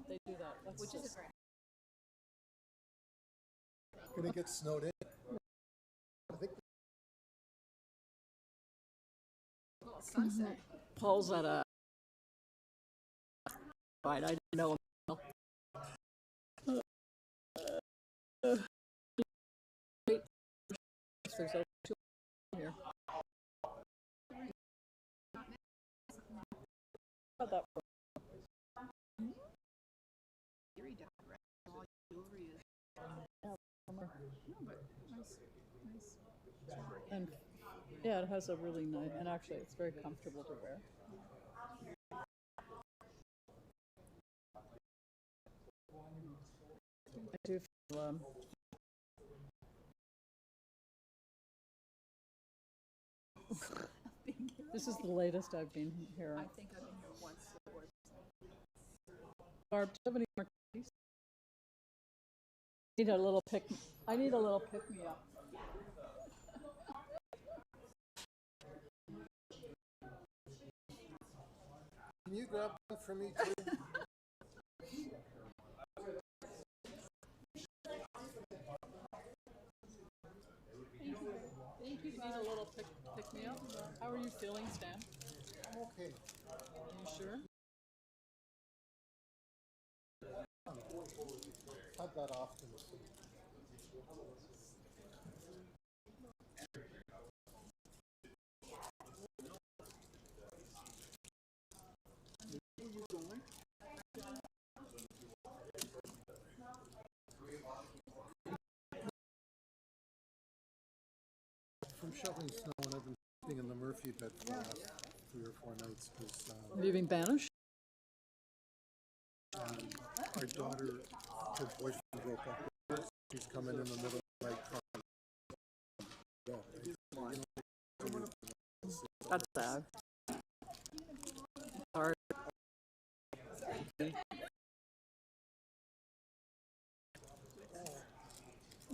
They do that. That's Which is just, a very Gonna get snowed in. I think sunset. Paul's at a. Right, I didn't know him. There's over 2 here. How about that? And yeah, it has a really nice, and actually it's very comfortable to wear. I do feel, this is the latest I've been here. I think I've been here once before. Barb, do you have any more keys? I need a little pick me up. Can you grab one for me too? Thank you. Need a little pick me up. How are you feeling, Stan? I'm okay. Are you sure? I've got often. From shoveling snow, and I've been sleeping in the Murphy bed for the last 3 or 4 nights because Have you been banished? our daughter, her boyfriend broke up with her. She's coming in the middle of the night crying. That's sad. Hard.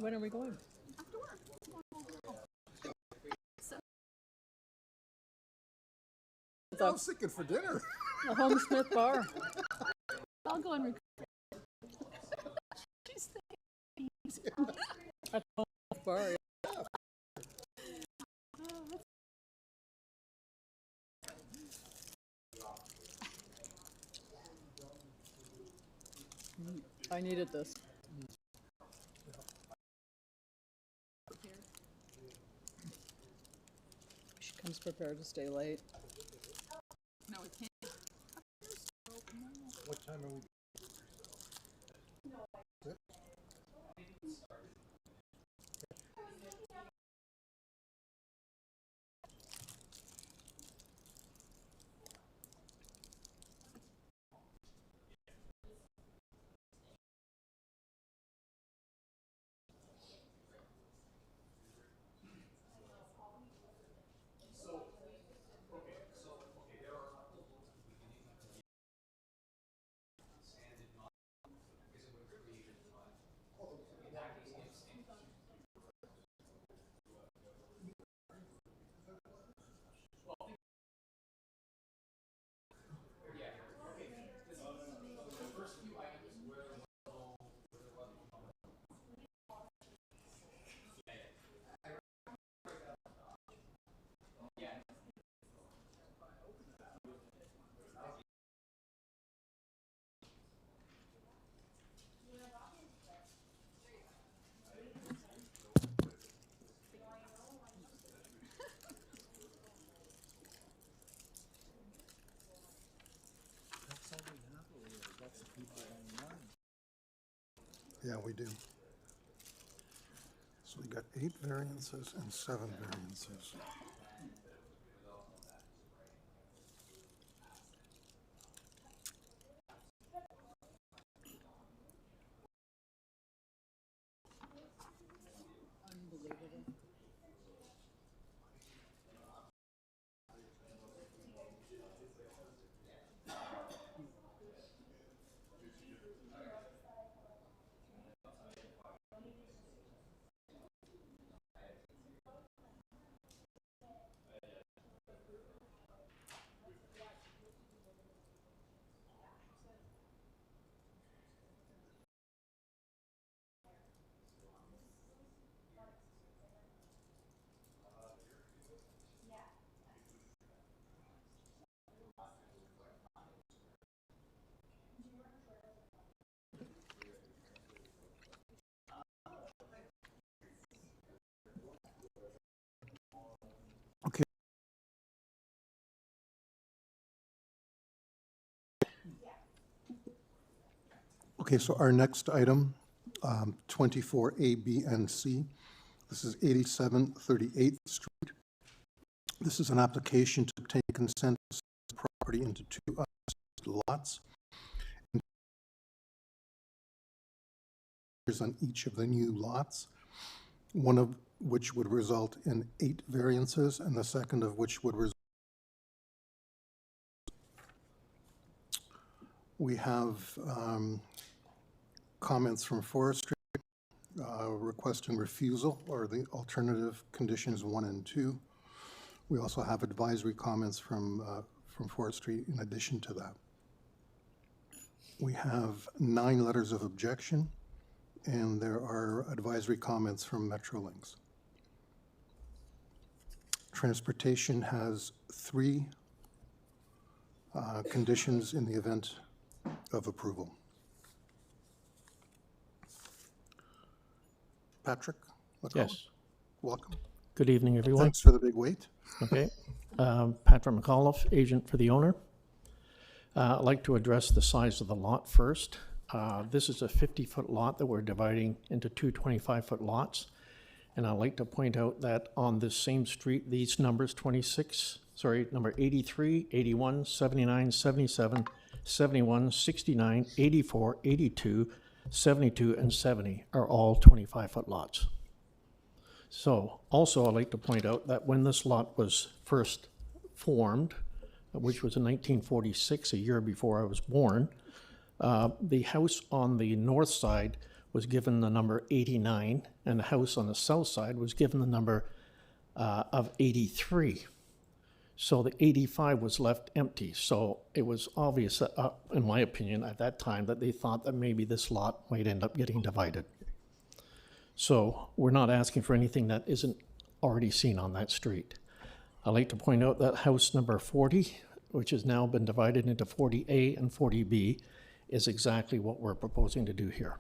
When are we going? I was thinking for dinner. The Home Smith Bar. I'll go and record. She's thinking. At the Home Smith Bar, yeah. I needed this. She comes prepared to stay late. No, we can't. What time are we? Yeah, we do. So we got 8 variances and 7 variances. Okay. Okay, so our next item, 24A, B, and C. This is 8738th Street. This is an application to obtain consent to split the property into 2 lots. On each of the new lots, one of which would result in 8 variances, and the second of which would result. We have comments from Forestry requesting refusal, or the alternative conditions 1 and 2. We also have advisory comments from Forestry in addition to that. We have 9 letters of objection, and there are advisory comments from Metrolinx. Transportation has 3 conditions in the event of approval. Patrick? Yes. Welcome. Good evening, everyone. Thanks for the big wait. Okay. Patrick McAuliffe, agent for the owner. I'd like to address the size of the lot first. This is a 50-foot lot that we're dividing into 2 25-foot lots. And I'd like to point out that on this same street, these numbers, number 83, 81, 79, 77, 71, 69, 84, 82, 72, and 70 are all 25-foot lots. So also I'd like to point out that when this lot was first formed, which was in 1946, a year before I was born, the house on the north side was given the number 89, and the house on the south side was given the number of 83. So the 85 was left empty. So it was obvious, in my opinion, at that time, that they thought that maybe this lot might end up getting divided. So we're not asking for anything that isn't already seen on that street. I'd like to point out that house number 40, which has now been divided into 40A and 40B, is exactly what we're proposing to do here.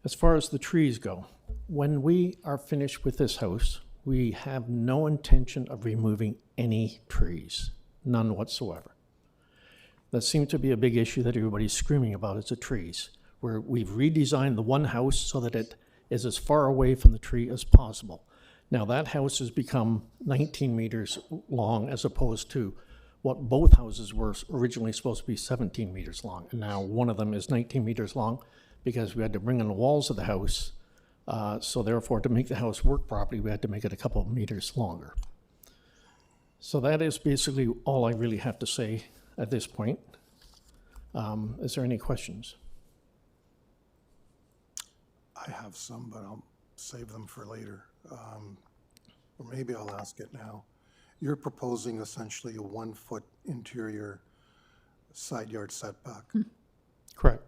As far as the trees go, when we are finished with this house, we have no intention of removing any trees, none whatsoever. That seems to be a big issue that everybody's screaming about, is the trees, where we've redesigned the one house so that it is as far away from the tree as possible. Now that house has become 19 meters long as opposed to what both houses were originally supposed to be 17 meters long. And now one of them is 19 meters long because we had to bring in the walls of the house. So therefore, to make the house work properly, we had to make it a couple of meters longer. So that is basically all I really have to say at this point. Is there any questions? I have some, but I'll save them for later. Or maybe I'll ask it now. You're proposing essentially a 1-foot interior side yard setback. Correct.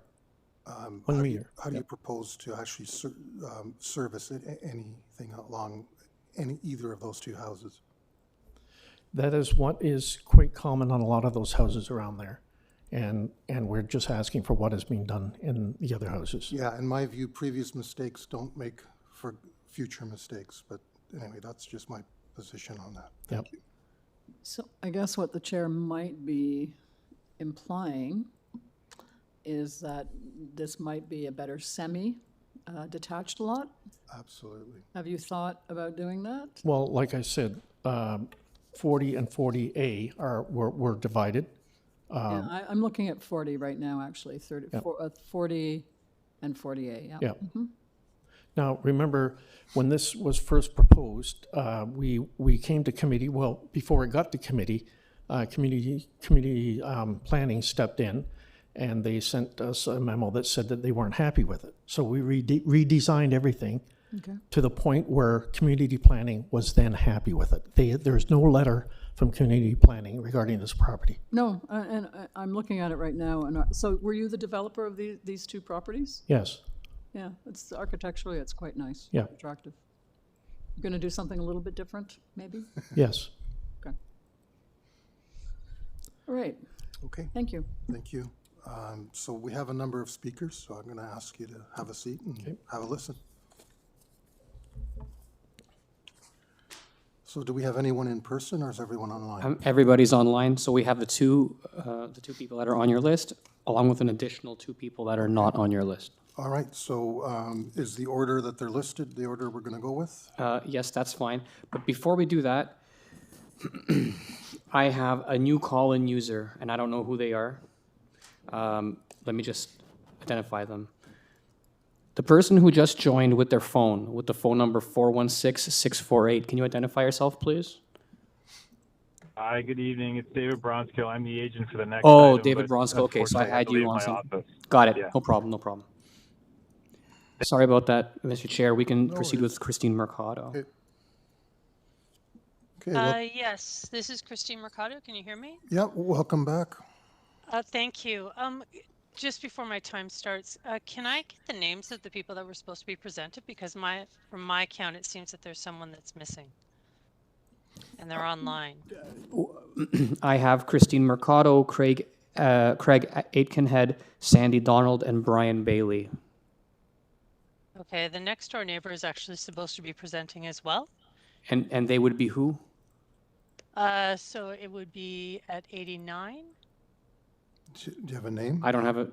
1 How meter. do you propose to actually service anything along either of those two houses? That is what is quite common on a lot of those houses around there. And we're just asking for what is being done in the other houses. Yeah, in my view, previous mistakes don't make for future mistakes. But anyway, that's just my position on that. Thank you. So I guess what the chair might be implying is that this might be a better semi-detached lot? Absolutely. Have you thought about doing that? Well, like I said, 40 and 40A were divided. Yeah, I'm looking at 40 right now, actually, 40 and 40A, yeah. Yeah. Mhm. Now, remember, when this was first proposed, we came to committee, well, before it got to committee, community planning stepped in, and they sent us a memo that said that they weren't happy with it. So we redesigned everything to the point where community planning was then happy with it. There's no letter from community planning regarding this property. No, and I'm looking at it right now. And so were you the developer of these two properties? Yes. Yeah, it's architecturally, it's quite nice. Yeah. Attractive. You're going to do something a little bit different, maybe? Yes. Okay. All right. Okay. Thank you. Thank you. So we have a number of speakers, so I'm going to ask you to have a seat and have a listen. So do we have anyone in person, or is everyone online? Everybody's online, so we have the two people that are on your list, along with an additional 2 people that are not on your list. All right, so is the order that they're listed the order we're going to go with? Yes, that's fine. But before we do that, I have a new call-in user, and I don't know who they are. Let me just identify them. The person who just joined with their phone, with the phone number 416648, can you identify yourself, please? Hi, good evening. It's David Bronskill. I'm the agent for the next Oh, item, David but Bronskill. Okay, so I unfortunately, had to you leave on my some. office. Got it. Yeah. No problem. No problem. Sorry about that, Mr. Chair. We can No proceed worries. with Christine Mercado. Okay. Okay, Yes, this is Christine Mercado. Can you hear me? yeah, welcome back. Thank you. Just before my time starts, can I get the names of the people that were supposed to be presented? Because from my count, it seems that there's someone that's missing, and they're online. I have Christine Mercado, Craig Aitkenhead, Sandy Donald, and Brian Bailey. Okay, the next door neighbor is actually supposed to be presenting as well. And they would be who? So it would be at 89. Do you have a name? I don't have a.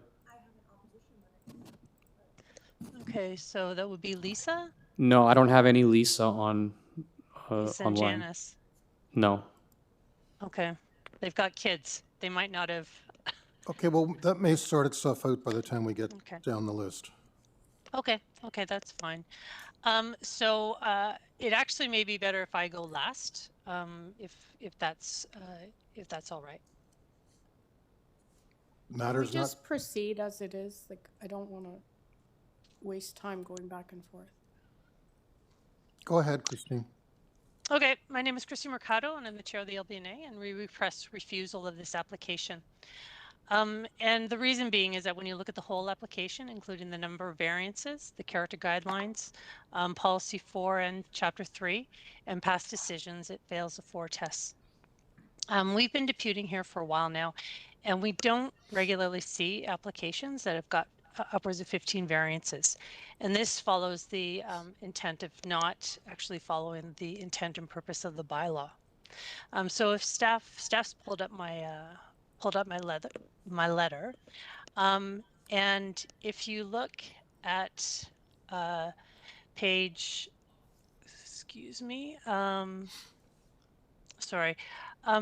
Okay, so that would be Lisa. No, I don't have any Lisa on Lisa and online. Janice. No. Okay, they've got kids. They might not have. Okay, well, that may sort itself out by the time we get Okay. down the list. Okay, that's fine. So it actually may be better if I go last, if that's all right. we matters not. just proceed as it is? Like, I don't want to waste time going back and forth. Go ahead, Christine. Okay, my name is Christy Mercado, and I'm the chair of the LBNA, and we request refusal of this application. And the reason being is that when you look at the whole application, including the number of variances, the character guidelines, policy 4 and chapter 3, and past decisions, it fails the 4 tests. We've been deputing here for a while now, and we don't regularly see applications that have got upwards of 15 variances. And this follows the intent of not actually following the intent and purpose of the bylaw. So if staff's pulled up my letter, and if you look at page, excuse me, sorry,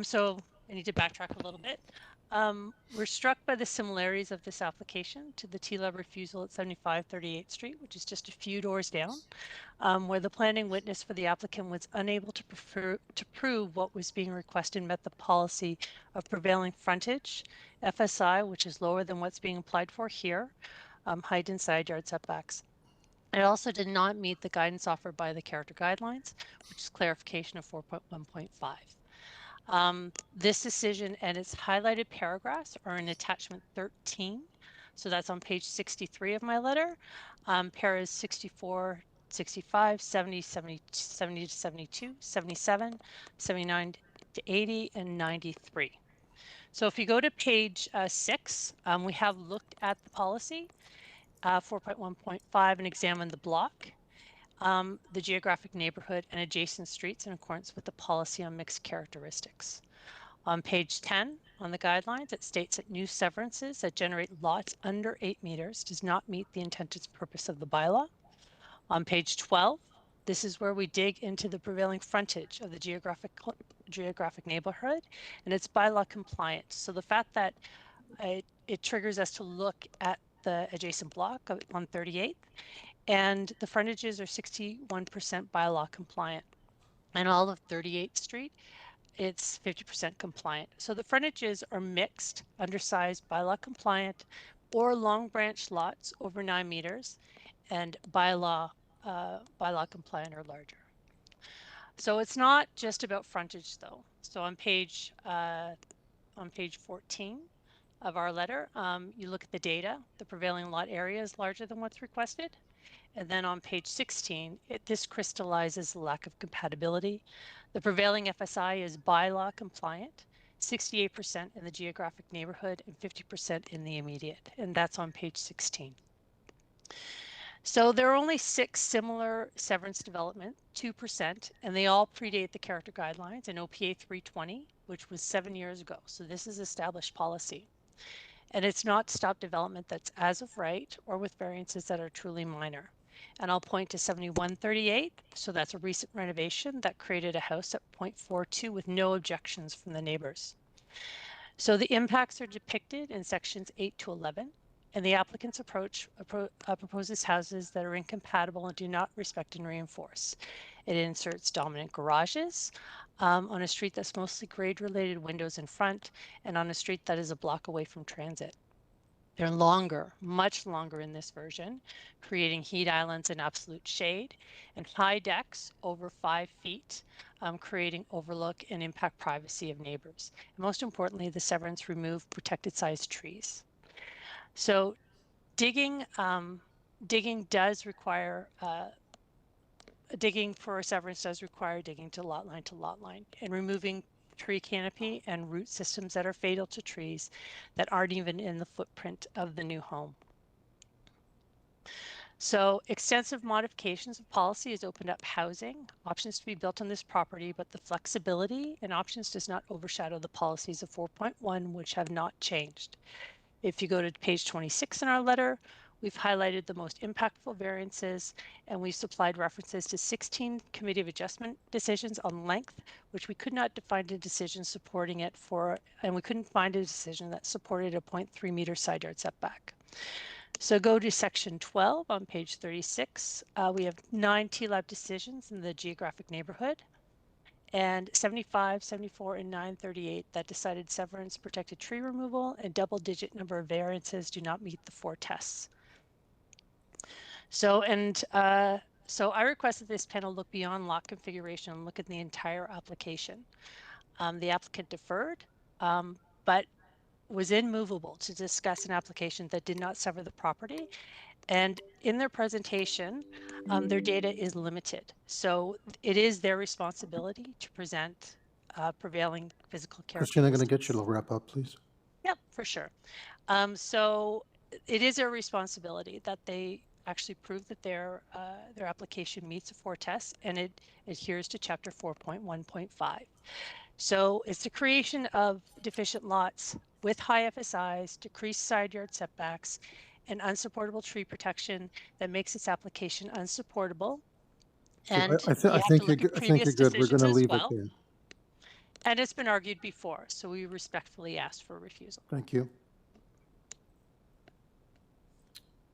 so I need to backtrack a little bit. We're struck by the similarities of this application to the TLAB refusal at 75 38th Street, which is just a few doors down, where the planning witness for the applicant was unable to prove what was being requested met the policy of prevailing frontage, FSI, which is lower than what's being applied for here, height and side yard setbacks. It also did not meet the guidance offered by the character guidelines, which is clarification of 4.1.5. This decision and its highlighted paragraphs are in attachment 13. So that's on page 63 of my letter. Paras 64, 65, 70, 70 to 72, 77, 79 to 80, and 93. So if you go to page 6, we have looked at the policy, 4.1.5, and examined the block, the geographic neighborhood, and adjacent streets in accordance with the policy on mixed characteristics. On page 10, on the guidelines, it states that new severances that generate lots under 8 meters does not meet the intended purpose of the bylaw. On page 12, this is where we dig into the prevailing frontage of the geographic neighborhood, and it's bylaw compliant. So the fact that it triggers us to look at the adjacent block on 38th, and the frontages are 61% bylaw compliant. And all of 38th Street, it's 50% compliant. So the frontages are mixed, undersized, bylaw compliant, or long branch lots over 9 meters, and bylaw compliant or larger. So it's not just about frontage though. So on page 14 of our letter, you look at the data. The prevailing lot area is larger than what's requested. And then on page 16, this crystallizes the lack of compatibility. The prevailing FSI is bylaw compliant, 68% in the geographic neighborhood and 50% in the immediate. And that's on page 16. So there are only 6 similar severance development, 2%, and they all predate the character guidelines in OPA 320, which was 7 years ago. So this is established policy. And it's not stop development that's as of right or with variances that are truly minor. And I'll point to 7138. So that's a recent renovation that created a house at 0.42 with no objections from the neighbors. So the impacts are depicted in sections 8 to 11. And the applicant's approach proposes houses that are incompatible and do not respect and reinforce. It inserts dominant garages on a street that's mostly grade-related windows in front and on a street that is a block away from transit. They're longer, much longer in this version, creating heat islands and absolute shade, and high decks over 5 feet, creating overlook and impact privacy of neighbors. And most importantly, the severance remove protected sized trees. So digging does require, digging for a severance does require digging to lot line, and removing tree canopy and root systems that are fatal to trees that aren't even in the footprint of the new home. So extensive modifications of policy has opened up housing, options to be built on this property, but the flexibility and options does not overshadow the policies of 4.1, which have not changed. If you go to page 26 in our letter, we've highlighted the most impactful variances, and we've supplied references to 16 committee of adjustment decisions on length, which we could not find a decision supporting it for, and we couldn't find a decision that supported a 0.3 meter side yard setback. So go to section 12 on page 36. We have 9 TLAB decisions in the geographic neighborhood, and 75, 74, and 938 that decided severance, protected tree removal, and double-digit number of variances do not meet the 4 tests. So, so I request that this panel look beyond lot configuration and look at the entire application. The applicant deferred, but was immovable to discuss an application that did not sever the property. And in their presentation, their data is limited. So it is their responsibility to present prevailing physical Christine, I'm going to characteristics. get you to wrap up, please. Yep, for sure. So it is their responsibility that they actually prove that their application meets the 4 tests and it adheres to chapter 4.1.5. So it's the creation of deficient lots with high FSIs, decreased side yard setbacks, and unsupportable tree protection that makes this application unsupportable. So And I you have to think look at I think you're previous good. We're going decisions to as leave it well. there. And it's been argued before, so we respectfully ask for refusal. Thank you.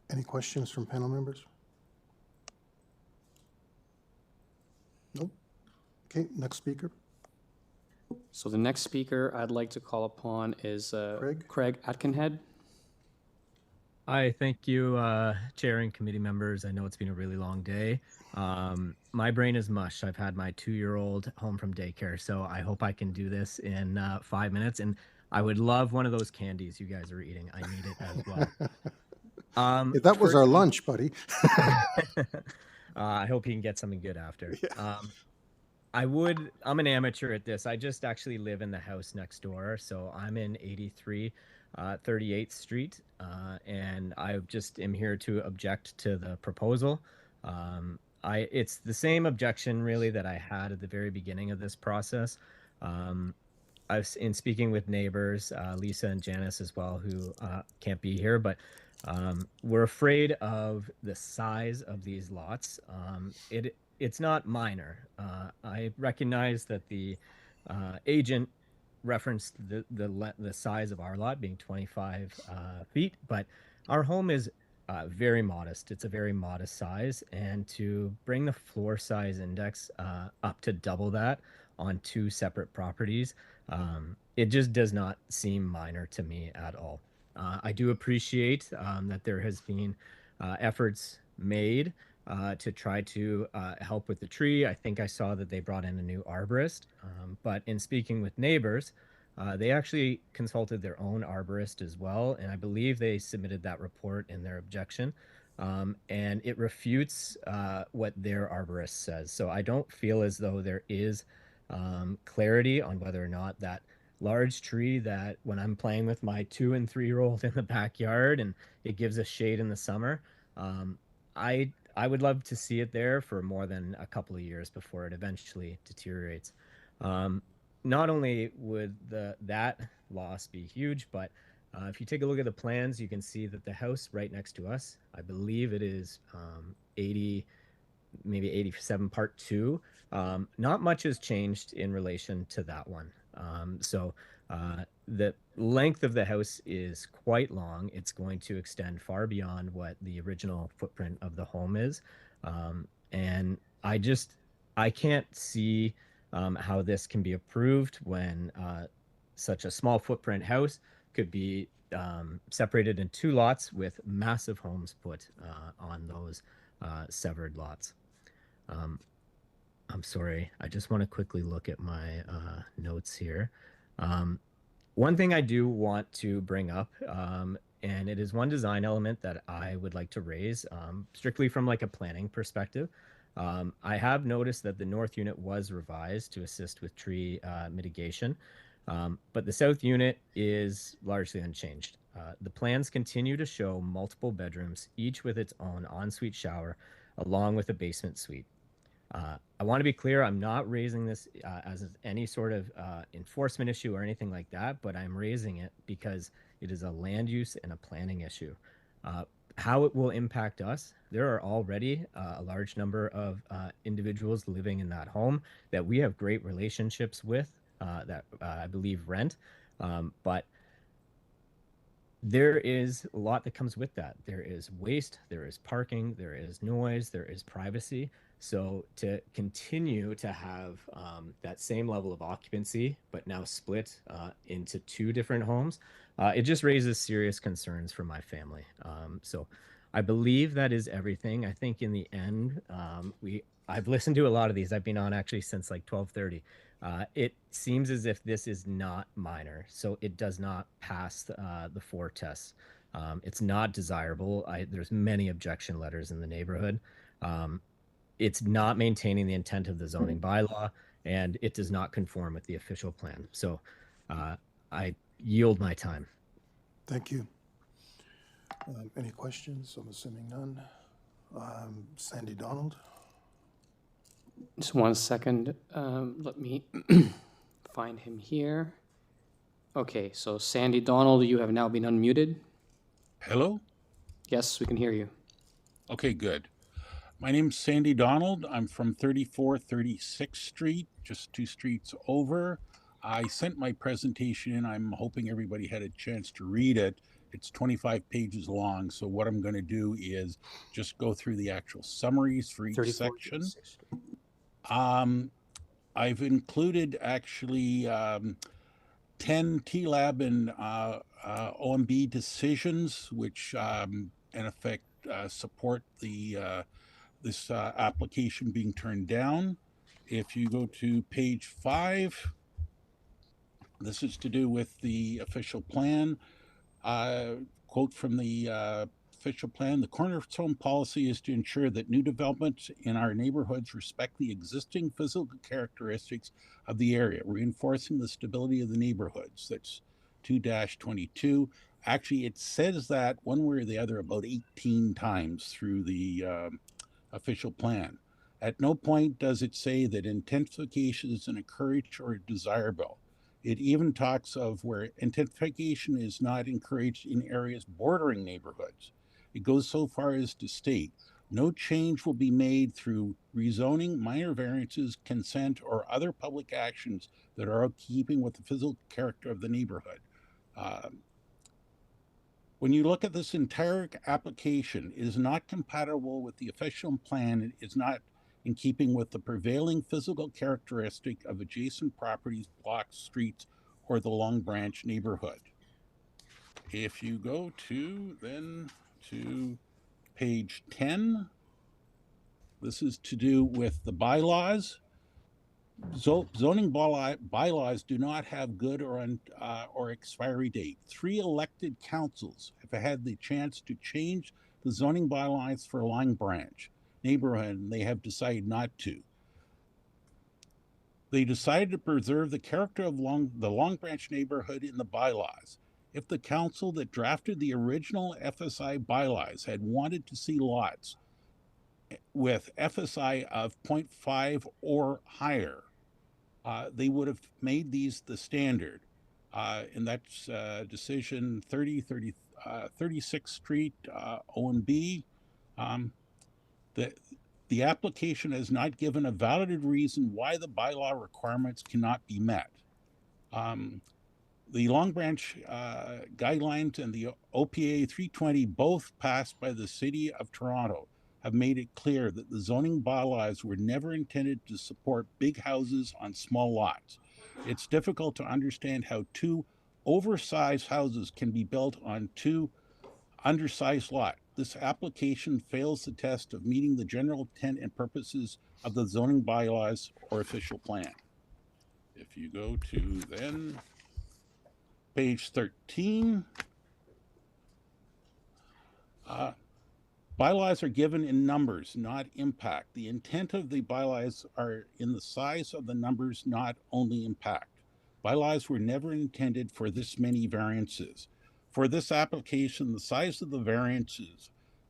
Any questions from panel members? Nope. Okay, next speaker. So the next speaker I'd like to call upon is Craig Atkinhead. Hi, thank you, Chair and committee members. I know it's been a really long day. My brain is mush. I've had my 2-year-old home from daycare, so I hope I can do this in 5 minutes. And I would love one of those candies you guys are eating. I need it as well. That was our lunch, buddy. I hope you can get something good after. Yeah. I'm an amateur at this. I just actually live in the house next door. So I'm in 83 38th Street, and I just am here to object to the proposal. It's the same objection really that I had at the very beginning of this process. In speaking with neighbors, Lisa and Janice as well, who can't be here, but we're afraid of the size of these lots. It's not minor. I recognize that the agent referenced the size of our lot being 25 feet, but our home is very modest. It's a very modest size, and to bring the floor size index up to double that on 2 separate properties, it just does not seem minor to me at all. I do appreciate that there has been efforts made to try to help with the tree. I think I saw that they brought in a new arborist, but in speaking with neighbors, they actually consulted their own arborist as well, and I believe they submitted that report in their objection, and it refutes what their arborist says. So I don't feel as though there is clarity on whether or not that large tree that when I'm playing with my 2- and 3-year-old in the backyard and it gives us shade in the summer, I would love to see it there for more than a couple of years before it eventually deteriorates. Not only would that loss be huge, but if you take a look at the plans, you can see that the house right next to us, I believe it is 80, maybe 87 part 2. Not much has changed in relation to that one. So the length of the house is quite long. It's going to extend far beyond what the original footprint of the home is. And I can't see how this can be approved when such a small footprint house could be separated in 2 lots with massive homes put on those severed lots. I'm sorry, I just want to quickly look at my notes here. One thing I do want to bring up, and it is one design element that I would like to raise, strictly from like a planning perspective. I have noticed that the north unit was revised to assist with tree mitigation, but the south unit is largely unchanged. The plans continue to show multiple bedrooms, each with its own ensuite shower, along with a basement suite. I want to be clear, I'm not raising this as any sort of enforcement issue or anything like that, but I'm raising it because it is a land use and a planning issue. How it will impact us, there are already a large number of individuals living in that home that we have great relationships with that I believe rent, but there is a lot that comes with that. There is waste, there is parking, there is noise, there is privacy. So to continue to have that same level of occupancy, but now split into two different homes, it just raises serious concerns for my family. So I believe that is everything. I think in the end, I've listened to a lot of these. I've been on actually since like 12:30. It seems as if this is not minor, so it does not pass the four tests. It's not desirable. There's many objection letters in the neighborhood. It's not maintaining the intent of the zoning bylaw, and it does not conform with the official plan. So I yield my time. Thank you. Any questions? I'm assuming none. Sandy Donald? Just 1 second. Let me find him here. Okay, so Sandy Donald, you have now been unmuted. Hello? Yes, we can hear you. Okay, good. My name's Sandy Donald. I'm from 3436th Street, just 2 streets over. I sent my presentation in. I'm hoping everybody had a chance to read it. It's 25 pages long, so what I'm going to do is just go through the actual summaries for each section. I've included actually 10 TLAB and OMB decisions, which in effect support the this application being turned down. If you go to page 5, this is to do with the official plan. Quote from the official plan: the cornerstone policy is to ensure that new developments in our neighborhoods respect the existing physical characteristics of the area, reinforcing the stability of the neighborhoods. That's 2-22. Actually, it says that one way or the other about 18 times through the official plan. At no point does it say that intensification is encouraged or desirable. It even talks of where intensification is not encouraged in areas bordering neighborhoods. It goes so far as to state, no change will be made through rezoning, minor variances, consent, or other public actions that are out of keeping with the physical character of the neighborhood. When you look at this entire application, it is not compatible with the official plan. It is not in keeping with the prevailing physical characteristic of adjacent properties, blocks, streets, or the Long Branch neighborhood. If you go to page 10, this is to do with the bylaws. Zoning bylaws do not have good or expiry date. 3 elected councils have had the chance to change the zoning bylaws for Long Branch neighborhood, and they have decided not to. They decided to preserve the character of the Long Branch neighborhood in the bylaws. If the council that drafted the original FSI bylaws had wanted to see lots with FSI of 0.5 or higher, they would have made these the standard. And that's decision 36th Street, O&B. The application has not given a valid reason why the bylaw requirements cannot be met. The Long Branch guidelines and the OPA 320, both passed by the City of Toronto, have made it clear that the zoning bylaws were never intended to support big houses on small lots. It's difficult to understand how 2 oversized houses can be built on 2 undersized lots. This application fails the test of meeting the general intent and purposes of the zoning bylaws or official plan. If you go to then page 13, bylaws are given in numbers, not impact. The intent of the bylaws are in the size of the numbers, not only impact. Bylaws were never intended for this many variances. For this application, the size of the variances,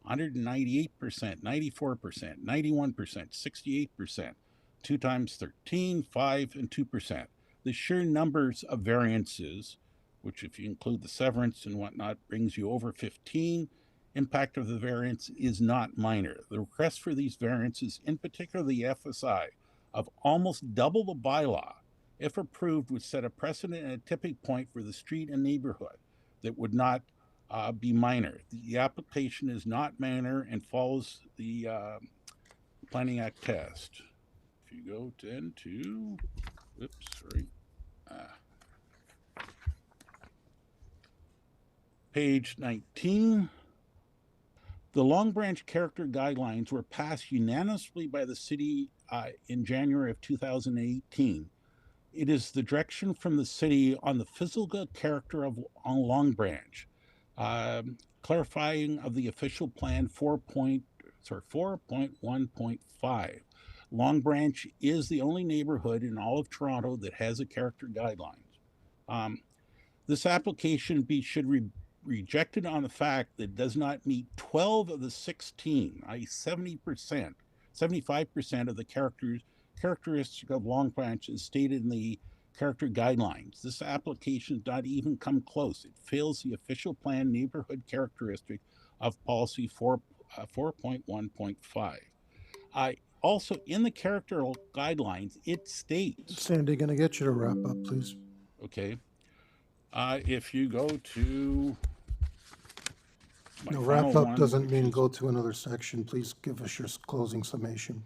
198%, 94%, 91%, 68%, 2 times 13, 5, and 2%. The sheer numbers of variances, which if you include the severance and whatnot, brings you over 15. Impact of the variance is not minor. The request for these variances, in particular the FSI, of almost double the bylaw, if approved, would set a precedent and a tipping point for the street and neighborhood that would not be minor. The application is not minor and follows the Planning Act test. If you go then to, oops, sorry, page 19, the Long Branch Character Guidelines were passed unanimously by the city in January of 2018. It is the direction from the city on the physical character of Long Branch, clarifying of the official plan 4.1.5. Long Branch is the only neighborhood in all of Toronto that has a character guidelines. This application should be rejected on the fact that it does not meet 12 of the 16, i.e. 70%, 75% of the characteristic of Long Branch is stated in the character guidelines. This application does not even come close. It fails the official plan neighborhood characteristic of policy 4.1.5. Also, in the character guidelines, it states... Sandy, going to get you to wrap up, please. Okay. If you go to... No, wrap up doesn't mean go to another section. Please give us your closing summation.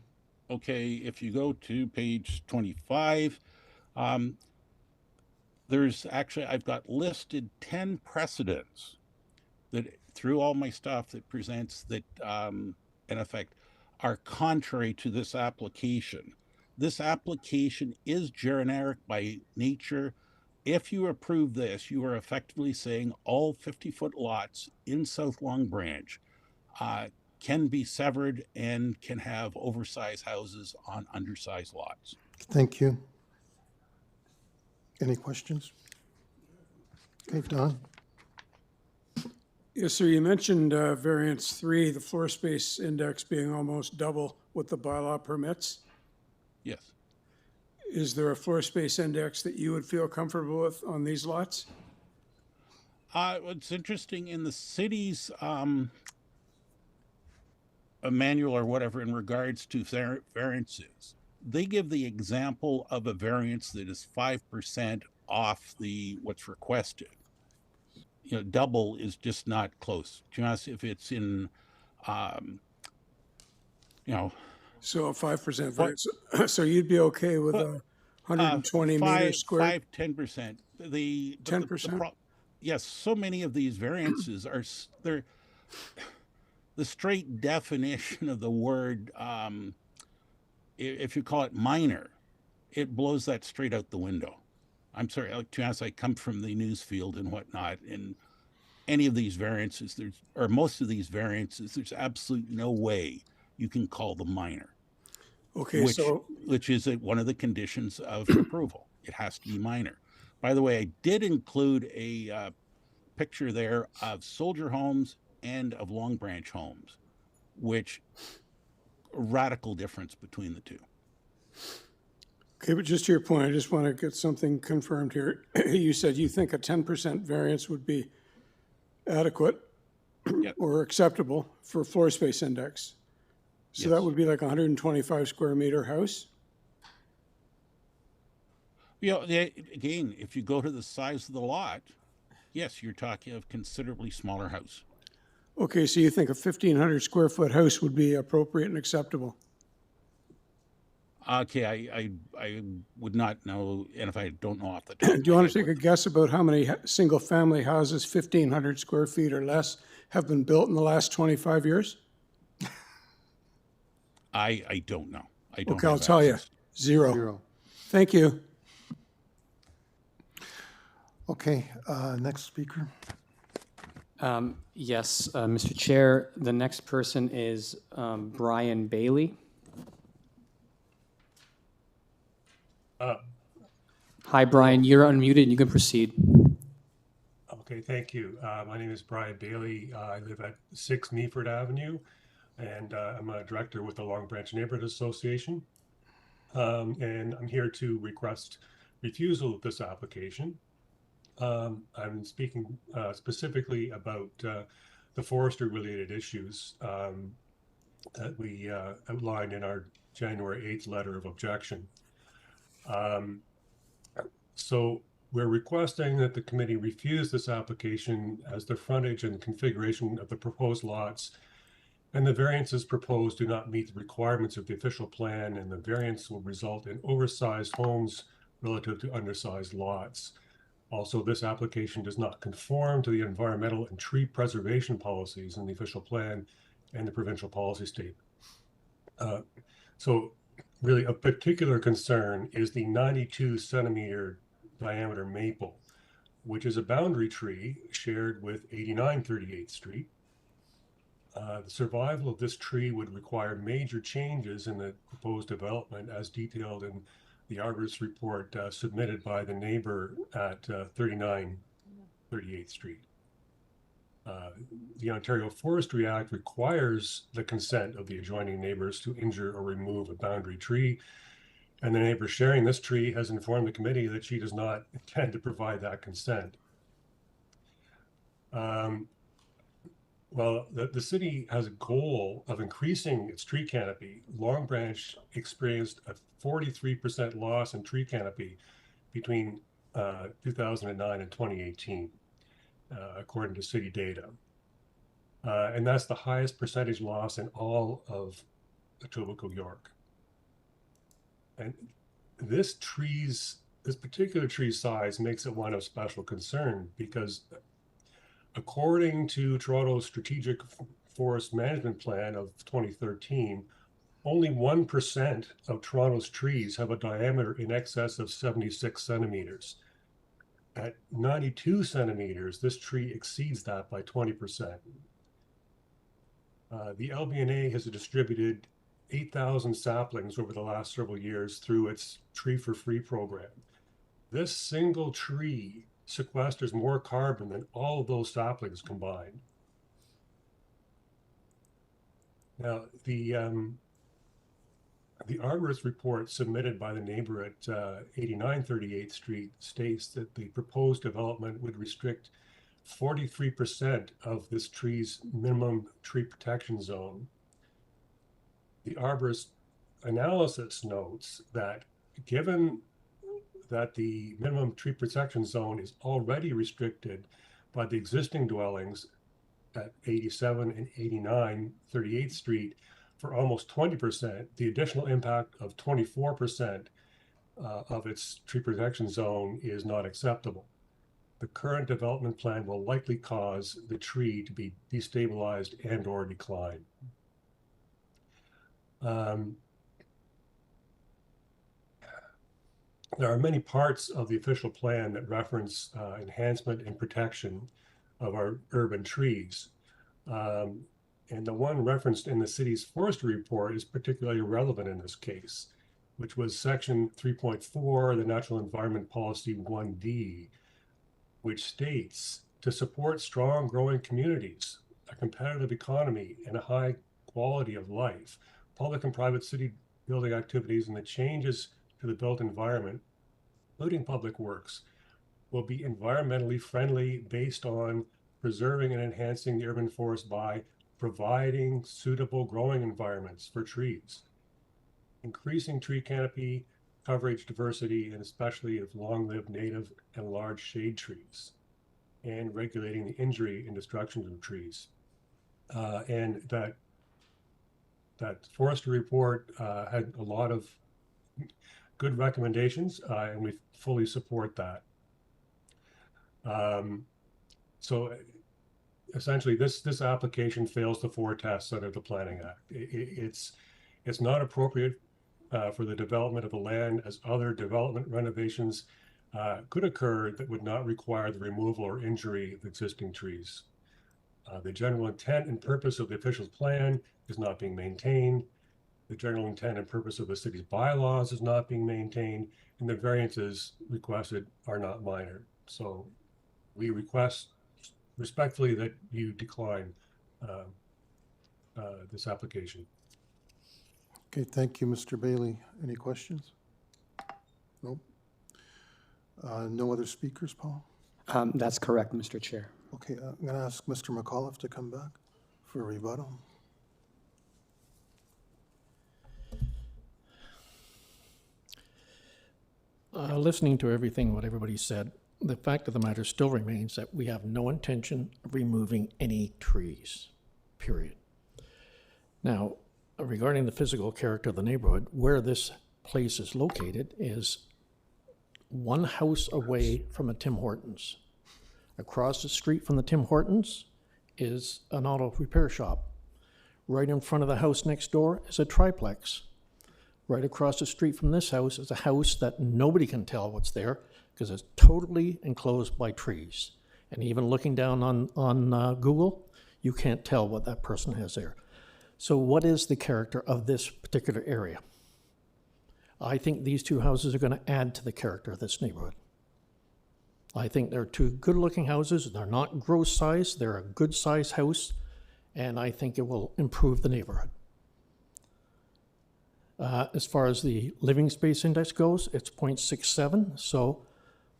Okay, if you go to page 25, there's actually, I've got listed 10 precedents that through all my stuff that presents that, in effect, are contrary to this application. This application is generic by nature. If you approve this, you are effectively saying all 50-foot lots in South Long Branch can be severed and can have oversized houses on undersized lots. Thank you. Any questions? Okay, Don. Yes, sir. You mentioned variance 3, the floor space index being almost double what the bylaw permits. Yes. Is there a floor space index that you would feel comfortable with on these lots? What's interesting in the city's a manual or whatever in regards to variances, they give the example of a variance that is 5% off the what's requested. You know, double is just not close. Just if it's in, you know. So a 5% variance. So you'd be okay with a 120 meters squared? 10%. The 10%? Yes, so many of these variances are they're the straight definition of the word. If you call it minor, it blows that straight out the window. I'm sorry, to be honest, I come from the news field and whatnot, and any of these variances, or most of these variances, there's absolutely no way you can call them minor. Okay, which is one of the conditions of approval. It has to be minor. By the way, I did include a picture there of Soldier Homes and of Long Branch Homes, which a radical difference between the two. Okay, but just to your point, I just want to get something confirmed here. You said you think a 10% variance would be adequate or acceptable for floor space index. So that would be like a 125 square meter house? You know, again, if you go to the size of the lot, yes, you're talking of considerably smaller house. Okay, so you think a 1,500 square foot house would be appropriate and acceptable? Okay, I would not know, and if I don't know off the top. Do you want to take a guess about how many single family houses, 1,500 square feet or less, have been built in the last 25 years? I don't know. I don't. Okay, I'll tell you. Zero. Thank you. Okay, next speaker. Yes, Mr. Chair, the next person is Brian Bailey. Hi, Brian, you're unmuted. You can proceed. Okay, thank you. My name is Brian Bailey. I live at 6 Meaford Avenue, and I'm a director with the Long Branch Neighborhood Association. And I'm here to request refusal of this application. I'm speaking specifically about the forestry-related issues that we outlined in our January 8th letter of objection. So we're requesting that the committee refuse this application as the frontage and configuration of the proposed lots and the variances proposed do not meet the requirements of the official plan, and the variance will result in oversized homes relative to undersized lots. Also, this application does not conform to the environmental and tree preservation policies in the official plan and the provincial policy statement. So really of particular concern is the 92 centimeter diameter maple, which is a boundary tree shared with 89 38th Street. The survival of this tree would require major changes in the proposed development as detailed in the arborist report submitted by the neighbor at 39 38th Street. The Ontario Forestry Act requires the consent of the adjoining neighbors to injure or remove a boundary tree, and the neighbor sharing this tree has informed the committee that she does not intend to provide that consent. Well, the city has a goal of increasing its tree canopy. Long Branch experienced a 43% loss in tree canopy between 2009 and 2018, according to city data. And that's the highest percentage loss in all of Etobicoke, York. And this particular tree's size makes it one of special concern because according to Toronto's Strategic Forest Management Plan of 2013, only 1% of Toronto's trees have a diameter in excess of 76 centimeters. At 92 centimeters, this tree exceeds that by 20%. The LBNA has distributed 8,000 saplings over the last several years through its Tree for Free program. This single tree sequesters more carbon than all of those saplings combined. Now, the arborist report submitted by the neighbor at 89 38th Street states that the proposed development would restrict 43% of this tree's minimum tree protection zone. The arborist analysis notes that given that the minimum tree protection zone is already restricted by the existing dwellings at 87 and 89 38th Street for almost 20%, the additional impact of 24% of its tree protection zone is not acceptable. The current development plan will likely cause the tree to be destabilized and or decline. There are many parts of the official plan that reference enhancement and protection of our urban trees. And the one referenced in the city's forestry report is particularly relevant in this case, which was section 3.4 of the Natural Environment Policy 1D, which states to support strong growing communities, a competitive economy, and a high quality of life, public and private city building activities and the changes to the built environment, including public works, will be environmentally friendly based on preserving and enhancing the urban forest by providing suitable growing environments for trees, increasing tree canopy coverage diversity, and especially of long-lived native and large shade trees, and regulating the injury and destruction of trees. And that forestry report had a lot of good recommendations, and we fully support that. So essentially, this application fails the 4 tests under the Planning Act. It's not appropriate for the development of the land, as other development renovations could occur that would not require the removal or injury of existing trees. The general intent and purpose of the official plan is not being maintained. The general intent and purpose of the city's bylaws is not being maintained, and the variances requested are not minor. So we request respectfully that you decline this application. Okay, thank you, Mr. Bailey. Any questions? Nope. No other speakers, Paul? That's correct, Mr. Chair. Okay, I'm going to ask Mr. McAuliffe to come back for a rebuttal. Listening to what everybody said, the fact of the matter still remains that we have no intention of removing any trees, period. Now, regarding the physical character of the neighborhood, where this place is located is one house away from a Tim Hortons. Across the street from the Tim Hortons is an auto repair shop. Right in front of the house next door is a triplex. Right across the street from this house is a house that nobody can tell what's there because it's totally enclosed by trees. And even looking down on Google, you can't tell what that person has there. So what is the character of this particular area? I think these two houses are going to add to the character of this neighborhood. I think they're two good-looking houses. They're not gross size. They're a good-sized house, and I think it will improve the neighborhood. As far as the living space index goes, it's 0.67, so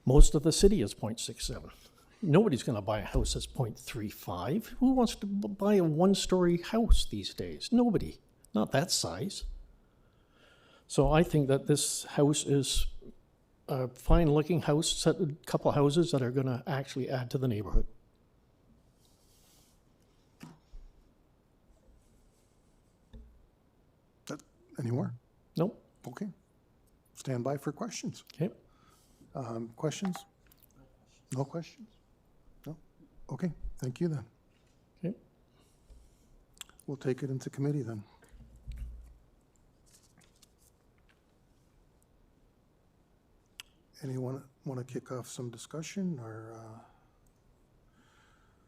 most of the city is 0.67. Nobody's going to buy a house that's 0.35. Who wants to buy a one-story house these days? Nobody. Not that size. So I think that this house is a fine-looking house, a couple of houses that are going to actually add to the neighborhood. Any more? Nope. Okay. Stand by for questions. Okay. Questions? No questions? No? Okay, thank you then. Okay. We'll take it into committee then. Anyone want to kick off some discussion or?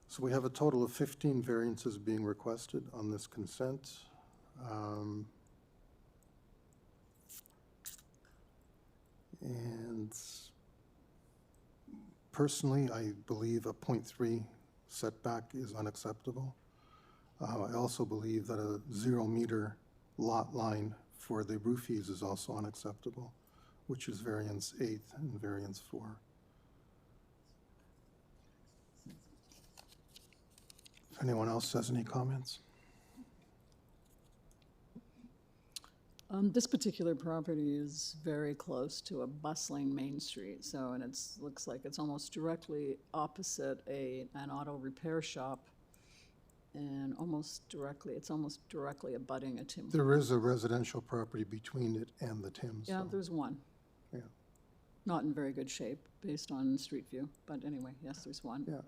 So we have a total of 15 variances being requested on this consent. And personally, I believe a 0.3 setback is unacceptable. I also believe that a 0-meter lot line for the roofies is also unacceptable, which is variance 8 and variance 4. If anyone else has any comments? This particular property is very close to a bustling main street, so, and it's, looks like it's almost directly opposite an auto repair shop, and it's almost directly abutting a Tim. There is a residential property between it and the Tims. Yeah, so- there's one. Yeah. Not in very good shape, based on street view, but anyway, yes, there's one. Yeah.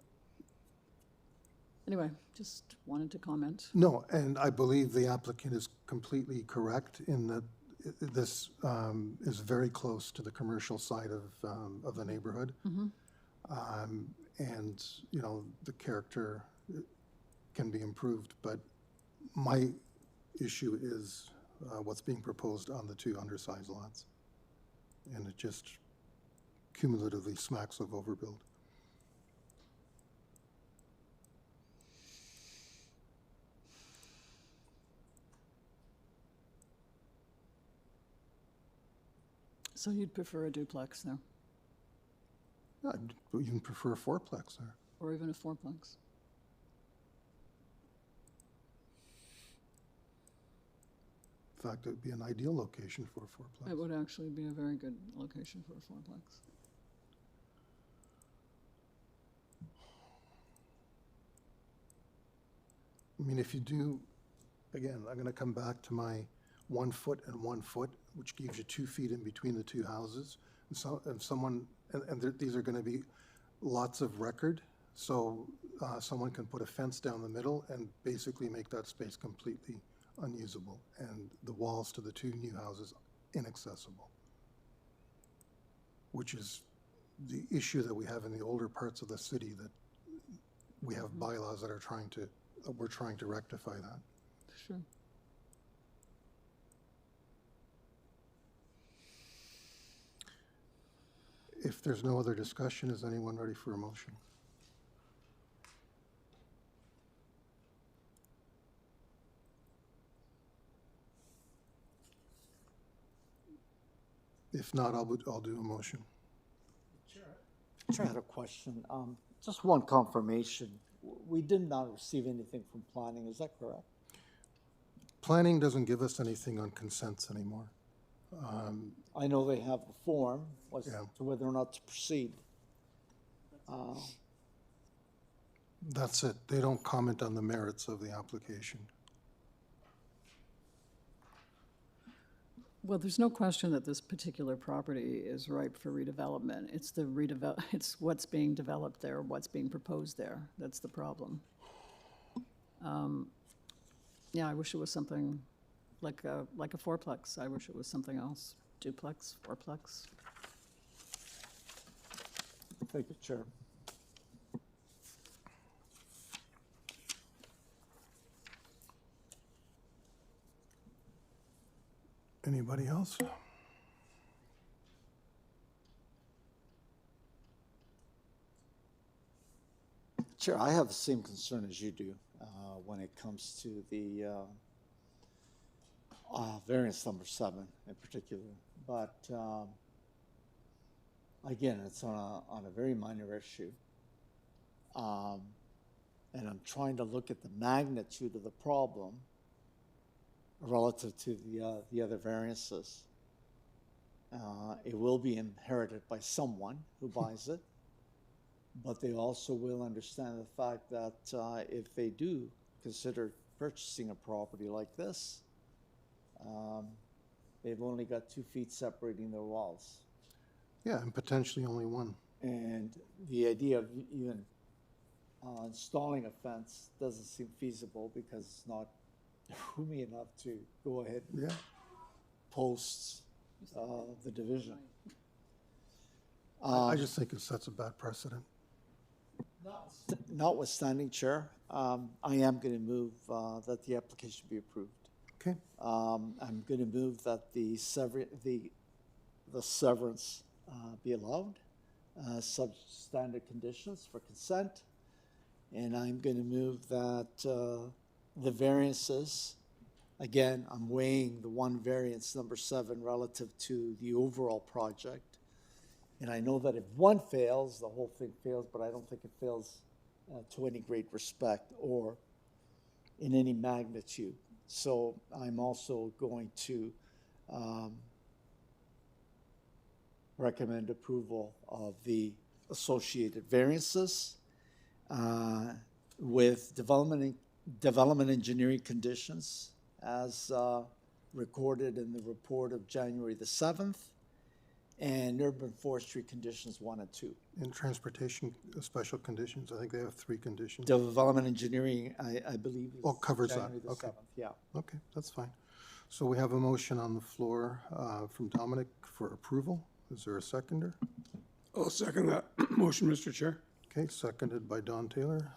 Anyway, just wanted to comment. No, and I believe the applicant is completely correct in that this is very close to the commercial side of the neighborhood. And, you know, the character can be improved, but my issue is what's being proposed on the two undersized lots. And it just cumulatively smacks of overbuild. So you'd prefer a duplex there, I'd even prefer a fourplex there. or even a fourplex? In fact, it would be an ideal location for a fourplex. It would actually be a very good location for a fourplex. I mean, if you do, again, I'm going to come back to my 1 foot and 1 foot, which gives you 2 feet in between the two houses. And so, and someone, and these are going to be lots of record, so someone can put a fence down the middle and basically make that space completely unusable, and the walls to the two new houses inaccessible, which is the issue that we have in the older parts of the city, that we have bylaws that are we're trying to rectify that. Sure. If there's no other discussion, is anyone ready for a motion? If not, I'll do a motion. Chair, I had a question. Just one confirmation. We did not receive anything from planning, is that correct? Planning doesn't give us anything on consents anymore. I know they have the form as Yeah. to whether or not to proceed. That's it. They don't comment on the merits of the application. Well, there's no question that this particular property is ripe for redevelopment. It's it's what's being developed there, what's being proposed there. That's the problem. Yeah, I wish it was something like a fourplex. I wish it was something else. Duplex, fourplex. Thank you, Chair. Anybody else? Chair, I have the same concern as you do when it comes to the variance number 7 in particular. But again, it's on a very minor issue. And I'm trying to look at the magnitude of the problem relative to the other variances. It will be inherited by someone who buys it, but they also will understand the fact that if they do consider purchasing a property like this, they've only got 2 feet separating their walls. Yeah, and potentially only one. And the idea of even installing a fence doesn't seem feasible because it's not roomy enough to go ahead and post the division. I just think it sets a bad precedent. Notwithstanding, Chair, I am going to move that the application be approved. Okay. I'm going to move that the severance be allowed, substandard conditions for consent, and I'm going to move that the variances, again, I'm weighing the one variance, number 7, relative to the overall project. And I know that if one fails, the whole thing fails, but I don't think it fails to any great respect or in any magnitude. So I'm also going to recommend approval of the associated variances with development engineering conditions as recorded in the report of January the 7th, and urban forestry conditions 1 and 2. In transportation special conditions, I think they have 3 conditions. Development engineering, I believe, is covers January that. the Okay. 7th, yeah. Okay, that's fine. So we have a motion on the floor from Dominic for approval. Is there a seconder? I'll second that motion, Mr. Chair. Okay, seconded by Don Taylor.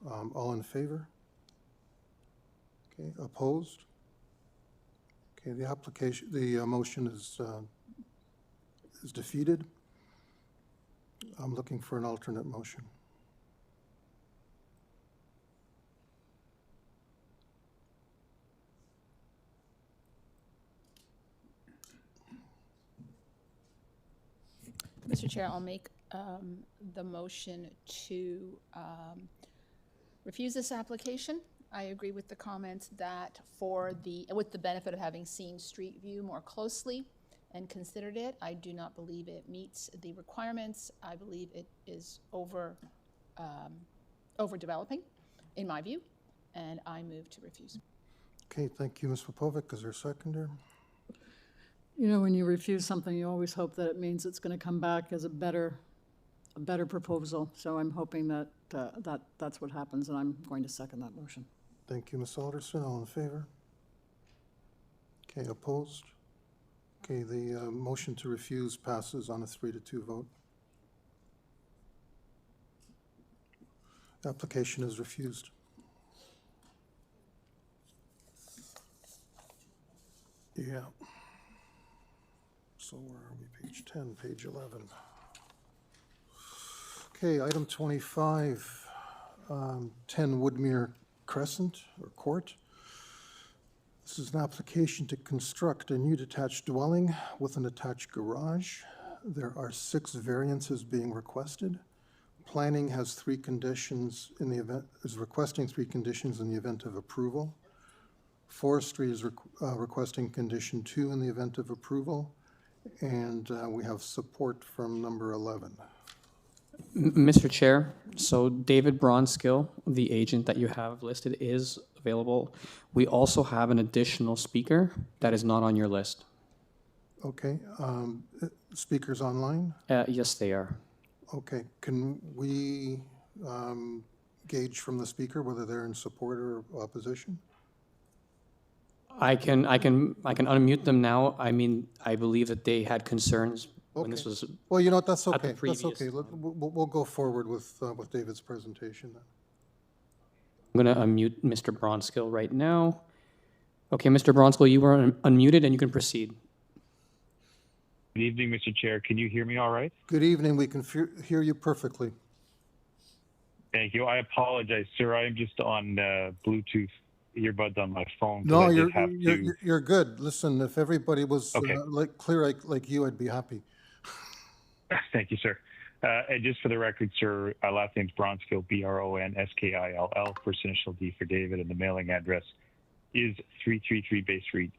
All in favor? Okay, opposed? Okay, the application, the motion is defeated. I'm looking for an alternate motion. Mr. Chair, I'll make the motion to refuse this application. I agree with the comments that with the benefit of having seen Street View more closely and considered it, I do not believe it meets the requirements. I believe it is overdeveloping, in my view, and I move to refuse. Okay, thank you, Ms. Popovic. Is there a seconder? You know, when you refuse something, you always hope that it means it's going to come back as a better proposal. So I'm hoping that that's what happens, and I'm going to second that motion. Thank you, Ms. Alderson. All in favor? Okay, opposed? Okay, the motion to refuse passes on a 3-2 vote. Application is refused. Yeah. So where are we? Page 10, page 11. Okay, item 25, 10 Woodmere Crescent or Court. This is an application to construct a new detached dwelling with an attached garage. There are 6 variances being requested. Planning has 3 conditions in the event, is requesting 3 conditions in the event of approval. Forestry is requesting condition 2 in the event of approval. And we have support from number 11. Mr. Chair, so David Bronskill, the agent that you have listed, is available. We also have an additional speaker that is not on your list. Okay, speakers online? Yes, they are. Okay, can we gauge from the speaker whether they're in support or opposition? I can unmute them now. I mean, I believe that they had concerns when this was. Well, you know what, that's at the okay, that's previous okay. Look, we'll go forward with David's presentation then. I'm going to unmute Mr. Bronskill right now. Okay, Mr. Bronskill, you are unmuted and you can proceed. Good evening, Mr. Chair. Can you hear me all right? Good evening, we can hear you perfectly. Thank you. I apologize, sir. I am just on Bluetooth earbuds on my phone. No, you're good. Listen, if everybody was clear like you, I'd be happy. Thank you, sir. And just for the record, sir, last name's Bronskill, Bronskill, first initial D for David, and the mailing address is 333 Bay Street,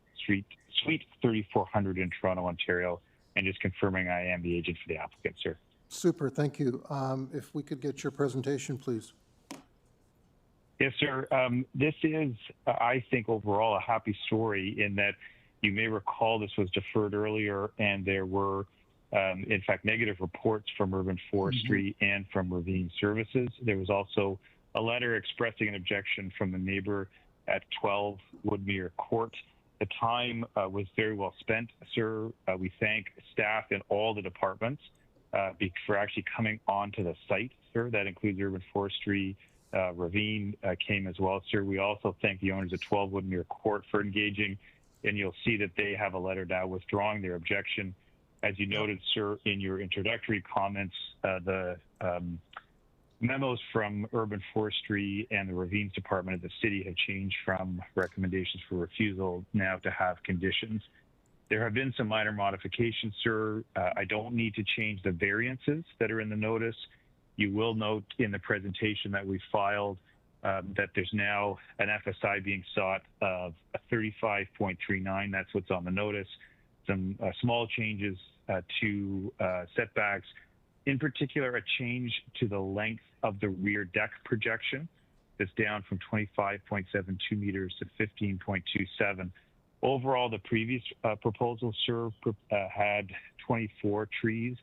Suite 3400 in Toronto, Ontario. And just confirming I am the agent for the applicant, sir. Super, thank you. If we could get your presentation, please. Yes, sir. This is, I think, overall a happy story in that you may recall this was deferred earlier and there were, in fact, negative reports from Urban Forestry and from Ravine Services. There was also a letter expressing an objection from the neighbor at 12 Woodmere Court. The time was very well spent, sir. We thank staff in all the departments for actually coming onto the site, sir. That includes Urban Forestry, Ravine came as well, sir. We also thank the owners of 12 Woodmere Court for engaging, and you'll see that they have a letter now withdrawing their objection. As you noted, sir, in your introductory comments, the memos from Urban Forestry and the Ravines Department of the city have changed from recommendations for refusal now to have conditions. There have been some minor modifications, sir. I don't need to change the variances that are in the notice. You will note in the presentation that we filed that there's now an FSI being sought of a 35.39. That's what's on the notice. Some small changes to setbacks. In particular, a change to the length of the rear deck projection that's down from 25.72 meters to 15.27. Overall, the previous proposal, sir, had 24 trees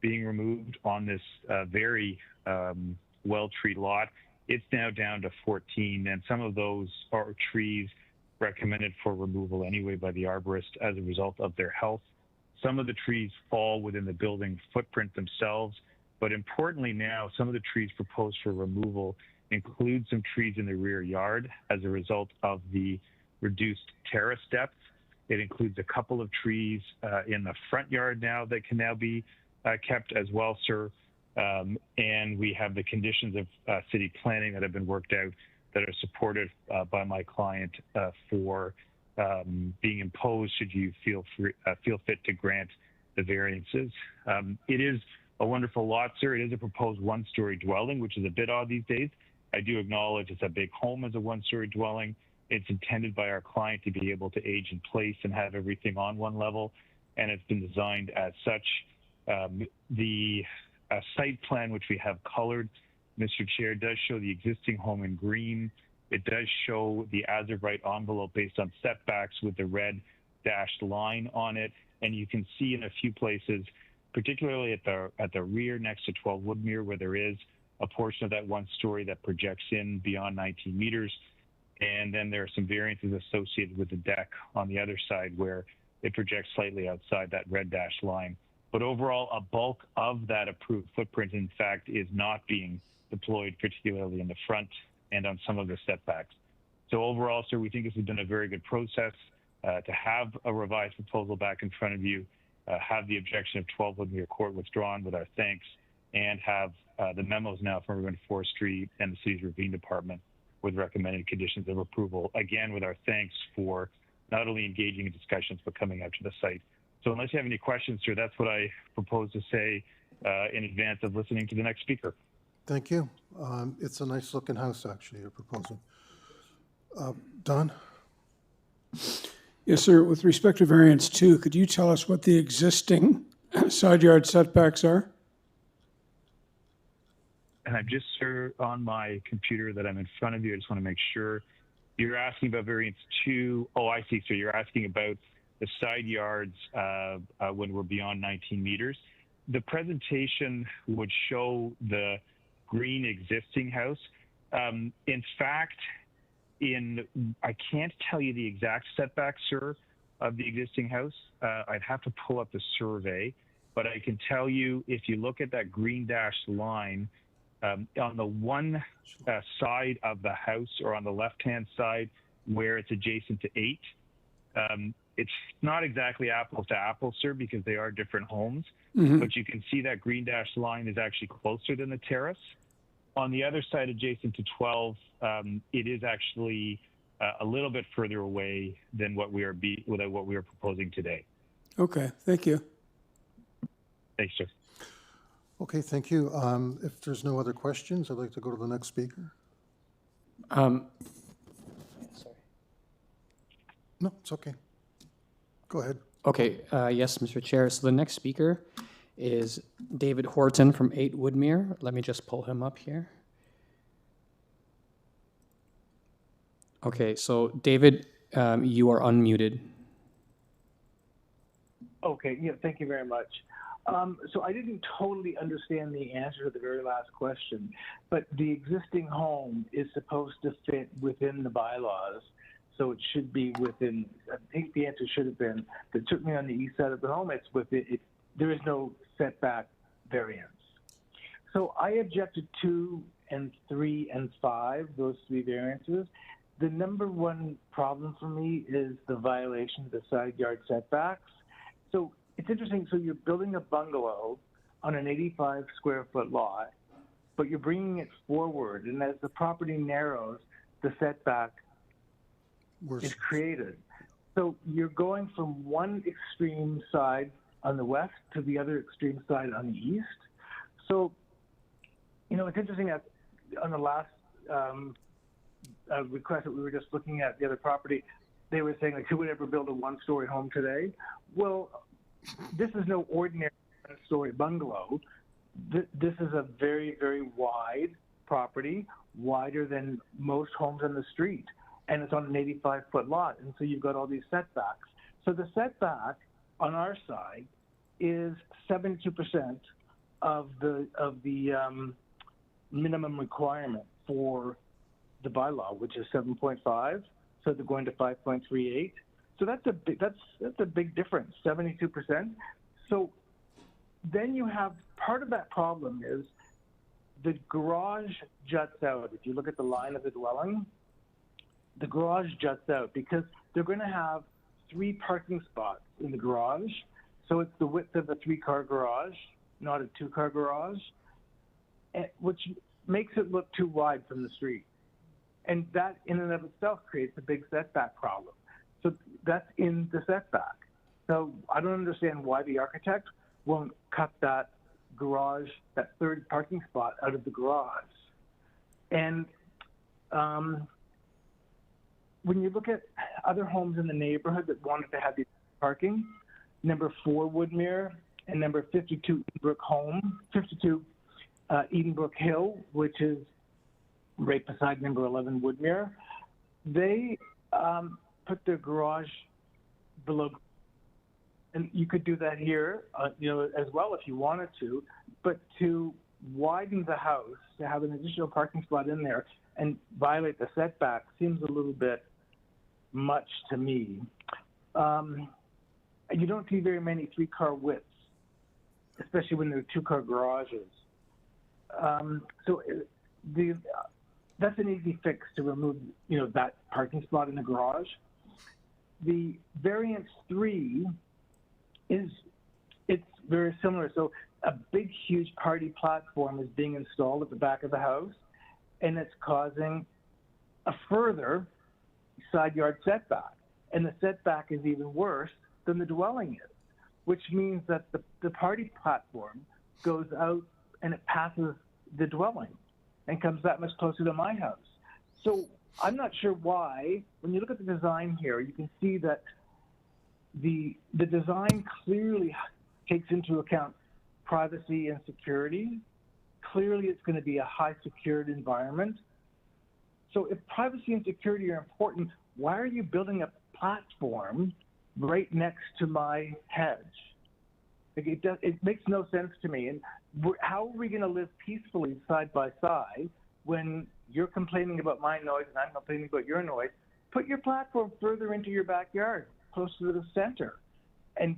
being removed on this very well-treed lot. It's now down to 14, and some of those are trees recommended for removal anyway by the arborist as a result of their health. Some of the trees fall within the building footprint themselves, but importantly now, some of the trees proposed for removal include some trees in the rear yard as a result of the reduced terrace depth. It includes a couple of trees in the front yard now that can now be kept as well, sir. And we have the conditions of city planning that have been worked out that are supported by my client for being imposed should you feel fit to grant the variances. It is a wonderful lot, sir. It is a proposed one-story dwelling, which is a bit odd these days. I do acknowledge it's a big home as a one-story dwelling. It's intended by our client to be able to age in place and have everything on one level, and it's been designed as such. The site plan, which we have colored, Mr. Chair, does show the existing home in green. It does show the as-of-right envelope based on setbacks with the red dashed line on it. And you can see in a few places, particularly at the rear next to 12 Woodmere, where there is a portion of that one story that projects in beyond 19 meters. And then there are some variances associated with the deck on the other side where it projects slightly outside that red dashed line. But overall, a bulk of that approved footprint, in fact, is not being deployed, particularly in the front and on some of the setbacks. So overall, sir, we think this has been a very good process to have a revised proposal back in front of you, have the objection of 12 Woodmere Court withdrawn with our thanks, and have the memos now from Urban Forestry and the city's Ravine Department with recommended conditions of approval, again with our thanks for not only engaging in discussions, but coming out to the site. So unless you have any questions, sir, that's what I propose to say in advance of listening to the next speaker. Thank you. It's a nice looking house, actually, you're proposing. Don? Yes, sir. With respect to variance 2, could you tell us what the existing side yard setbacks are? and I'm just on my computer that I'm in front of you. I just want to make sure. You're asking about variance 2. Oh, I see. So you're asking about the side yards when we're beyond 19 meters. The presentation would show the green existing house. In fact, I can't tell you the exact setback, sir, of the existing house. I'd have to pull up the survey, but I can tell you if you look at that green dashed line, on the one side of the house, or on the left-hand side where it's adjacent to 8, it's not exactly apples to apples, sir, because they are different homes, but you can see that green dashed line is actually closer than the terrace. On the other side, adjacent to 12, it is actually a little bit further away than what we are proposing today. Okay, thank you. Thanks, sir. Okay, thank you. If there's no other questions, I'd like to go to the next speaker. Sorry. No, it's okay. Go ahead. Okay, yes, Mr. Chair. So the next speaker is David Horton from 8 Woodmere. Let me just pull him up here. Okay, so David, you are unmuted. Okay, yeah, thank you very much. So I didn't totally understand the answer to the very last question, but the existing home is supposed to fit within the bylaws, so it should be within, I think the answer should have been, that certainly on the east side of the home, it's within, there is no setback variance. So I objected 2 and 3 and 5, those 3 variances. The number one problem for me is the violation of the side yard setbacks. So it's interesting, so you're building a bungalow on an 85 square foot lot, but you're bringing it forward, and as the property narrows, the setback is created. So you're going from one extreme side on the west to the other extreme side on the east. So, you know, it's interesting that on the last request that we were just looking at, the other property, they were saying, like, who would ever build a one-story home today? Well, this is no ordinary one-story bungalow. This is a very, very wide property, wider than most homes on the street, and it's on an 85-foot lot, and so you've got all these setbacks. So the setback on our side is 72% of the minimum requirement for the bylaw, which is 7.5. So they're going to 5.38. So that's a big difference, 72%. So then you have, part of that problem is the garage juts out. If you look at the line of the dwelling, the garage juts out because they're going to have 3 parking spots in the garage. So it's the width of a 3-car garage, not a 2-car garage, which makes it look too wide from the street. And that in and of itself creates a big setback problem. So that's in the setback. So I don't understand why the architect won't cut that garage, that 3rd parking spot out of the garage. And when you look at other homes in the neighborhood that wanted to have these parking, number 4 Woodmere and number 52 Edenbrook Hill, which is right beside number 11 Woodmere, they put their garage below, and you could do that here, you know, as well if you wanted to, but to widen the house, to have an additional parking spot in there and violate the setback seems a little bit much to me. You don't see very many 3-car widths, especially when they're 2-car garages. So that's an easy fix to remove, you know, that parking spot in the garage. The variance 3 it's very similar. So a big, huge party platform is being installed at the back of the house, and it's causing a further side yard setback. And the setback is even worse than the dwelling is, which means that the party platform goes out and it passes the dwelling and comes that much closer to my house. So I'm not sure why, when you look at the design here, you can see that the design clearly takes into account privacy and security, clearly it's going to be a high secured environment. So if privacy and security are important, why are you building a platform right next to my hedge? Like it makes no sense to me. And how are we going to live peacefully side by side when you're complaining about my noise and I'm complaining about your noise? Put your platform further into your backyard, closer to the center, and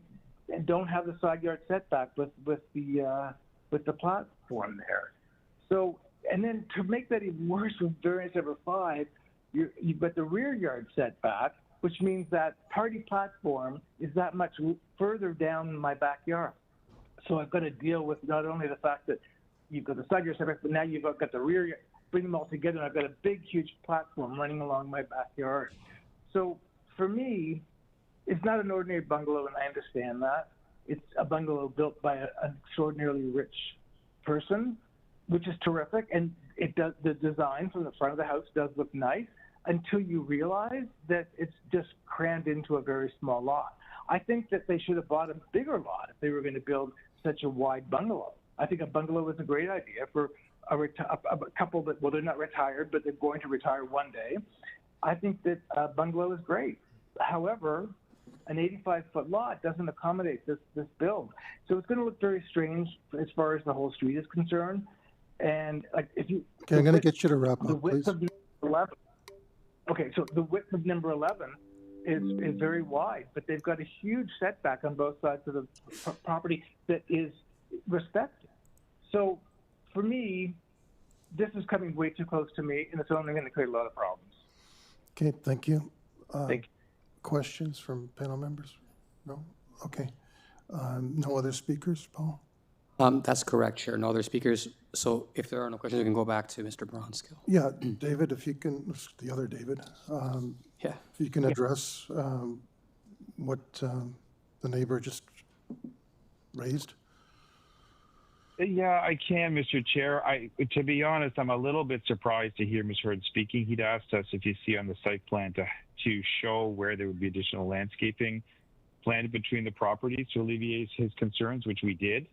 don't have the side yard setback with the platform there. So, and then to make that even worse with variance number 5, you've got the rear yard setback, which means that party platform is that much further down my backyard. So I've got to deal with not only the fact that you've got the side yard setback, but now you've got the rear yard, bring them all together, and I've got a big, huge platform running along my backyard. So for me, it's not an ordinary bungalow, and I understand that. It's a bungalow built by an extraordinarily rich person, which is terrific, and it does, the design from the front of the house does look nice until you realize that it's just crammed into a very small lot. I think that they should have bought a bigger lot if they were going to build such a wide bungalow. I think a bungalow is a great idea for a couple that, well, they're not retired, but they're going to retire one day. I think that a bungalow is great. However, an 85-foot lot doesn't accommodate this build. So it's going to look very strange as far as the whole street is concerned. And like, if you... Okay, I'm going to get you to wrap the up, width please. of number 11. Okay, so the width of number 11 is very wide, but they've got a huge setback on both sides of the property that is respected. So for me, this is coming way too close to me, and it's only going to create a lot of problems. Okay, thank you. Thank you. Questions from panel members? No? Okay. No other speakers, Paul? That's correct, Chair. No other speakers. So if there are no questions, we can go back to Mr. Bronskill. Yeah, David, if you can, the other David, Yeah. if you can address what the neighbor just raised. Yeah, I can, Mr. Chair. To be honest, I'm a little bit surprised to hear Ms. Hurd speaking. He'd asked us, if you see on the site plan, to show where there would be additional landscaping planted between the properties to alleviate his concerns, which we did.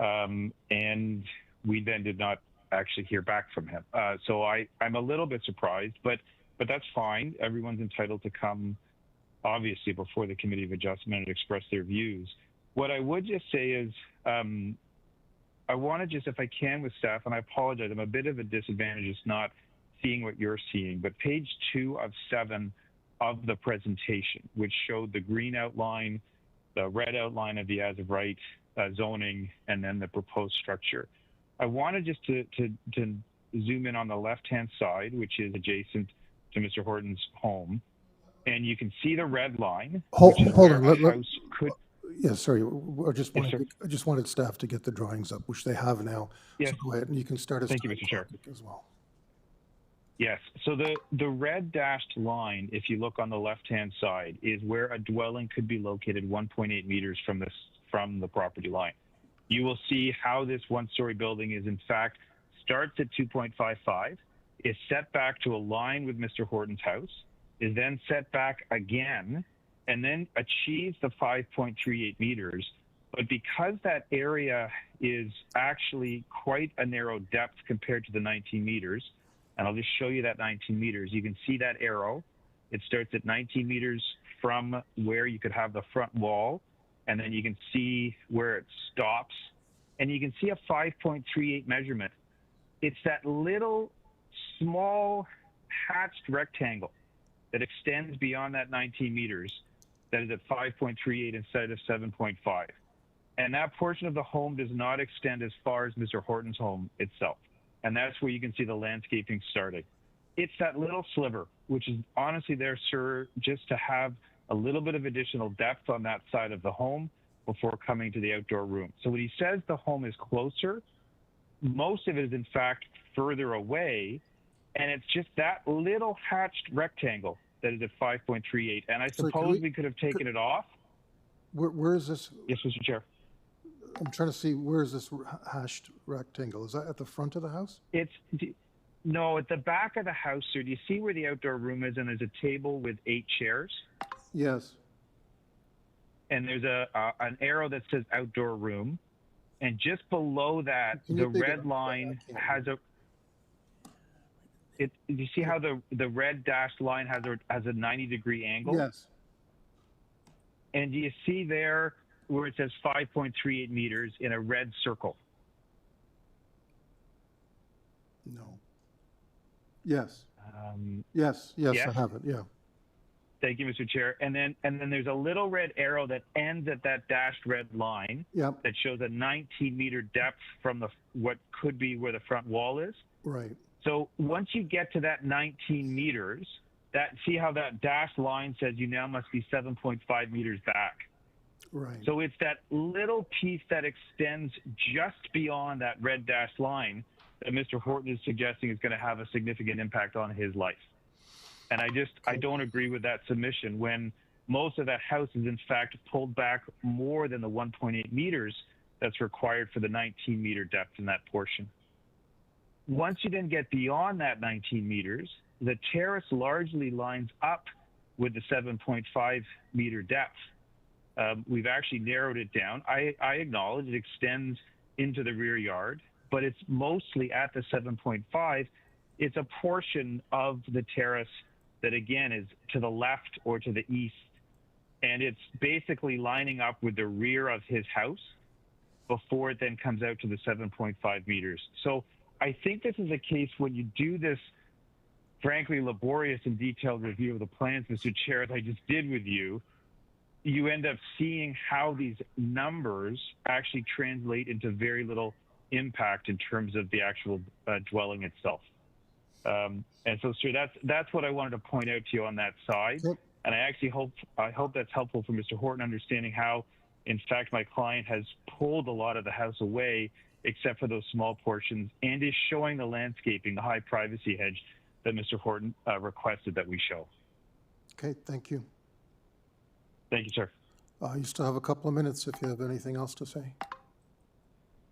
And we then did not actually hear back from him. So I'm a little bit surprised, but that's fine. Everyone's entitled to come, obviously, before the Committee of Adjustment and express their views. What I would just say is, I want to just, if I can with staff, and I apologize, I'm a bit of a disadvantage just not seeing what you're seeing, but page 2 of 7 of the presentation, which showed the green outline, the red outline of the as-of-right zoning, and then the proposed structure. I wanted just to zoom in on the left-hand side, which is adjacent to Mr. Horton's home, and you can see the red line. Hold where on. a house could. Yeah, sorry. I just wanted staff to get the drawings up, which they have now. Yes. So go ahead, and you can start us. Thank you, Mr. Chair. As well. Yes. So the red dashed line, if you look on the left-hand side, is where a dwelling could be located 1.8 meters from the property line. You will see how this one-story building is, in fact, starts at 2.55, is set back to align with Mr. Horton's house, is then set back again, and then achieves the 5.38 meters. But because that area is actually quite a narrow depth compared to the 19 meters, and I'll just show you that 19 meters, you can see that arrow. It starts at 19 meters from where you could have the front wall, and then you can see where it stops, and you can see a 5.38 measurement. It's that little small hatched rectangle that extends beyond that 19 meters that is at 5.38 instead of 7.5. And that portion of the home does not extend as far as Mr. Horton's home itself. And that's where you can see the landscaping starting. It's that little sliver, which is honestly there, sir, just to have a little bit of additional depth on that side of the home before coming to the outdoor room. So when he says the home is closer, most of it is in fact further away, and it's just that little hatched rectangle that is at 5.38. And I suppose we could have taken it off. Where is this? Yes, Mr. Chair. I'm trying to see, where is this hashed rectangle? Is that at the front of the house? No, at the back of the house, sir. Do you see where the outdoor room is, and there's a table with 8 chairs? Yes. And there's an arrow that says outdoor room. and just below that, Can you the pick it red up? line I can't has a. You see how the red dashed line has a 90-degree angle? Yes. And do you see there where it says 5.38 meters in a red circle? No. Yes. Yes, yes? I have it, yeah. Thank you, Mr. Chair. And then there's a little red arrow that ends at that dashed red line Yep. that shows a 19-meter depth from what could be where the front wall is. Right. So once you get to that 19 meters, see how that dashed line says you now must be 7.5 meters back. Right. So it's that little piece that extends just beyond that red dashed line that Mr. Horton is suggesting is going to have a significant impact on his life. And I don't agree with that submission when most of that house is in fact pulled back more than the 1.8 meters that's required for the 19-meter depth in that portion. Once you then get beyond that 19 meters, the terrace largely lines up with the 7.5 meter depth. We've actually narrowed it down. I acknowledge it extends into the rear yard, but it's mostly at the 7.5. It's a portion of the terrace that, again, is to the left or to the east. And it's basically lining up with the rear of his house before it then comes out to the 7.5 meters. So I think this is a case when you do this, frankly, laborious and detailed review of the plans, Mr. Chair, as I just did with you, you end up seeing how these numbers actually translate into very little impact in terms of the actual dwelling itself. And so, sir, that's what I wanted to point out to you on that side. Yep. And I hope that's helpful for Mr. Horton understanding how, in fact, my client has pulled a lot of the house away, except for those small portions, and is showing the landscaping, the high privacy hedge that Mr. Horton requested that we show. Okay, thank you. Thank you, sir. You still have a couple of minutes if you have anything else to say.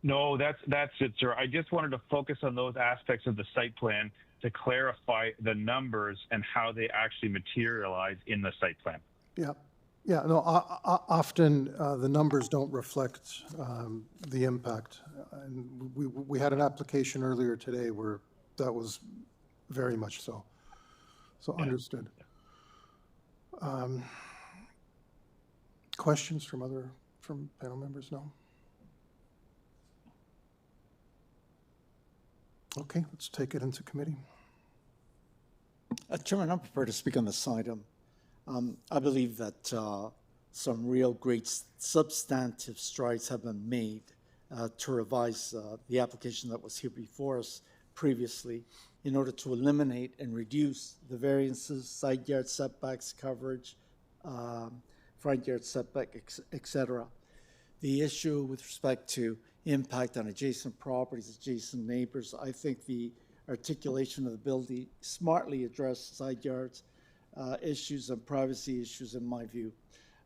No, that's it, sir. I just wanted to focus on those aspects of the site plan to clarify the numbers and how they actually materialize in the site plan. Yeah. Yeah, no, often the numbers don't reflect the impact. And we had an application earlier today where that was very much so. So yeah. Understood. Questions from panel members? No? Okay, let's take it into committee. Chairman, I'm prepared to speak on this item. I believe that some real great substantive strides have been made to revise the application that was here before us previously in order to eliminate and reduce the variances, side yard setbacks, coverage, front yard setback, etc. The issue with respect to impact on adjacent properties, adjacent neighbors, I think the articulation of the bill smartly addressed side yards issues and privacy issues in my view.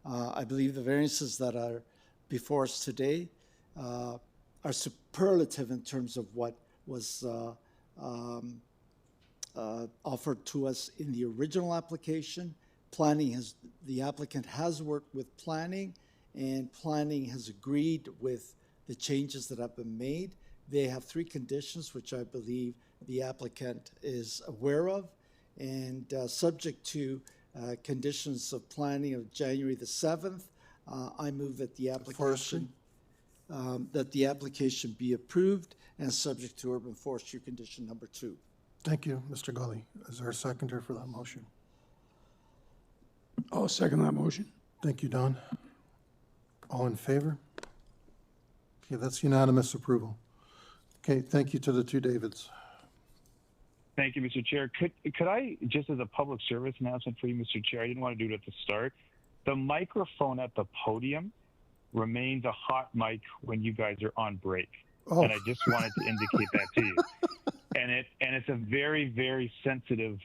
I believe the variances that are before us today are superlative in terms of what was offered to us in the original application. The applicant has worked with planning, and planning has agreed with the changes that have been made. They have 3 conditions, which I believe the applicant is aware of, and subject to conditions of planning of January the 7th, I move that the application be approved and subject to urban forestry condition number 2. Thank you, Mr. Gully. Is there a seconder for that motion? I'll second that motion. Thank you, Don. All in favor? Okay, that's unanimous approval. Okay, thank you to the 2 Davids. Thank you, Mr. Chair. Could I, just as a public service announcement for you, Mr. Chair, I didn't want to do it at the start. The microphone at the podium remains a hot mic when you guys are on break. Oh. And I just wanted to indicate that to you. And it's a very, very sensitive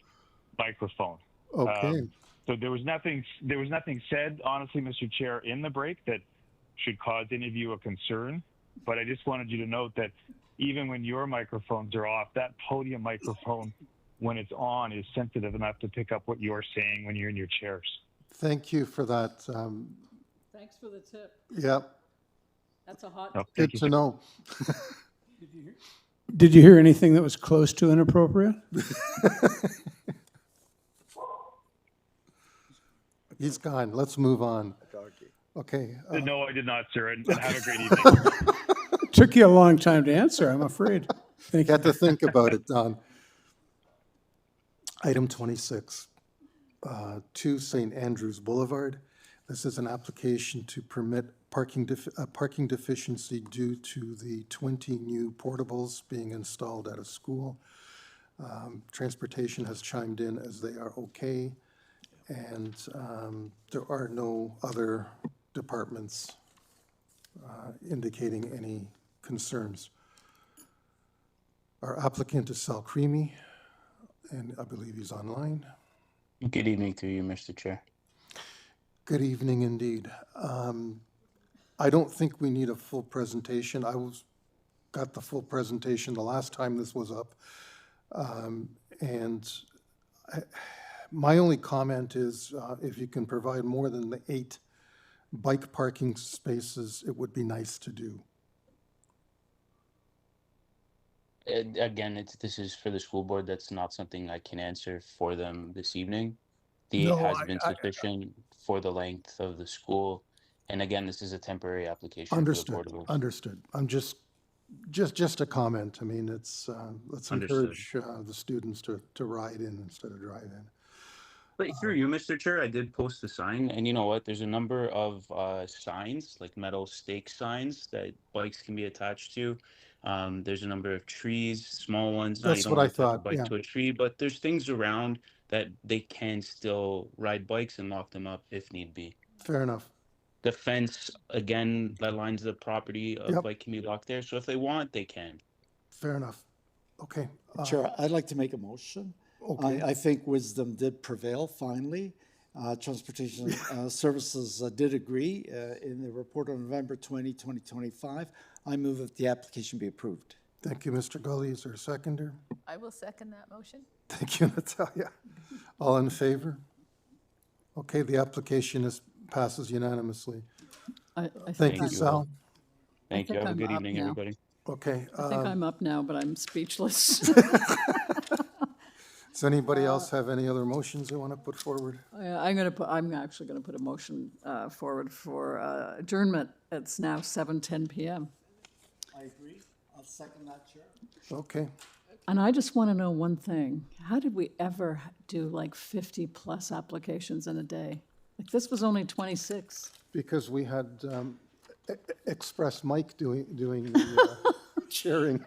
microphone. Okay. So there was nothing said, honestly, Mr. Chair, in the break that should cause any of you a concern. But I just wanted you to note that even when your microphones are off, that podium microphone, when it's on, is sensitive enough to pick up what you're saying when you're in your chairs. Thank you for that. Thanks for the tip. Yep. That's a hot. Oh, Good to know. Did you hear anything that was close to inappropriate? He's gone. Let's move on. Okay. No, I did not, sir. And have a great evening. Took you a long time to answer, I'm afraid. Thank you. Got to think about it, Don. Item 26, 2 St. Andrews Boulevard. This is an application to permit parking deficiency due to the 20 new portables being installed at a school. Transportation has chimed in as they are okay, and there are no other departments indicating any concerns. Our applicant is Sal Creamy, and I believe he's online. Good evening to you, Mr. Chair. Good evening indeed. I don't think we need a full presentation. Got the full presentation the last time this was up. My only comment is if you can provide more than the 8 bike parking spaces, it would be nice to do. Again, this is for the school board. That's not something I can answer for them this evening. The 8 No, has been sufficient for the length of the school. And again, this is a temporary application for the portables. Understood. I'm just a comment. I mean, let's encourage the students to ride in instead of drive in. But through you, Mr. Chair, I did post a sign, and you know what? There's a number of signs, like metal stake signs that bikes can be attached to. There's a number of trees, small ones. That's what I thought, Bike yeah. to a tree, but there's things around that they can still ride bikes and lock them up if need be. Fair enough. The fence, again, that lines the property of Yep. bike can be locked there. So if they want, they can. Fair enough. Okay. Chair, I'd like to make a motion. Okay. I think wisdom did prevail finally. Transportation Services did agree in the report on November 20, 2025. I move that the application be approved. Thank you, Mr. Gully. Is there a seconder? I will second that motion. Thank you, Natalia. All in favor? Okay, the application passes unanimously. Thank you, Sal. Thank you. Have a good evening, now. everybody. Okay. I think I'm up now, but I'm speechless. Does anybody else have any other motions they want to put forward? I'm actually going to put a motion forward for adjournment. It's now 7:10 p.m. I agree. I'll second that, Chair. Okay. And I just want to know one thing. How did we ever do like 50+ applications in a day? Like this was only 26. Because we had Express Mike doing the sharing.